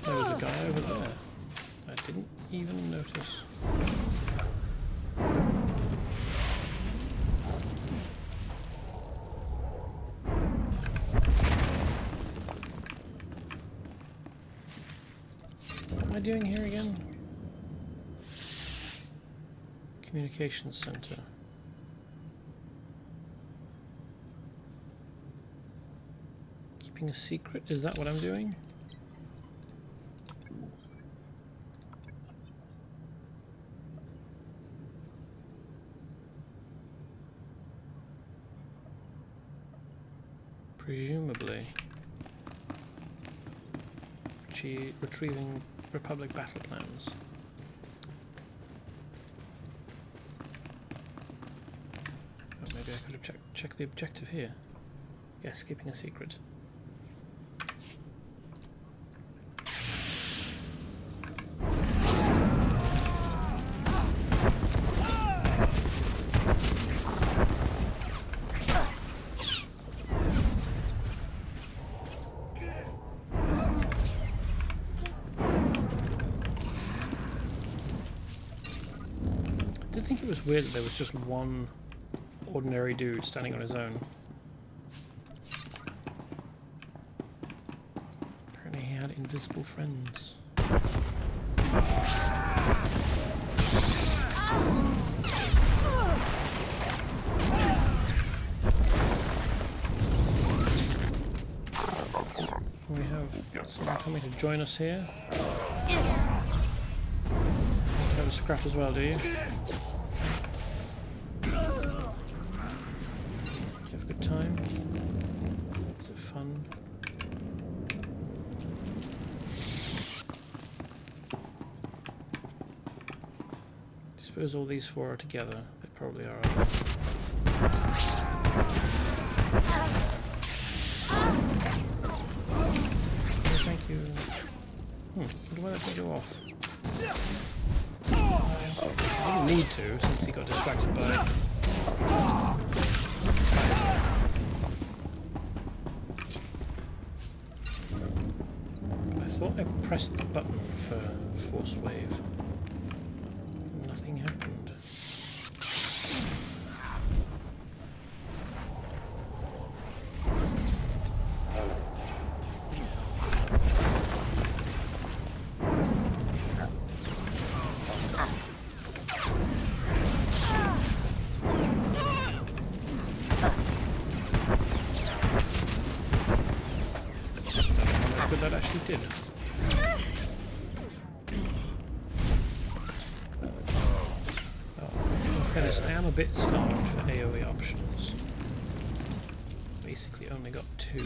There was a guy over there. I didn't even notice. What am I doing here again? Communications center. Keeping a secret? Is that what I'm doing? Presumably. Retrieving Republic battle plans. Oh, maybe I could have checked the objective here. Yes, keeping a secret. I did think it was weird that there was just one ordinary dude standing on his own. Apparently he had invisible friends. We have someone coming to join us here. You have a scrap as well, do you? Do you have a good time? Is it fun? I suppose all these four are together. They probably are. Thank you. Why did that go off? I didn't need to, since he got distracted by it. I thought I pressed the button for Force Wave. Nothing happened. That actually did. In fairness, I am a bit starved for AoE options. Basically only got 2.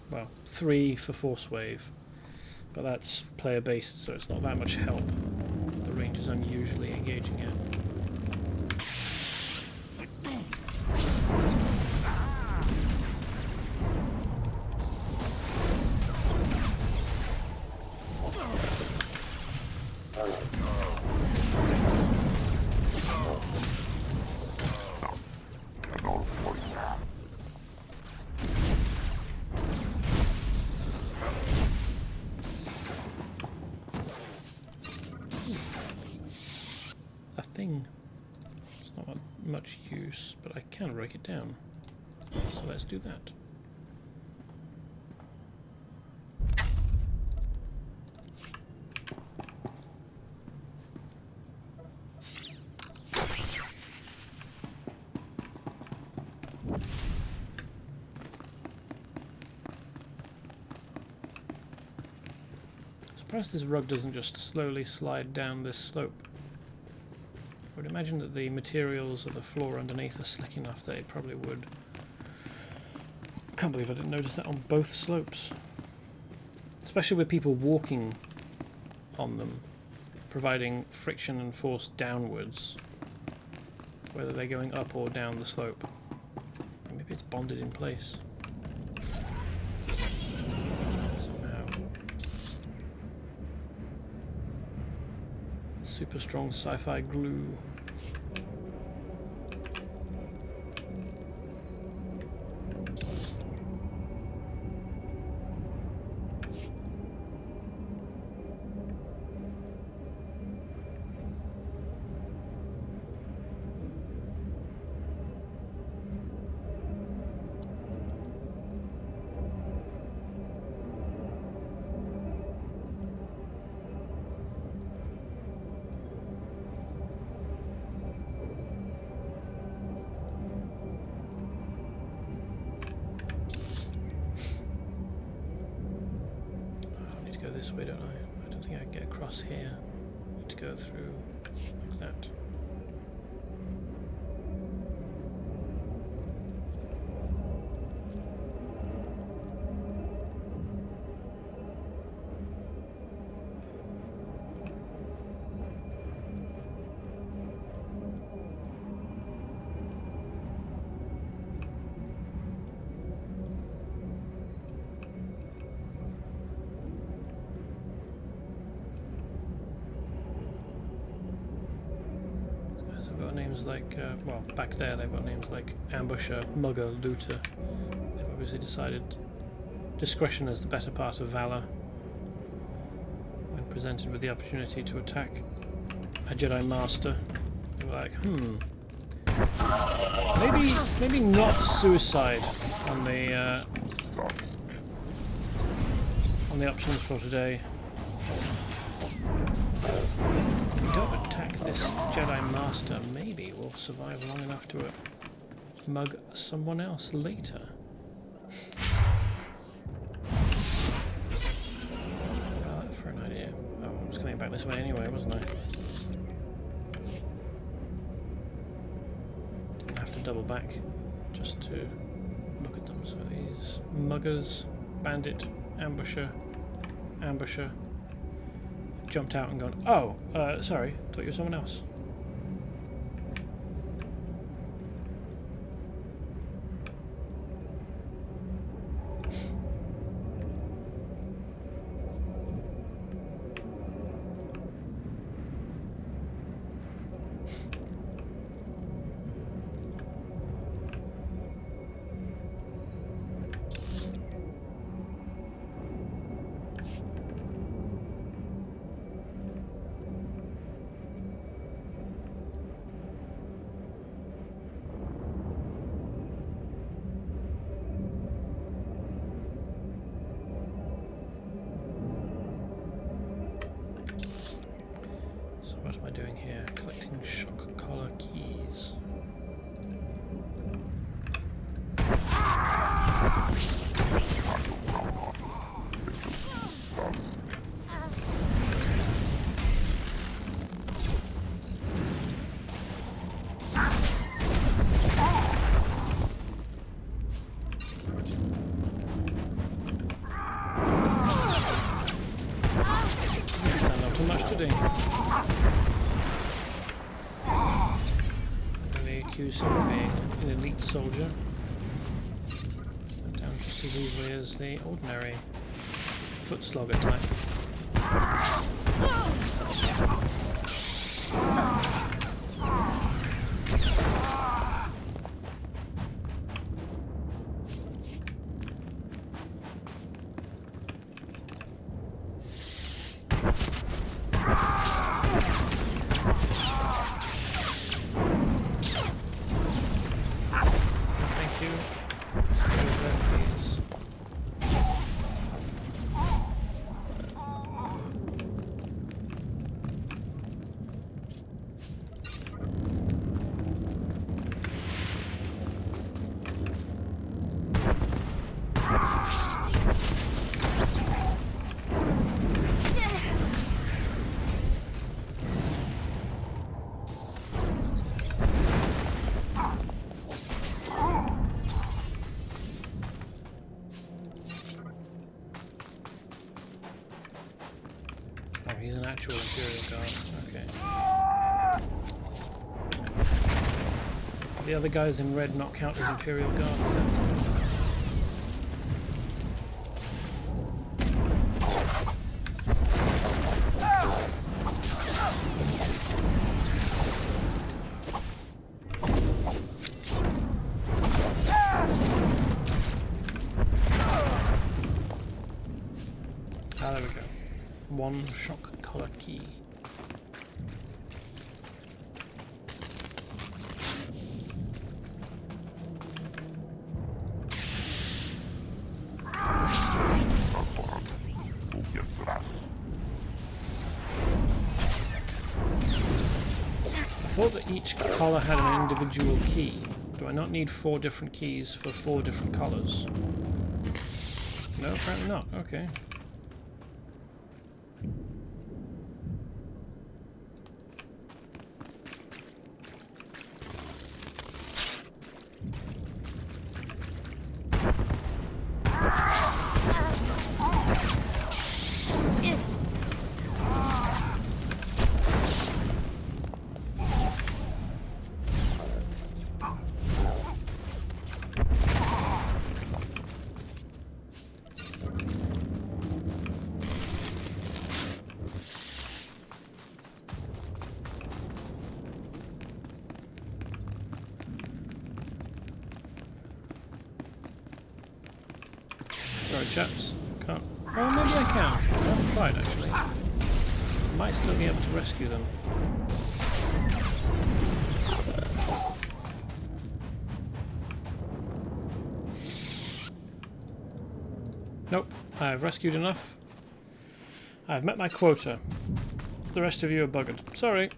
Well, 3 for Force Wave, but that's player based, so it's not that much help. The range is unusually engaging it. It's not much use, but I can break it down. So let's do that. Surprised this rug doesn't just slowly slide down this slope. I would imagine that the materials of the floor underneath are slick enough that it probably would. I can't believe I didn't notice that on both slopes. Especially with people walking on them, providing friction and force downwards, whether they're going up or down the slope. Maybe it's bonded in place. Somehow. Super strong sci-fi glue. This way, don't I? I don't think I can get across here. I need to go through like that. Names like, well, back there they've got names like Ambusher, Mugger, Looter. They've obviously decided Discretion is the better part of valor. When presented with the opportunity to attack a Jedi Master, they were like, maybe not suicide on the options for today. If we don't attack this Jedi Master, maybe we'll survive long enough to mug someone else later. For an idea. Oh, I was coming back this way anyway, wasn't I? Didn't have to double back just to look at them. So these muggers, bandit, ambusher, jumped out and gone, oh, sorry, thought you were someone else. What am I doing here? Collecting shock collar keys. Stand up too much today. Accuse him of being an elite soldier. Went down just as easily as the ordinary foot slogger type. He's an actual Imperial Guard. Okay. The other guys in red not count as Imperial Guards then? Ah, there we go. One shock collar key. I thought that each collar had an individual key. Do I not need 4 different keys for 4 different colors? No, apparently not. Okay. Sorry, chaps. Can't. Oh, maybe I can. I haven't tried actually. Might still be able to rescue them. Nope. I've rescued enough. I've met my quota. The rest of you are buggered. Sorry.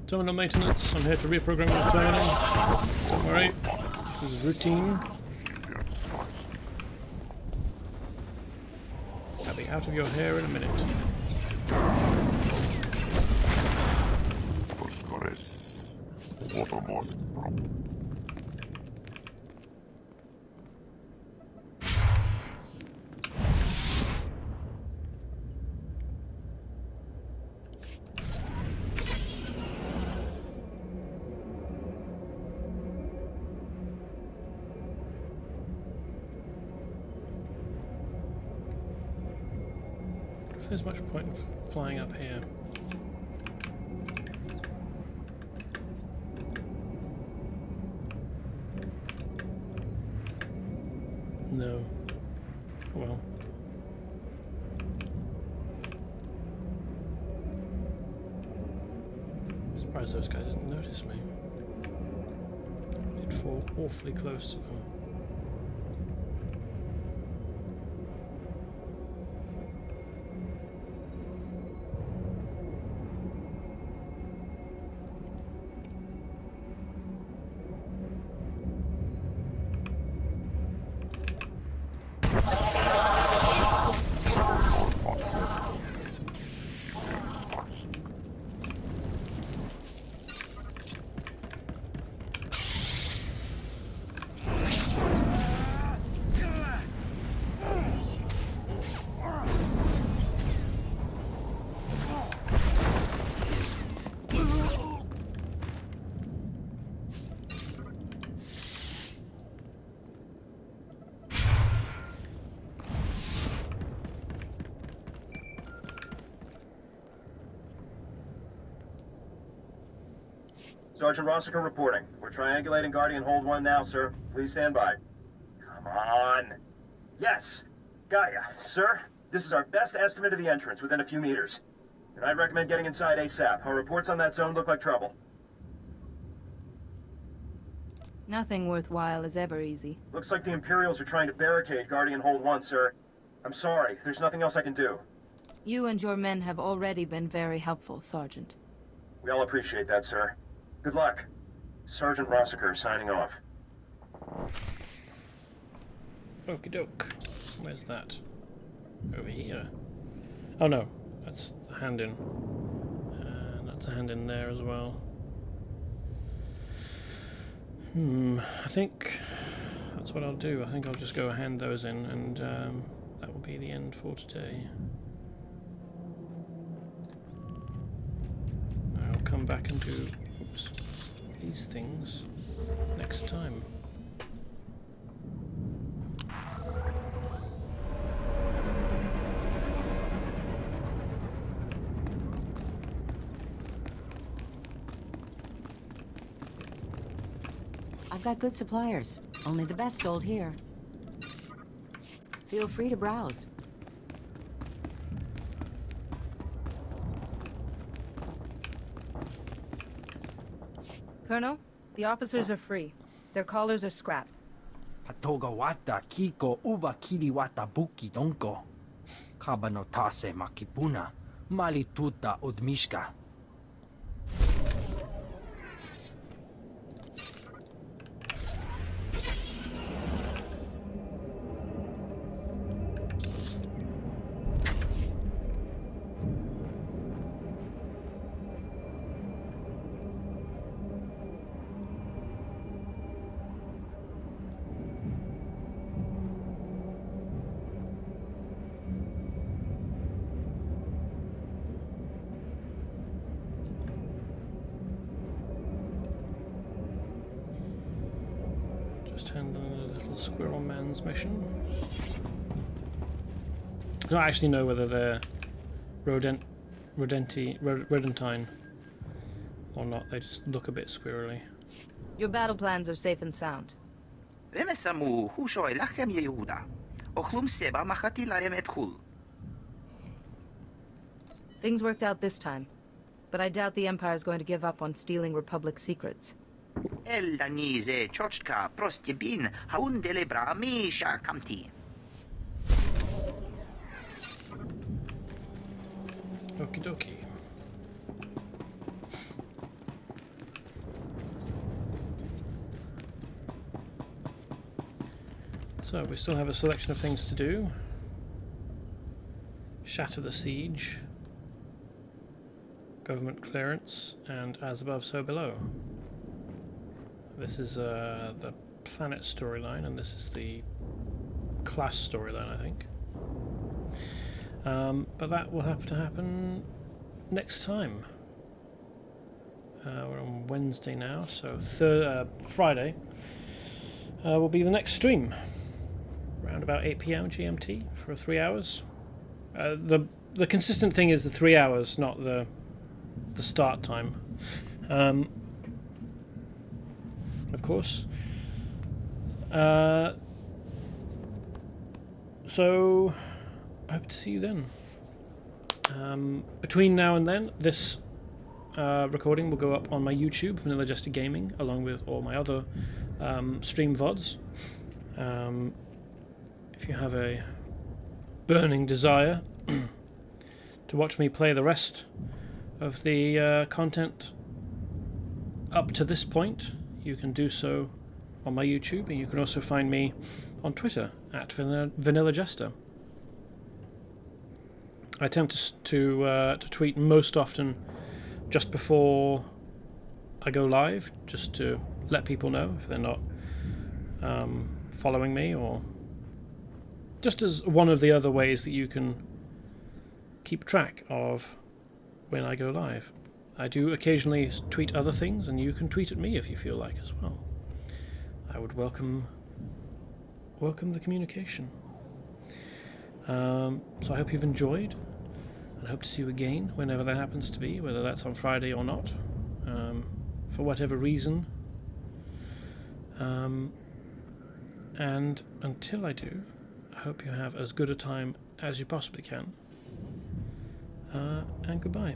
Terminal maintenance. I'm here to reprogram the terminal. Don't worry. This is routine. I'll be out of your hair in a minute. If there's much point in flying up here. No. Well. Surprised those guys didn't notice me. Did fall awfully close to them. Sergeant Rossiker reporting. We're triangulating Guardian Hold 1 now, sir. Please stand by. Come on. Yes. Gaia, sir, this is our best estimate of the entrance within a few meters. And I'd recommend getting inside ASAP. Our reports on that zone look like trouble. Nothing worthwhile is ever easy. Looks like the Imperials are trying to barricade Guardian Hold 1, sir. I'm sorry. There's nothing else I can do. You and your men have already been very helpful, Sergeant. We all appreciate that, sir. Good luck. Sergeant Rossiker signing off. Okie doke. Where's that? Over here. Oh no, that's the hand in. And that's a hand in there as well. I think that's what I'll do. I think I'll just go hand those in, and that will be the end for today. I'll come back and do these things next time. I've got good suppliers. Only the best sold here. Feel free to browse. Colonel, the officers are free. Their collars are scrap. Patoga wata kiko uba kiriwata buki donko. Kabano tase makipuna. Mali tuta odmishka. attend the little squirrel man's mission. I don't actually know whether they're rodentine or not. They just look a bit squirrely. Your battle plans are safe and sound. Remesamu hushoy lachem Yehuda. Ochlum seba machati larem et hul. Things worked out this time, but I doubt the Empire's going to give up on stealing Republic secrets. El danize chochka prostibin haun delebra mi shakamti. Okie dokie. So we still have a selection of things to do. Shatter the siege, government clearance, and as above so below. This is the planet storyline, and this is the class storyline, I think. But that will have to happen next time. We're on Wednesday now, so Friday will be the next stream. Around about 8 PM GMT for 3 hours. The consistent thing is the 3 hours, not the start time. Of course. So I hope to see you then. Between now and then, this recording will go up on my YouTube, Vanilla Jester Gaming, along with all my other stream VODs. If you have a burning desire to watch me play the rest of the content up to this point, you can do so on my YouTube, and you can also find me on Twitter at Vanilla Jester. I attempt to tweet most often just before I go live, just to let people know if they're not following me, or just as one of the other ways that you can keep track of when I go live. I do occasionally tweet other things, and you can tweet at me if you feel like as well. I would welcome the communication. So I hope you've enjoyed, and I hope to see you again whenever that happens to be, whether that's on Friday or not, for whatever reason. And until I do, I hope you have as good a time as you possibly can. And goodbye.